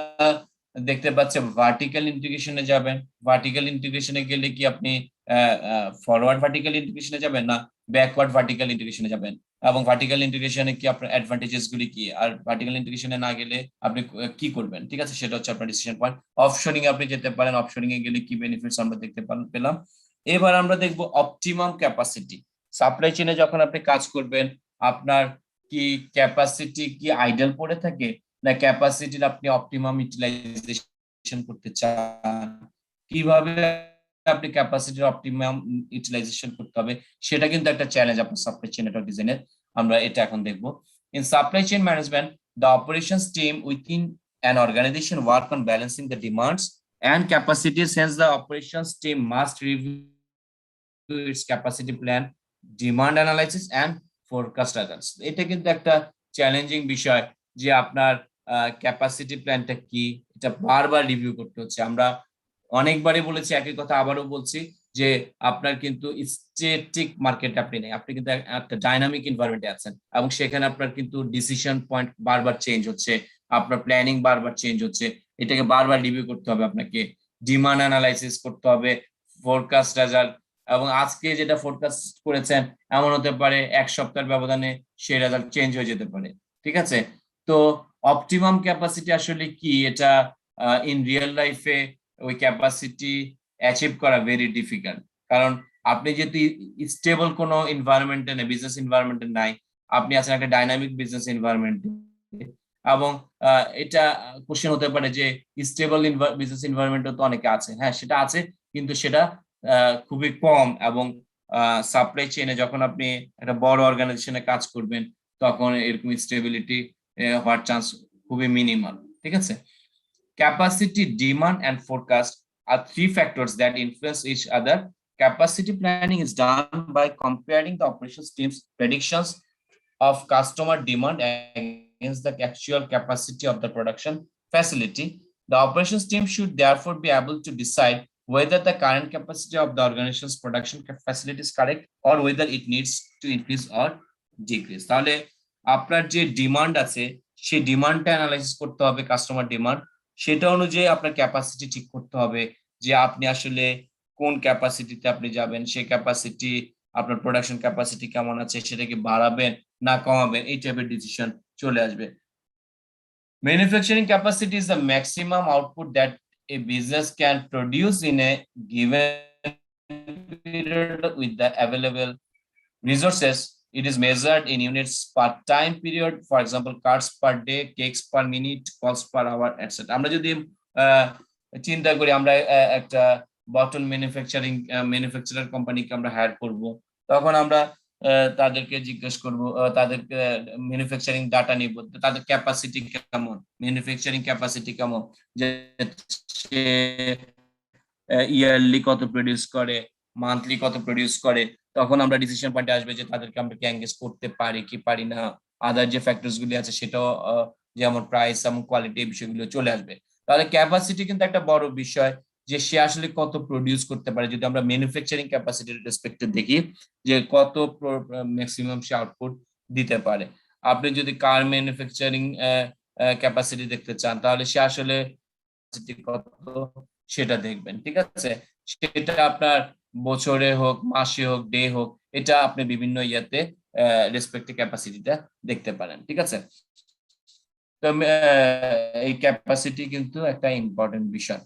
দেখতে পাচ্ছি ভার্টিক্যাল ইন্টিগ্রেশনে যাবেন। ভার্টিক্যাল ইন্টিগ্রেশনে গেলে কি আপনি ফরওয়ার্ড ভার্টিক্যাল ইন্টিগ্রেশনে যাবেন না ব্যাকওয়ার্ড ভার্টিক্যাল ইন্টিগ্রেশনে যাবেন, এবং ভার্টিক্যাল ইন্টিগ্রেশনে কি আপনার অ্যাডভান্টেজেস গুলি কি, আর ভার্টিক্যাল ইন্টিগ্রেশনে না গেলে আপনি কি করবেন, ঠিক আছে, সেটা হচ্ছে আপনার ডিসিশন পয়েন্ট। অফশোরিং এ আপনি যেতে পারেন, অফশোরিং এ গেলে কি বেনিফিটস আমরা দেখতে পেলাম। এবার আমরা দেখব অপটিমাম ক্যাপাসিটি। সাপ্লাই চেইনে যখন আপনি কাজ করবেন, আপনার কি ক্যাপাসিটি কি আইডল পড়ে থাকে, না ক্যাপাসিটির আপনি অপটিমাম ইউটিলাইজেশন করতে চান, কিভাবে আপনি ক্যাপাসিটির অপটিমাম ইউটিলাইজেশন করতে হবে, সেটা কিন্তু একটা চ্যালেঞ্জ আপনার সাপ্লাই চেইন নেটওয়ার্ক ডিজাইনের। আমরা এটা এখন দেখব। In supply chain management, the operations team within an organization work on balancing the demands and capacities. Hence, the operations team must review its capacity plan, demand analysis and forecast results. এটা কিন্তু একটা চ্যালেঞ্জিং বিষয় যে আপনার ক্যাপাসিটি প্ল্যানটা কি, এটা বারবার রিভিউ করতে হচ্ছে। আমরা অনেকবারই বলেছি, একই কথা আবারও বলছি, যে আপনার কিন্তু স্ট্যাটিক মার্কেট আপনি নেই, আপনি কিন্তু একটা ডাইনামিক এনভায়রনমেন্টে আছেন, এবং সেখানে আপনার কিন্তু ডিসিশন পয়েন্ট বারবার চেঞ্জ হচ্ছে, আপনার প্ল্যানিং বারবার চেঞ্জ হচ্ছে, এটাকে বারবার রিভিউ করতে হবে আপনাকে, ডিমান্ড অ্যানালাইসিস করতে হবে, ফোরকাস্ট রেজাল্ট এবং আজকে যেটা ফোরকাস্ট করেছেন এমন হতে পারে 1 সপ্তাহের ব্যবধানে সেই রেজাল্ট চেঞ্জ হয়ে যেতে পারে, ঠিক আছে? তো অপটিমাম ক্যাপাসিটি আসলে কি, এটা ইন রিয়েল লাইফে ওই ক্যাপাসিটি অ্যাচিভ করা ভেরি ডিফিকাল্ট, কারণ আপনি যেহেতু স্টেবল কোনো এনভায়রনমেন্টে নেই, বিজনেস এনভায়রনমেন্টে নাই, আপনি আছেন একটা ডাইনামিক বিজনেস এনভায়রনমেন্টে, এবং এটা কোশ্চেন হতে পারে যে স্টেবল বিজনেস এনভায়রনমেন্ট তো অনেকে আছে, হ্যাঁ সেটা আছে, কিন্তু সেটা খুবই কম, এবং সাপ্লাই চেইনে যখন আপনি একটা বড় অর্গানাইজেশনে কাজ করবেন তখন এরকম স্টেবিলিটি হওয়ার চান্স খুবই মিনিমাল, ঠিক আছে? Capacity, demand, and forecast are three factors that influence each other. Capacity planning is done by comparing the operations team's predictions of customer demand against the actual capacity of the production facility. The operations team should therefore be able to decide whether the current capacity of the organization's production facility is correct or whether it needs to increase or decrease. তাহলে আপনার যে ডিমান্ড আছে সেই ডিমান্ডটা অ্যানালাইসিস করতে হবে, কাস্টমার ডিমান্ড, সেটা অনুযায়ী আপনার ক্যাপাসিটি ঠিক করতে হবে যে আপনি আসলে কোন ক্যাপাসিটিতে আপনি যাবেন, সেই ক্যাপাসিটি আপনার প্রোডাকশন ক্যাপাসিটি কেমন আছে, সেটাকে বাড়াবেন না কমাবেন, এই টাইপের ডিসিশন চলে আসবে। Manufacturing capacity is the maximum output that a business can produce in a given period with the available resources. It is measured in units per time period, for example cars per day, cakes per minute, calls per hour, etc. আমরা যদি চিন্তা করি আমরা একটা বটল ম্যানুফ্যাকচারার কোম্পানিকে আমরা হায়ার করব, তখন আমরা তাদেরকে জিজ্ঞেস করব, তাদেরকে ম্যানুফ্যাকচারিং ডাটা নিব, তাদের ক্যাপাসিটি কেমন, ম্যানুফ্যাকচারিং ক্যাপাসিটি কেমন, যে ইয়ারলি কত প্রডিউস করে, মান্থলি কত প্রডিউস করে, তখন আমরা ডিসিশন পয়েন্টে আসবে যে তাদেরকে আমরা কি এঙ্গেজ করতে পারি কি পারি না, আদার যে ফ্যাক্টরস গুলি আছে সেটাও যেমন প্রাইস এবং কোয়ালিটি, এই বিষয়গুলো চলে আসবে। তাহলে ক্যাপাসিটি কিন্তু একটা বড় বিষয়, যে সে আসলে কত প্রডিউস করতে পারে। যদি আমরা ম্যানুফ্যাকচারিং ক্যাপাসিটির রেসপেক্টে দেখি যে কত ম্যাক্সিমাম সে আউটপুট দিতে পারে। আপনি যদি কার ম্যানুফ্যাকচারিং ক্যাপাসিটি দেখতে চান তাহলে সে আসলে কত সেটা দেখবেন, ঠিক আছে? সেটা আপনার বছরে হোক, মাসে হোক, ডে হোক, এটা আপনি বিভিন্ন ইয়াতে রেসপেক্টিভ ক্যাপাসিটিটা দেখতে পারেন, ঠিক আছে? তো এই ক্যাপাসিটি কিন্তু একটা ইম্পর্টেন্ট বিষয়।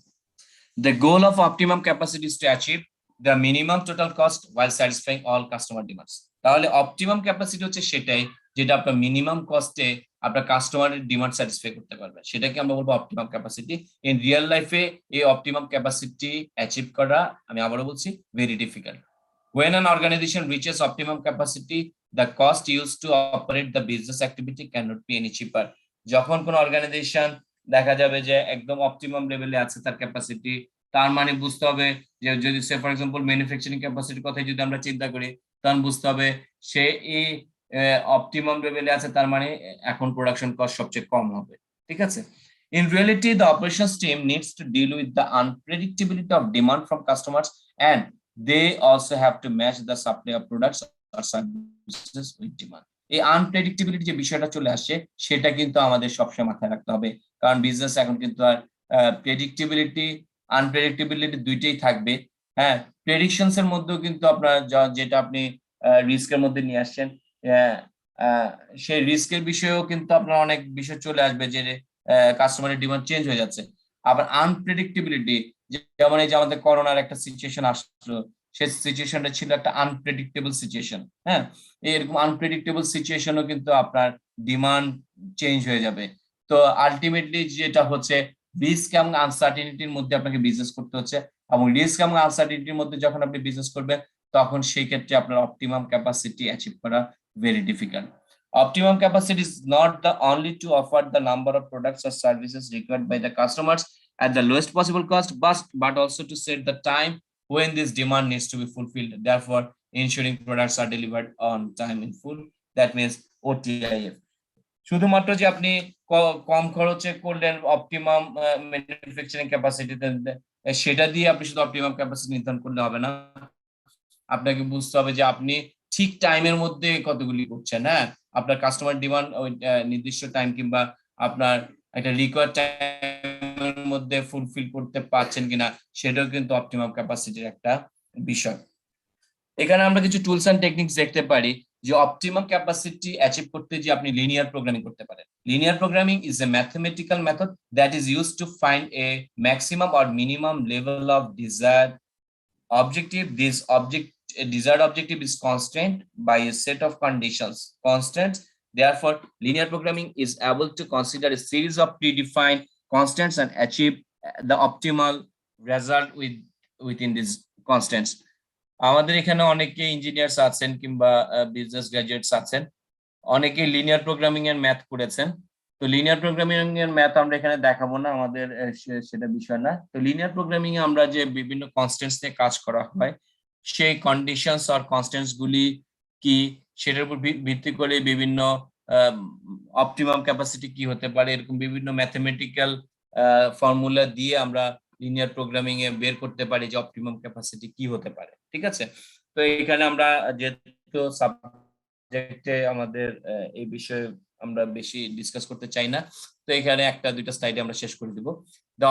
The goal of optimum capacity is to achieve the minimum total cost while satisfying all customer demands. তাহলে অপটিমাম ক্যাপাসিটি হচ্ছে সেটাই যেটা আপনার মিনিমাম কস্টে আপনার কাস্টমারের ডিমান্ড স্যাটিসফাই করতে পারবে, সেটাকে আমরা বলবো অপটিমাম ক্যাপাসিটি। ইন রিয়েল লাইফে এই অপটিমাম ক্যাপাসিটি অ্যাচিভ করা, আমি আবারও বলছি, very difficult. When an organization reaches optimum capacity, the cost used to operate the business activity cannot be any cheaper. যখন কোন অর্গানাইজেশন দেখা যাবে যে একদম অপটিমাম লেভেলে আছে তার ক্যাপাসিটি, তার মানে বুঝতে হবে যে যদি সে ফর এক্সাম্পল ম্যানুফ্যাকচারিং ক্যাপাসিটির কথা যদি আমরা চিন্তা করি, তখন বুঝতে হবে সে এই অপটিমাম লেভেলে আছে, তার মানে এখন প্রোডাকশন কস্ট সবচেয়ে কম হবে, ঠিক আছে? In reality, the operations team needs to deal with the unpredictability of demand from customers, and they also have to match the supply of products or services with demand. এই আনপ্রেডিক্টেবিলিটি যে বিষয়টা চলে আসছে সেটা কিন্তু আমাদের সবসময় মাথায় রাখতে হবে, কারণ বিজনেস এখন কিন্তু আর প্রেডিক্টেবিলিটি আনপ্রেডিক্টেবিলিটি দুইটাই থাকবে। হ্যাঁ, প্রেডিকশনস এর মধ্যেও কিন্তু আপনার যেটা আপনি রিস্কের মধ্যে নিয়ে আসছেন, সেই রিস্কের বিষয়েও কিন্তু আপনার অনেক বিষয় চলে আসবে যে কাস্টমারের ডিমান্ড চেঞ্জ হয়ে যাচ্ছে। আবার আনপ্রেডিক্টেবিলিটি, যেমন এই যে আমাদের করোনার একটা সিচুয়েশন আসলো, সেই সিচুয়েশনটা ছিল একটা আনপ্রেডিক্টেবল সিচুয়েশন। হ্যাঁ, এরকম আনপ্রেডিক্টেবল সিচুয়েশনও কিন্তু আপনার ডিমান্ড চেঞ্জ হয়ে যাবে। তো আলটিমেটলি যেটা হচ্ছে রিস্ক এবং আনসার্টেনিটির মধ্যে আপনাকে বিজনেস করতে হচ্ছে, এবং রিস্ক এবং আনসার্টেনিটির মধ্যে যখন আপনি বিজনেস করবেন তখন সেই ক্ষেত্রে আপনার অপটিমাম ক্যাপাসিটি অ্যাচিভ করা very difficult. Optimum capacity is not the only to offer the number of products or services required by the customers at the lowest possible cost, but also to set the time when this demand needs to be fulfilled, therefore ensuring products are delivered on time in full. That means OTIF. শুধুমাত্র যে আপনি কম খরচে করলেন অপটিমাম ম্যানুফ্যাকচারিং ক্যাপাসিটিতে, সেটা দিয়ে আপনি শুধু অপটিমাম ক্যাপাসিটি নির্ধারণ করলে হবে না, আপনাকে বুঝতে হবে যে আপনি ঠিক টাইমের মধ্যে কতগুলি করছেন। হ্যাঁ, আপনার কাস্টমার ডিমান্ড ওই নির্দিষ্ট টাইম কিংবা আপনার একটা রিকোয়ার্ড টাইমের মধ্যে ফুলফিল করতে পারছেন কিনা, সেটাও কিন্তু অপটিমাম ক্যাপাসিটির একটা বিষয়। এখানে আমরা কিছু টুলস এন্ড টেকনিক্স দেখতে পারি যে অপটিমাম ক্যাপাসিটি অ্যাচিভ করতে যে আপনি লিনিয়ার প্রোগ্রামিং করতে পারেন। Linear programming is a mathematical method that is used to find a maximum or minimum level of desired objective. This desired objective is constrained by a set of constants. Therefore, linear programming is able to consider a series of predefined constants and achieve the optimal result within these constants. আমাদের এখানে অনেকে ইঞ্জিনিয়ার্স আছেন কিংবা বিজনেস গ্রাজুয়েটস আছেন, অনেকে লিনিয়ার প্রোগ্রামিং এর ম্যাথ করেছেন। তো লিনিয়ার প্রোগ্রামিং এর ম্যাথ আমরা এখানে দেখাবো না, আমাদের সেটা বিষয় না। তো লিনিয়ার প্রোগ্রামিং এ আমরা যে বিভিন্ন কনস্ট্যান্টস নিয়ে কাজ করা হয়, সেই কন্ডিশনস আর কনস্ট্যান্টস গুলি কি, সেটার উপর ভিত্তি করে বিভিন্ন অপটিমাম ক্যাপাসিটি কি হতে পারে, এরকম বিভিন্ন ম্যাথমেটিক্যাল ফর্মুলা দিয়ে আমরা লিনিয়ার প্রোগ্রামিং এ বের করতে পারি যে অপটিমাম ক্যাপাসিটি কি হতে পারে। ঠিক আছে, তো এখানে আমরা যেহেতু সাবজেক্টে আমাদের এই বিষয়ে আমরা বেশি ডিসকাস করতে চাই না, তো এখানে একটা দুইটা স্লাইডে আমরা শেষ করে দিব। The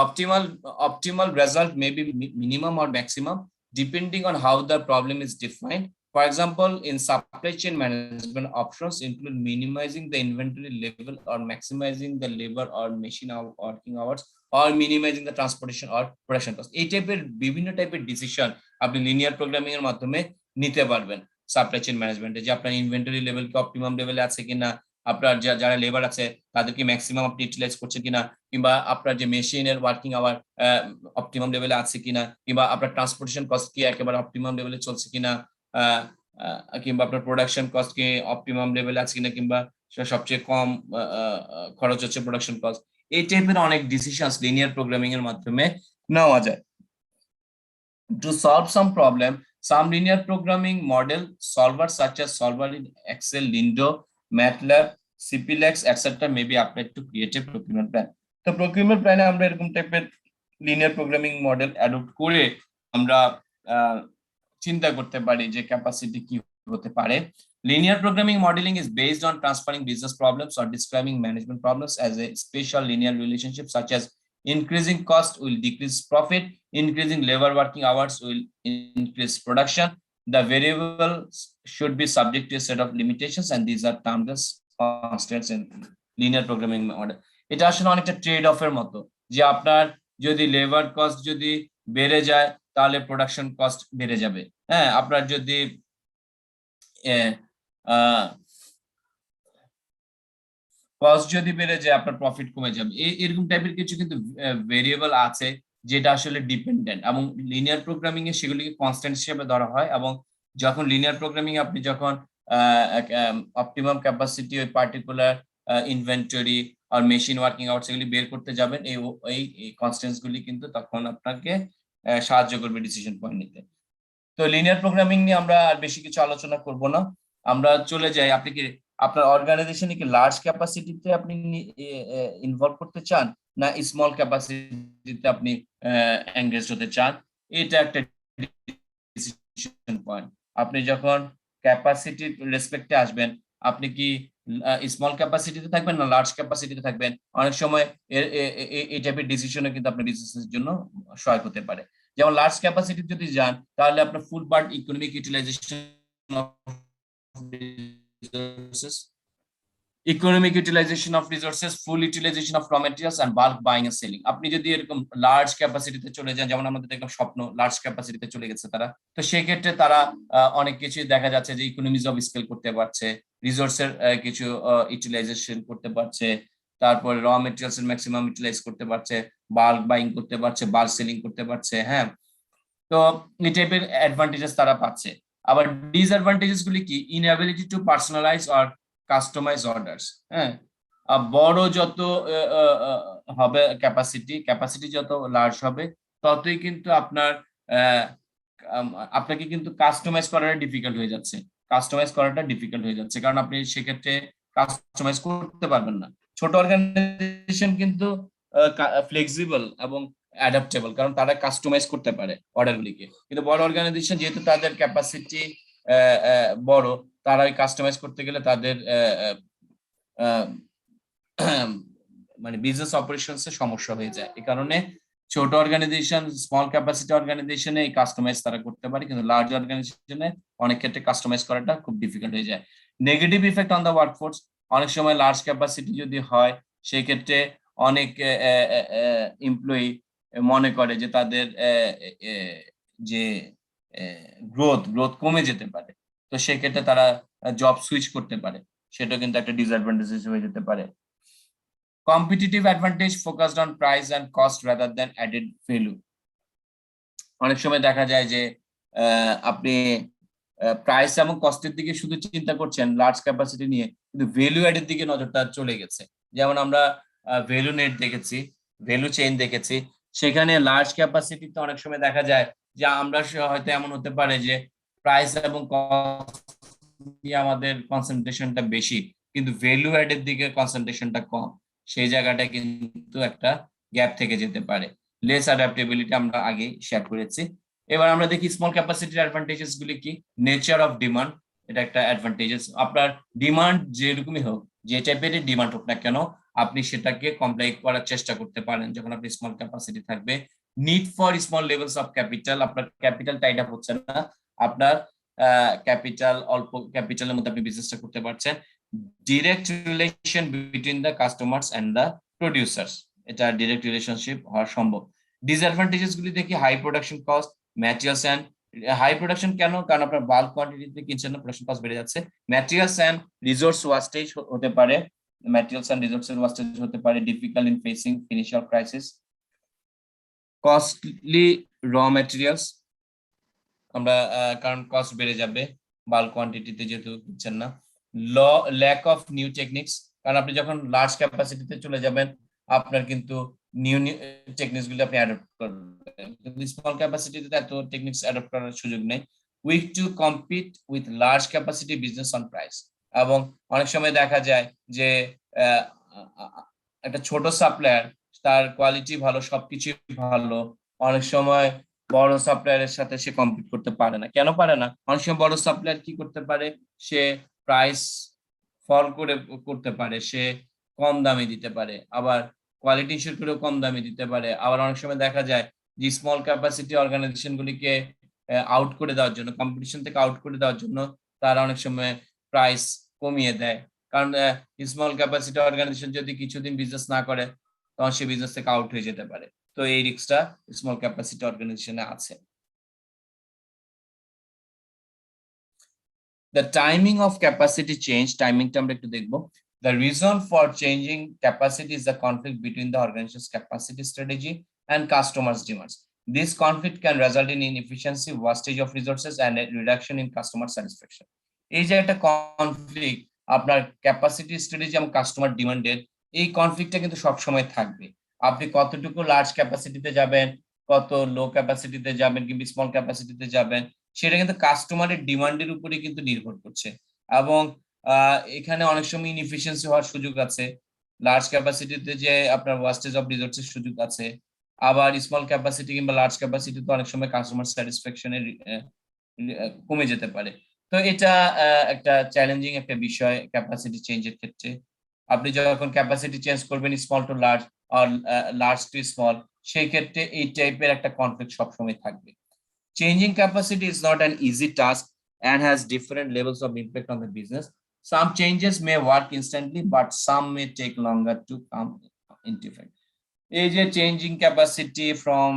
optimal result may be minimum or maximum depending on how the problem is defined. For example, in supply chain management, options include minimizing the inventory level or maximizing the labor or machine working hours or minimizing the transportation or production cost. এই টাইপের বিভিন্ন টাইপের ডিসিশন আপনি লিনিয়ার প্রোগ্রামিং এর মাধ্যমে নিতে পারবেন সাপ্লাই চেইন ম্যানেজমেন্টে, যে আপনার ইনভেন্টরি লেভেল কি অপটিমাম লেভেলে আছে কিনা, আপনার যারা লেবার আছে তাদেরকে ম্যাক্সিমাম আপনি ইউটিলাইজ করছেন কিনা, কিংবা আপনার যে মেশিনের ওয়ার্কিং আওয়ার অপটিমাম লেভেলে আছে কিনা, কিংবা আপনার ট্রান্সপোর্টেশন কস্ট কি একেবারে অপটিমাম লেভেলে চলছে কিনা, কিংবা আপনার প্রোডাকশন কস্ট কি অপটিমাম লেভেলে আছে কিনা, কিংবা সবচেয়ে কম খরচ হচ্ছে প্রোডাকশন কস্ট। এই টাইপের অনেক ডিসিশনস লিনিয়ার প্রোগ্রামিং এর মাধ্যমে নেওয়া যায়। To solve some problem, some linear programming model solvers such as solver in Excel, Lindo, MATLAB, CPLX, etc. may be applied to create a procurement plan. তো procurement plan এ আমরা এরকম টাইপের লিনিয়ার প্রোগ্রামিং মডেল অ্যাডপ্ট করে আমরা চিন্তা করতে পারি যে ক্যাপাসিটি কি হতে পারে। Linear programming modeling is based on transferring business problems or describing management problems as a special linear relationship, such as increasing cost will decrease profit, increasing labor working hours will increase production. The variables should be subject to a set of limitations, and these are termed as constants in linear programming model. এটা আসলে অনেকটা ট্রেড অফ এর মতো, যে আপনার যদি লেবার কস্ট যদি বেড়ে যায় তাহলে প্রোডাকশন কস্ট বেড়ে যাবে। হ্যাঁ, আপনার যদি কস্ট যদি বেড়ে যায় আপনার প্রফিট কমে যাবে। এরকম টাইপের কিছু কিন্তু ভেরিয়েবল আছে যেটা আসলে ডিপেন্ডেন্ট, এবং লিনিয়ার প্রোগ্রামিং এ সেগুলিকে কনস্ট্যান্ট হিসেবে ধরা হয়। এবং যখন লিনিয়ার প্রোগ্রামিং আপনি যখন অপটিমাম ক্যাপাসিটি ওই পার্টিকুলার ইনভেন্টরি আর মেশিন ওয়ার্কিং আওয়ার্স এগুলি বের করতে যাবেন, এই কনস্ট্যান্টস গুলি কিন্তু তখন আপনাকে সাহায্য করবে ডিসিশন পয়েন্ট নিতে। তো লিনিয়ার প্রোগ্রামিং নিয়ে আমরা আর বেশি কিছু আলোচনা করব না, আমরা চলে যাই। আপনি কি আপনার অর্গানাইজেশনে কি লার্জ ক্যাপাসিটিতে আপনি ইনভলভ করতে চান, না স্মল ক্যাপাসিটিতে আপনি এনগেজ হতে চান? এটা একটা ডিসিশন পয়েন্ট। আপনি যখন ক্যাপাসিটি রেসপেক্টে আসবেন, আপনি কি স্মল ক্যাপাসিটিতে থাকবেন না লার্জ ক্যাপাসিটিতে থাকবেন? অনেক সময় এই টাইপের ডিসিশনও কিন্তু আপনার বিজনেসের জন্য সহায়ক হতে পারে। যেমন লার্জ ক্যাপাসিটি যদি যান তাহলে আপনার full part economic utilisation of resources, full utilization of raw materials and bulk buying and selling. আপনি যদি এরকম লার্জ ক্যাপাসিটিতে চলে যান, যেমন আমাদের দেখলাম স্বপ্ন লার্জ ক্যাপাসিটিতে চলে গেছে তারা, তো সেক্ষেত্রে তারা অনেক কিছু দেখা যাচ্ছে যে ইকোনমিজ অফ স্কেল করতে পারছে, রিসোর্সের কিছু ইউটিলাইজেশন করতে পারছে, তারপরে র মেটেরিয়ালস এর ম্যাক্সিমাম ইউটিলাইজ করতে পারছে, বাল্ক বাইং করতে পারছে, বাল্ক সেলিং করতে পারছে। হ্যাঁ, তো এই টাইপের অ্যাডভান্টেজেস তারা পাচ্ছে। আবার ডিসঅ্যাডভান্টেজেস গুলি কি? Inability to personalise or customise orders. হ্যাঁ, বড় যত হবে ক্যাপাসিটি যত লার্জ হবে ততই কিন্তু আপনাকে কিন্তু কাস্টমাইজ করাটা ডিফিকাল্ট হয়ে যাচ্ছে, কারণ আপনি সেক্ষেত্রে কাস্টমাইজ করতে পারবেন না। ছোট অর্গানাইজেশন কিন্তু ফ্লেক্সিবল এবং অ্যাডাপ্টেবল, কারণ তারা কাস্টমাইজ করতে পারে অর্ডারগুলিকে। কিন্তু বড় অর্গানাইজেশন যেহেতু তাদের ক্যাপাসিটি বড়, তারা ওই কাস্টমাইজ করতে গেলে তাদের মানে বিজনেস অপারেশনসে সমস্যা হয়ে যায়। এই কারণে ছোট অর্গানাইজেশন, স্মল ক্যাপাসিটি অর্গানাইজেশনে এই কাস্টমাইজ তারা করতে পারে, কিন্তু লার্জ অর্গানাইজেশনে অনেক ক্ষেত্রে কাস্টমাইজ করাটা খুব ডিফিকাল্ট হয়ে যায়। Negative effect on the workforce, অনেক সময় লার্জ ক্যাপাসিটি যদি হয় সেই ক্ষেত্রে অনেক এমপ্লয়ি মনে করে যে তাদের যে গ্রোথ কমে যেতে পারে, তো সেক্ষেত্রে তারা জব সুইচ করতে পারে, সেটা কিন্তু একটা ডিসঅ্যাডভান্টেজ হয়ে যেতে পারে। Competitive advantage focused on price and cost rather than added value. অনেক সময় দেখা যায় যে আপনি প্রাইস এবং কস্টের দিকে শুধু চিন্তা করছেন লার্জ ক্যাপাসিটি নিয়ে, কিন্তু ভ্যালু অ্যাডের দিকে নজরটা চলে গেছে। যেমন আমরা ভ্যালু নেট দেখেছি, ভ্যালু চেইন দেখেছি, সেখানে লার্জ ক্যাপাসিটিতে অনেক সময় দেখা যায় যে আমরা হয়তো এমন হতে পারে যে প্রাইস এবং কস্ট নিয়ে আমাদের কনসেন্ট্রেশনটা বেশি, কিন্তু ভ্যালু অ্যাডের দিকে কনসেন্ট্রেশনটা কম, সেই জায়গাটা কিন্তু একটা গ্যাপ থেকে যেতে পারে। লেস অ্যাডাপ্টেবিলিটি আমরা আগে শেয়ার করেছি। এবার আমরা দেখি স্মল ক্যাপাসিটির অ্যাডভান্টেজেস গুলি কি। নেচার অফ ডিমান্ড, এটা একটা অ্যাডভান্টেজেস। আপনার ডিমান্ড যেরকমই হোক, যে টাইপের ডিমান্ড হোক না কেন, আপনি সেটাকে কমপ্লাই করার চেষ্টা করতে পারেন যখন আপনি স্মল ক্যাপাসিটি থাকবে। Need for small levels of capital, আপনার ক্যাপিটাল টাইড আপ হচ্ছে না, আপনার ক্যাপিটাল অল্প ক্যাপিটালের মধ্যে আপনি বিজনেসটা করতে পারছেন। Direct relation between the customers and the producers, এটা ডিরেক্ট রিলেশনশিপ হওয়া সম্ভব। ডিসঅ্যাডভান্টেজেস গুলি দেখি, high production cost, materials and high production কেন, কারণ আপনার বাল্ক কোয়ান্টিটিতে কিনছেন না, প্রোডাকশন কস্ট বেড়ে যাচ্ছে। ম্যাটেরিয়ালস এন্ড রিসোর্স ওয়াস্টেজ হতে পারে, ম্যাটেরিয়ালস এন্ড রিসোর্সের ওয়াস্টেজ হতে পারে, difficult in facing financial crisis. Costly র ম্যাটেরিয়ালস, আমরা কারণ কস্ট বেড়ে যাবে বাল্ক কোয়ান্টিটিতে যেহেতু কিনছেন না। ল্যাক অফ নিউ টেকনিক্স, কারণ আপনি যখন লার্জ ক্যাপাসিটিতে চলে যাবেন আপনার কিন্তু নিউ টেকনিক্স গুলো আপনি অ্যাডপ্ট করবেন, কিন্তু স্মল ক্যাপাসিটিতে এত টেকনিক্স অ্যাডপ্ট করার সুযোগ নেই। Weak to compete with large capacity business on price, এবং অনেক সময় দেখা যায় যে একটা ছোট সাপ্লায়ার, তার কোয়ালিটি ভালো, সবকিছু ভালো, অনেক সময় বড় সাপ্লায়ারের সাথে সে কম্পিট করতে পারে না। কেন পারে না? অনেক সময় বড় সাপ্লায়ার কি করতে পারে, সে প্রাইস ফল করে করতে পারে, সে কম দামে দিতে পারে, আবার কোয়ালিটি ইনশিওর করেও কম দামে দিতে পারে। আবার অনেক সময় দেখা যায় যে স্মল ক্যাপাসিটি অর্গানাইজেশন গুলিকে আউট করে দেওয়ার জন্য, কম্পিটিশন থেকে আউট করে দেওয়ার জন্য তারা অনেক সময় প্রাইস কমিয়ে দেয়, কারণ স্মল ক্যাপাসিটি অর্গানাইজেশন যদি কিছুদিন বিজনেস না করে তখন সে বিজনেস থেকে আউট হয়ে যেতে পারে। তো এই রিস্কটা স্মল ক্যাপাসিটি অর্গানাইজেশনে আছে। The timing of capacity change, টাইমিংটা আমরা একটু দেখবো। The reason for changing capacity is the conflict between the organization's capacity strategy and customers' demands. This conflict can result in inefficiency, wastage of resources, and a reduction in customer satisfaction. এই যে একটা কনফ্লিক্ট আপনার ক্যাপাসিটি স্ট্র্যাটেজি এবং কাস্টমার ডিমান্ডের, এই কনফ্লিক্টটা কিন্তু সবসময় থাকবে। আপনি কতটুকু লার্জ ক্যাপাসিটিতে যাবেন, কত লো ক্যাপাসিটিতে যাবেন কিংবা স্মল ক্যাপাসিটিতে যাবেন, সেটা কিন্তু কাস্টমারের ডিমান্ডের উপরে কিন্তু নির্ভর করছে। এবং এখানে অনেক সময় ইনএফিশিয়েন্সি হওয়ার সুযোগ আছে, লার্জ ক্যাপাসিটিতে যে আপনার ওয়াস্টেজ অফ রিসোর্সের সুযোগ আছে, আবার স্মল ক্যাপাসিটি কিংবা লার্জ ক্যাপাসিটিতে অনেক সময় কাস্টমার স্যাটিসফ্যাকশনের কমে যেতে পারে। তো এটা একটা চ্যালেঞ্জিং একটা বিষয় ক্যাপাসিটি চেঞ্জের ক্ষেত্রে। আপনি যখন ক্যাপাসিটি চেঞ্জ করবেন স্মল টু লার্জ আর লার্জ টু স্মল, সেই ক্ষেত্রে এই টাইপের একটা কনফ্লিক্ট সবসময় থাকবে। Changing capacity is not an easy task and has different levels of impact on the business. Some changes may work instantly, but some may take longer to come into effect. Is a changing capacity from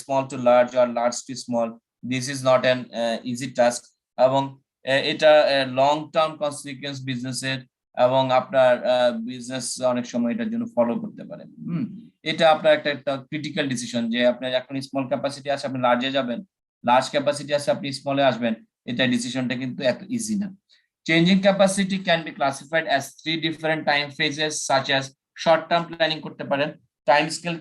small to large or large to small. This is not an easy task. এবং এটা লং টার্ম কনসিকুয়েন্স বিজনেসের, এবং আপনার বিজনেস অনেক সময় এটার জন্য ফলো করতে পারে। এটা আপনার একটা ক্রিটিক্যাল ডিসিশন যে আপনার এখন স্মল ক্যাপাসিটি আছে আপনি লার্জে যাবেন, লার্জ ক্যাপাসিটি আছে আপনি স্মলে আসবেন, এটা ডিসিশনটা কিন্তু এত ইজি না। Changing capacity can be classified as 3 different time phases such as short term planning করতে পারেন, time scale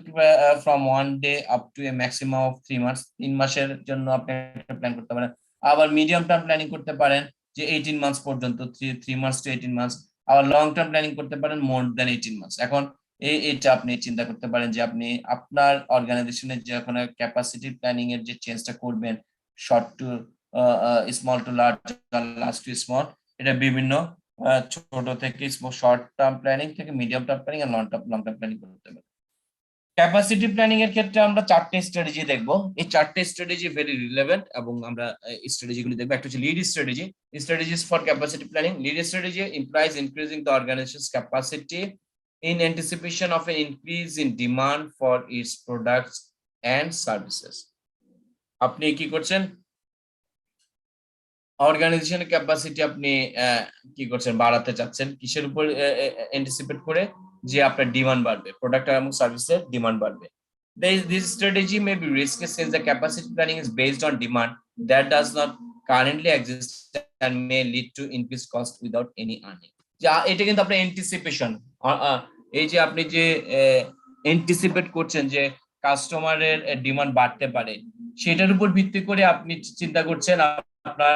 from 1 day up to A maximum of 3 months, 3 মাসের জন্য আপনি একটা প্ল্যান করতে পারেন। আবার মিডিয়াম টার্ম প্ল্যানিং করতে পারেন যে 18 মান্থস পর্যন্ত, 3 মান্থস টু 18 মান্থস। আবার লং টার্ম প্ল্যানিং করতে পারেন মোর দ্যান 18 মান্থস। এখন এইটা আপনি চিন্তা করতে পারেন যে আপনি আপনার অর্গানাইজেশনের যে এখন ক্যাপাসিটি প্ল্যানিং এর যে চেঞ্জটা করবেন, short to small to large, large to small, এটা বিভিন্ন ছোট থেকে শর্ট টার্ম প্ল্যানিং থেকে মিডিয়াম টার্ম প্ল্যানিং আর লং টার্ম প্ল্যানিং করতে পারেন। ক্যাপাসিটি প্ল্যানিং এর ক্ষেত্রে আমরা 4টে স্ট্র্যাটেজি দেখবো। এই 4টে স্ট্র্যাটেজি ভেরি রিলেভেন্ট এবং আমরা এই স্ট্র্যাটেজিগুলি দেখবো। একটা হচ্ছে lead strategy, strategies for capacity planning. Lead strategy implies increasing the organisation's capacity in anticipation of an increase in demand for its products and services. আপনি কি করছেন, অর্গানাইজেশনের ক্যাপাসিটি আপনি কি করছেন, বাড়াতে চাচ্ছেন কিসের উপর অ্যান্টিসিপেট করে, যে আপনার ডিমান্ড বাড়বে, প্রোডাক্ট এবং সার্ভিসের ডিমান্ড বাড়বে। This strategy may be risky since the capacity planning is based on demand that does not currently exist and may lead to increased cost without any earning. যা এটা কিন্তু আপনার অ্যান্টিসিপেশন, এই যে আপনি যে অ্যান্টিসিপেট করছেন যে কাস্টমারের ডিমান্ড বাড়তে পারে, সেটার উপর ভিত্তি করে আপনি চিন্তা করছেন আপনার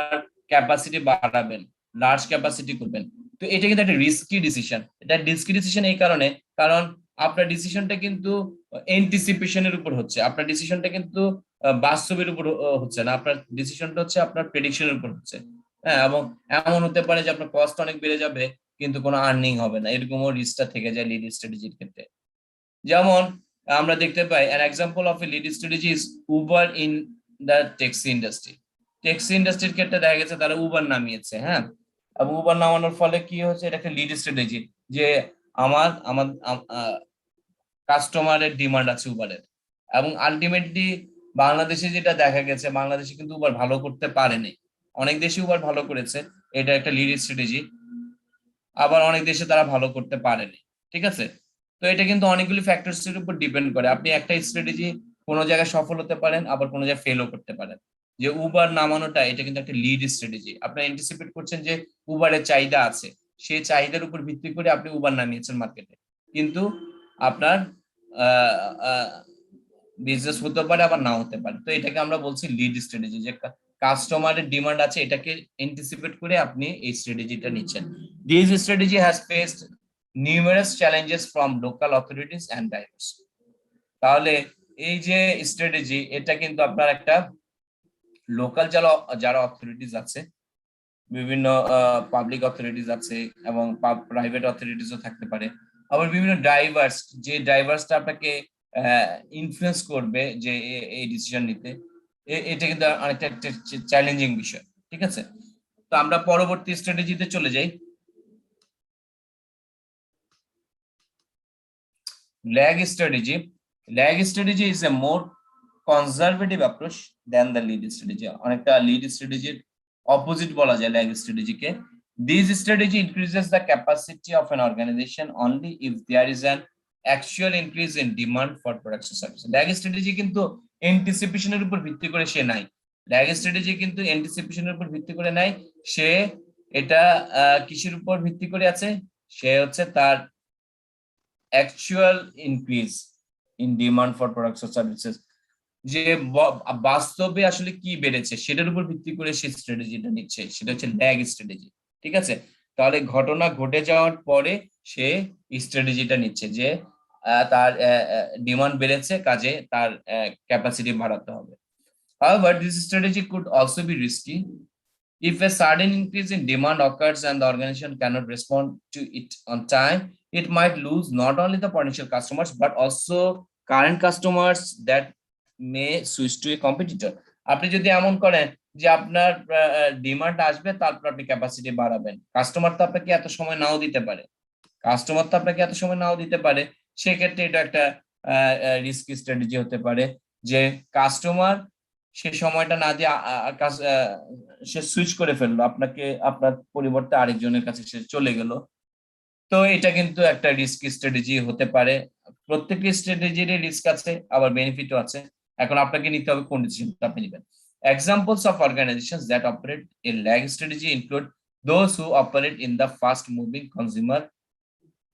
ক্যাপাসিটি বাড়াবেন, লার্জ ক্যাপাসিটি করবেন। তো এটা কিন্তু একটা রিস্কি ডিসিশন। এটা রিস্কি ডিসিশন এই কারণে, কারণ আপনার ডিসিশনটা কিন্তু অ্যান্টিসিপেশনের উপর হচ্ছে, আপনার ডিসিশনটা কিন্তু বাস্তবের উপর হচ্ছে না, আপনার ডিসিশনটা হচ্ছে আপনার প্রেডিকশনের উপর হচ্ছে। হ্যাঁ, এবং এমন হতে পারে যে আপনার কস্ট অনেক বেড়ে যাবে কিন্তু কোনো আর্নিং হবে না, এরকমও রিস্কটা থেকে যায় লিড স্ট্র্যাটেজির ক্ষেত্রে। যেমন আমরা দেখতে পাই an example of a lead strategy is Uber in the taxi industry. Taxi ইন্ডাস্ট্রির ক্ষেত্রে দেখা গেছে তারা উবার নামিয়েছে। হ্যাঁ, এবং উবার নামানোর ফলে কি হচ্ছে, এটা একটা লিড স্ট্র্যাটেজি যে আমার আমার কাস্টমারের ডিমান্ড আছে উবারের। এবং আলটিমেটলি বাংলাদেশে যেটা দেখা গেছে, বাংলাদেশে কিন্তু উবার ভালো করতে পারেনি, অনেক দেশে উবার ভালো করেছে, এটা একটা লিড স্ট্র্যাটেজি। আবার অনেক দেশে তারা ভালো করতে পারেনি, ঠিক আছে। তো এটা কিন্তু অনেকগুলি ফ্যাক্টরস এর উপর ডিপেন্ড করে। আপনি একটা স্ট্র্যাটেজি কোনো জায়গায় সফল হতে পারেন, আবার কোনো জায়গায় ফেলও করতে পারেন। যে উবার নামানোটা, এটা কিন্তু একটা লিড স্ট্র্যাটেজি। আপনি অ্যান্টিসিপেট করছেন যে উবারের চাহিদা আছে, সেই চাহিদার উপর ভিত্তি করে আপনি উবার নামিয়েছেন মার্কেটে, কিন্তু আপনার বিজনেস হতে পারে আবার নাও হতে পারে। তো এটাকে আমরা বলছি লিড স্ট্র্যাটেজি, যে কাস্টমারের ডিমান্ড আছে এটাকে অ্যান্টিসিপেট করে আপনি এই স্ট্র্যাটেজিটা নিচ্ছেন। This strategy has faced numerous challenges from local authorities and drivers. তাহলে এই যে স্ট্র্যাটেজি, এটা কিন্তু আপনার একটা লোকাল যারা অথরিটিস আছে, বিভিন্ন পাবলিক অথরিটিস আছে এবং প্রাইভেট অথরিটিসও থাকতে পারে, আবার বিভিন্ন ড্রাইভার্স, যে ড্রাইভার্সটা আপনাকে ইনফ্লুয়েন্স করবে যে এই ডিসিশন নিতে, এটা কিন্তু অনেকটা একটা চ্যালেঞ্জিং বিষয়, ঠিক আছে। তো আমরা পরবর্তী স্ট্র্যাটেজিতে চলে যাই। Lag strategy. Lag strategy is a more conservative approach than the lead strategy. অনেকটা লিড স্ট্র্যাটেজির অপোজিট বলা যায় ল্যাগ স্ট্র্যাটেজিকে। This strategy increases the capacity of an organisation only if there is an actual increase in demand for products and service. Lag strategy কিন্তু অ্যান্টিসিপেশনের উপর ভিত্তি করে সে নাই। ল্যাগ স্ট্র্যাটেজি কিন্তু অ্যান্টিসিপেশনের উপর ভিত্তি করে নাই, সে এটা কিসের উপর ভিত্তি করে আছে, সে হচ্ছে তার actual increase in demand for products or services, যে বাস্তবে আসলে কি বেড়েছে সেটার উপর ভিত্তি করে সে স্ট্র্যাটেজিটা নিচ্ছে, সেটা হচ্ছে ল্যাগ স্ট্র্যাটেজি, ঠিক আছে। তাহলে ঘটনা ঘটে যাওয়ার পরে সে স্ট্র্যাটেজিটা নিচ্ছে যে তার ডিমান্ড বেড়েছে, কাজে তার ক্যাপাসিটি বাড়াতে হবে। However, this strategy could also be risky. If a sudden increase in demand occurs and the organization cannot respond to it on time, it might lose not only the potential customers but also current customers that may switch to a competitor. আপনি যদি এমন করেন যে আপনার ডিমান্ড আসবে, তারপর আপনি ক্যাপাসিটি বাড়াবেন, কাস্টমার তো আপনাকে এত সময় নাও দিতে পারে, সেক্ষেত্রে এটা একটা রিস্কি স্ট্র্যাটেজি হতে পারে, যে কাস্টমার সে সময়টা না দিয়ে সে সুইচ করে ফেললো, আপনার পরিবর্তে আরেকজনের কাছে সে চলে গেল। তো এটা কিন্তু একটা রিস্কি স্ট্র্যাটেজি হতে পারে। প্রত্যেকটি স্ট্র্যাটেজিরই রিস্ক আছে, আবার বেনিফিটও আছে। এখন আপনাকে নিতে হবে কোন ডিসিশনটা আপনি নেবেন। Examples of organizations that operate a lag strategy include those who operate in the fast moving consumer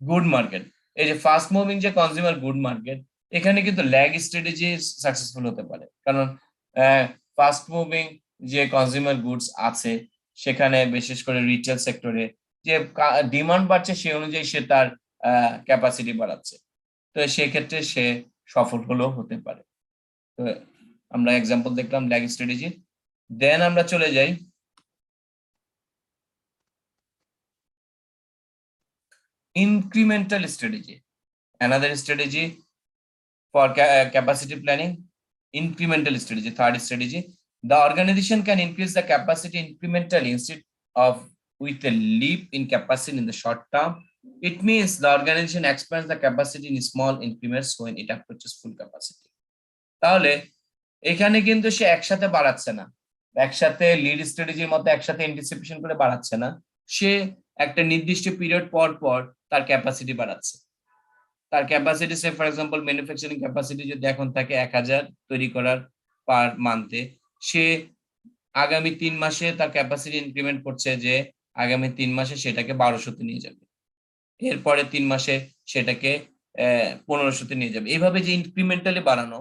good market. এই যে ফাস্ট মুভিং যে কনজিউমার গুড মার্কেট, এখানে কিন্তু ল্যাগ স্ট্র্যাটেজি সাকসেসফুল হতে পারে, কারণ ফাস্ট মুভিং যে কনজিউমার গুডস আছে সেখানে বিশেষ করে রিটেল সেক্টরে যে ডিমান্ড বাড়ছে সেই অনুযায়ী সে তার ক্যাপাসিটি বাড়াচ্ছে, তো সেক্ষেত্রে সে সফল হলেও হতে পারে। তো আমরা এক্সাম্পল দেখলাম ল্যাগ স্ট্র্যাটেজি। দেন আমরা চলে যাই incremental strategy, another strategy for capacity planning, incremental strategy, third strategy. The organization can increase the capacity incrementally instead of with a leap in capacity in the short term. It means the organization expands the capacity in small increments when it approaches full capacity. তাহলে এখানে কিন্তু সে একসাথে বাড়াচ্ছে না, একসাথে লিড স্ট্র্যাটেজির মতো একসাথে অ্যান্টিসিপেশন করে বাড়াচ্ছে না, সে একটা নির্দিষ্ট পিরিয়ড পর পর তার ক্যাপাসিটি বাড়াচ্ছে। তার capacity say for example manufacturing capacity যদি এখন থাকে 1000 তৈরি করার পার মান্থে, সে আগামী 3 মাসে তার ক্যাপাসিটি ইনক্রিমেন্ট করছে যে আগামী 3 মাসে সেটাকে 1200-তে নিয়ে যাবে, এরপরে 3 মাসে সেটাকে 1500-তে নিয়ে যাবে। এইভাবে যে ইনক্রিমেন্টালি বাড়ানো,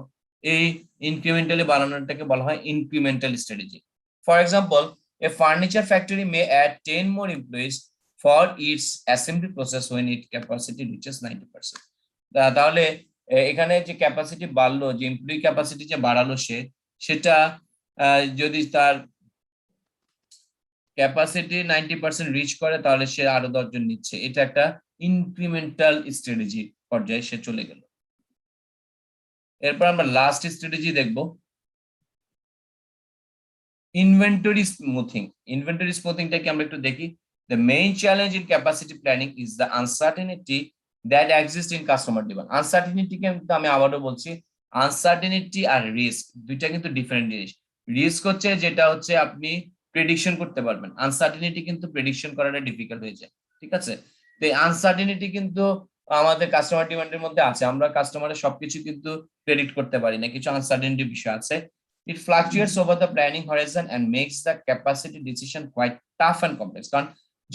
এই ইনক্রিমেন্টালি বাড়ানোটাকে বলা হয় incremental strategy. For example, a furniture factory may add 10 more employees for its assembly process when its capacity reaches 90%. তাহলে এখানে যে ক্যাপাসিটি বাড়লো, যে এমপ্লয়ি ক্যাপাসিটি যে বাড়ালো সেটা যদি তার ক্যাপাসিটি 90% রিচ করে তাহলে সে আরো 10 জন নিচ্ছে। এটা একটা ইনক্রিমেন্টাল স্ট্র্যাটেজি পর্যায়ে সে চলে গেল। এরপর আমরা লাস্ট স্ট্র্যাটেজি দেখব, ইনভেন্টরি স্মুথিং। ইনভেন্টরি স্মুথিংটাকে আমরা একটু দেখি। The main challenge in capacity planning is the uncertainty that exists in customer demand. Uncertainty কিন্তু আমি আবারও বলছি, আনসার্টেনিটি আর রিস্ক দুইটা কিন্তু ডিফারেন্ট জিনিস। রিস্ক হচ্ছে যেটা হচ্ছে আপনি প্রেডিকশন করতে পারবেন, আনসার্টেনিটি কিন্তু প্রেডিকশন করাটা ডিফিকাল্ট হয়ে যায়, ঠিক আছে? তো আনসার্টেনিটি কিন্তু আমাদের কাস্টমার ডিমান্ডের মধ্যে আছে, আমরা কাস্টমারের সবকিছু কিন্তু প্রেডিক্ট করতে পারি না, কিছু আনসার্টেনিটি বিষয় আছে। It fluctuates over the planning horizon and makes the capacity decision quite tough and complex. কারণ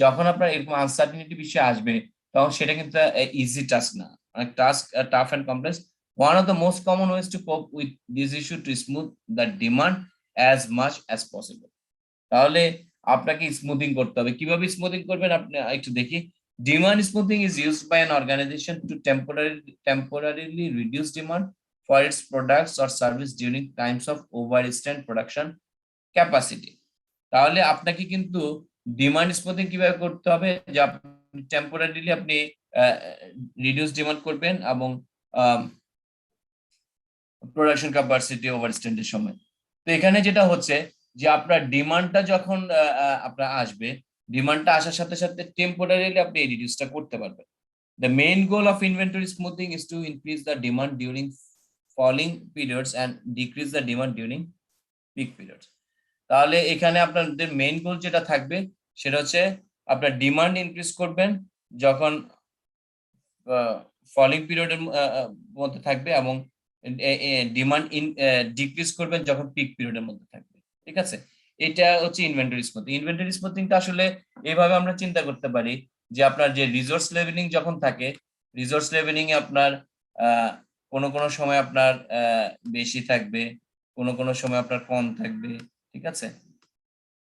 যখন আপনার এরকম আনসার্টেনিটি বিষয় আসবে তখন সেটা কিন্তু ইজি টাস্ক না, অনেক task tough and complex. One of the most common ways to cope with this issue to smooth the demand as much as possible. তাহলে আপনাকে স্মুথিং করতে হবে। কিভাবে স্মুথিং করবেন আপনি একটু দেখি। Demand smoothing is used by an organization to temporarily reduce demand for its products or service during times of overextend production capacity. তাহলে আপনাকে কিন্তু ডিমান্ড স্মুথিং কিভাবে করতে হবে, যে আপনি টেম্পোরারিলি আপনি রিডিউস ডিমান্ড করবেন এবং প্রোডাকশন ক্যাপাসিটি ওভারস্টেন্ডের সময়। তো এখানে যেটা হচ্ছে যে আপনার ডিমান্ডটা যখন আপনার আসবে, ডিমান্ডটা আসার সাথে সাথে টেম্পোরারিলি আপনি এই রিডিউসটা করতে পারবেন। The main goal of inventory smoothing is to increase the demand during falling periods and decrease the demand during peak periods. তাহলে এখানে আপনাদের মেইন গোল যেটা থাকবে সেটা হচ্ছে আপনার ডিমান্ড ইনক্রিজ করবেন যখন ফলিং পিরিয়ডের মধ্যে থাকবে এবং ডিমান্ড ডিক্রিজ করবেন যখন পিক পিরিয়ডের মধ্যে থাকবে, ঠিক আছে? এটা হচ্ছে ইনভেন্টরি স্মুথিং। ইনভেন্টরি স্মুথিংটা আসলে এইভাবে আমরা চিন্তা করতে পারি যে আপনার যে রিসোর্স লেভেলিং যখন থাকে, রিসোর্স লেভেলিং এ আপনার কোনো সময় আপনার বেশি থাকবে, কোনো সময় আপনার কম থাকবে, ঠিক আছে?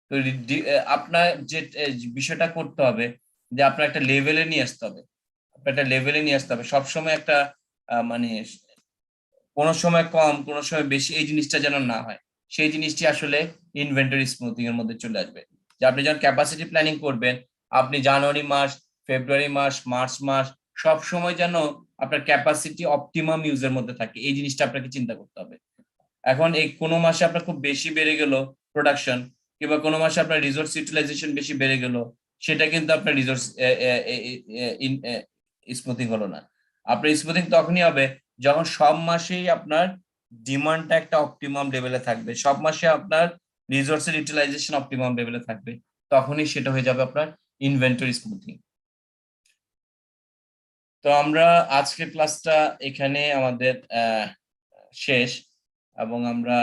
তো আপনার যে বিষয়টা করতে হবে যে আপনার একটা লেভেলে নিয়ে আসতে হবে, আপনার একটা লেভেলে নিয়ে আসতে হবে সবসময় একটা মানে কোনো সময় কম কোনো সময় বেশি এই জিনিসটা যেন না হয়, সেই জিনিসটি আসলে ইনভেন্টরি স্মুথিং এর মধ্যে চলে আসবে। যে আপনি যখন ক্যাপাসিটি প্ল্যানিং করবেন, আপনি জানুয়ারি মাস, ফেব্রুয়ারি মাস, মার্চ মাস সব সময় যেন আপনার ক্যাপাসিটি অপটিমাম ইউজের মধ্যে থাকে, এই জিনিসটা আপনাকে চিন্তা করতে হবে। এখন এই কোনো মাসে আপনার খুব বেশি বেড়ে গেল প্রোডাকশন, কিংবা কোনো মাসে আপনার রিসোর্স ইউটিলাইজেশন বেশি বেড়ে গেল, সেটা কিন্তু আপনার রিসোর্স স্মুথিং হলো না। আপনার স্মুথিং তখনই হবে যখন সব মাসেই আপনার ডিমান্ডটা একটা অপটিমাম লেভেলে থাকবে, সব মাসে আপনার রিসোর্সের ইউটিলাইজেশন অপটিমাম লেভেলে থাকবে, তখনই সেটা হয়ে যাবে আপনার ইনভেন্টরি স্মুথিং। তো আমরা আজকের ক্লাসটা এখানে আমাদের শেষ, এবং আমরা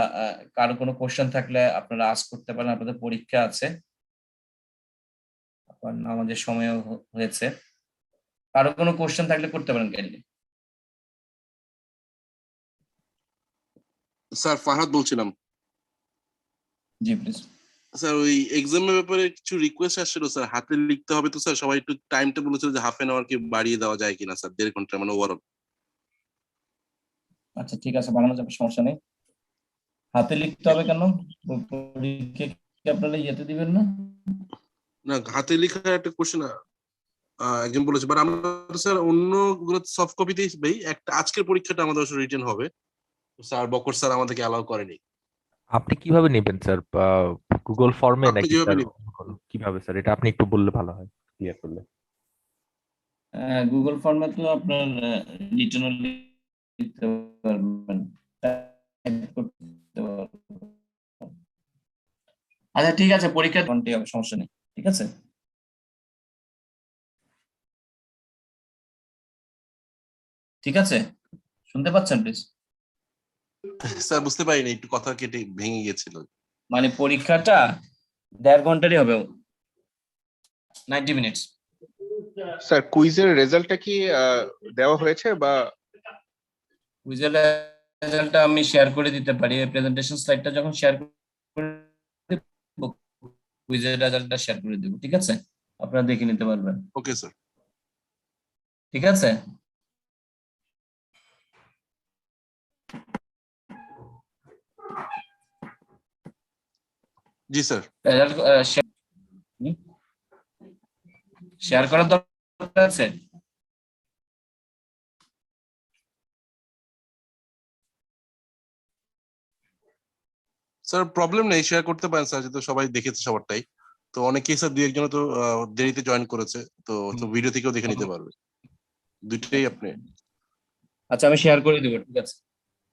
কারো কোনো কোশ্চেন থাকলে আপনারা আস্ক করতে পারেন, আপনাদের পরীক্ষা আছে, আমাদের সময় হয়েছে, কারো কোনো কোশ্চেন থাকলে করতে পারেন কাইন্ডলি। স্যার ফাহাদ বলছিলাম। জি প্লিজ। স্যার ওই এক্সামের ব্যাপারে কিছু রিকোয়েস্ট আসছিল স্যার, হাতে লিখতে হবে তো স্যার, সবাই একটু টাইমটা বলেছিল যে হাফ এন আওয়ার কি বাড়িয়ে দেওয়া যায় কিনা স্যার, 1.5 ঘন্টা মানে ওভারঅল। আচ্ছা ঠিক আছে, বানানো যাবে, সমস্যা নেই। হাতে লিখতে হবে কেন? পরীক্ষা কি আপনারা ইয়েতে দিবেন না? না হাতে লেখা একটা কোশ্চেন একজন বলেছে, বাট আমরা স্যার অন্যগুলো সফট কপিতেই ভাই, একটা আজকের পরীক্ষাটা আমাদের আসলে রিটেন হবে, স্যার বকর স্যার আমাদেরকে অ্যালাউ করেনি। আপনি কিভাবে নেবেন স্যার? গুগল ফর্মে আপনি নাকি যেভাবে স্যার? নেবেন। কিভাবে স্যার? এটা আপনি একটু বললে ভালো হয়, ক্লিয়ার করলে। গুগল ফর্মে তো আপনার রিটার্ন লিখতে পারবেন, type করতে পারবেন। আচ্ছা ঠিক আছে, পরীক্ষা ঘন্টে হবে, সমস্যা নেই, ঠিক আছে। ঠিক আছে, শুনতে পাচ্ছেন প্লিজ? স্যার বুঝতে পারিনি, একটু কথা কেটে ভেঙে গিয়েছিল। মানে পরীক্ষাটা 1.5 ঘন্টারই হবে, 90 মিনিটস। স্যার কুইজের রেজাল্টটা কি দেওয়া হয়েছে বা? কুইজের রেজাল্টটা আমি শেয়ার করে দিতে পারি, প্রেজেন্টেশন স্লাইডটা যখন শেয়ার করে দেব, কুইজের রেজাল্টটা শেয়ার করে দেব, ঠিক আছে, আপনারা দেখে নিতে পারবেন। Okay sir. ঠিক আছে। জি স্যার। রেজাল্ট শেয়ার করার দরকার আছে। স্যার প্রবলেম নেই, শেয়ার করতে পারেন স্যার, যেহেতু সবাই দেখেছে সবারটাই, তো অনেকেই স্যার দুই একজন তো দেরিতে জয়েন করেছে, তো ভিডিও থেকেও দেখে নিতে পারবে, দুইটাই আপনি। আচ্ছা আমি শেয়ার করে দিব, ঠিক আছে,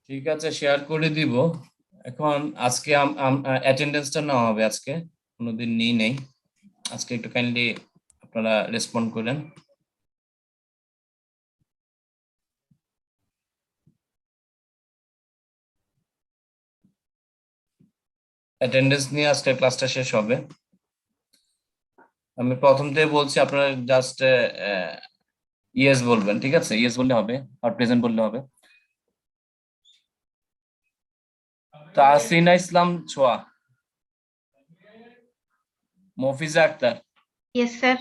ঠিক আছে শেয়ার করে দিব। এখন আজকে অ্যাটেন্ডেন্সটা নেওয়া হবে, আজকে কোনোদিন নেই, আজকে একটু কাইন্ডলি আপনারা রেসপন্ড করেন। অ্যাটেন্ডেন্স নিয়ে আজকে ক্লাসটা শেষ হবে। আমি প্রথম থেকে বলছি, আপনারা জাস্ট ইয়েস বলবেন, ঠিক আছে, ইয়েস বললে হবে আর প্রেজেন্ট বললে হবে। তাসিনা ইসলাম ছোয়া, মফিজা আক্তার, Yes, sir.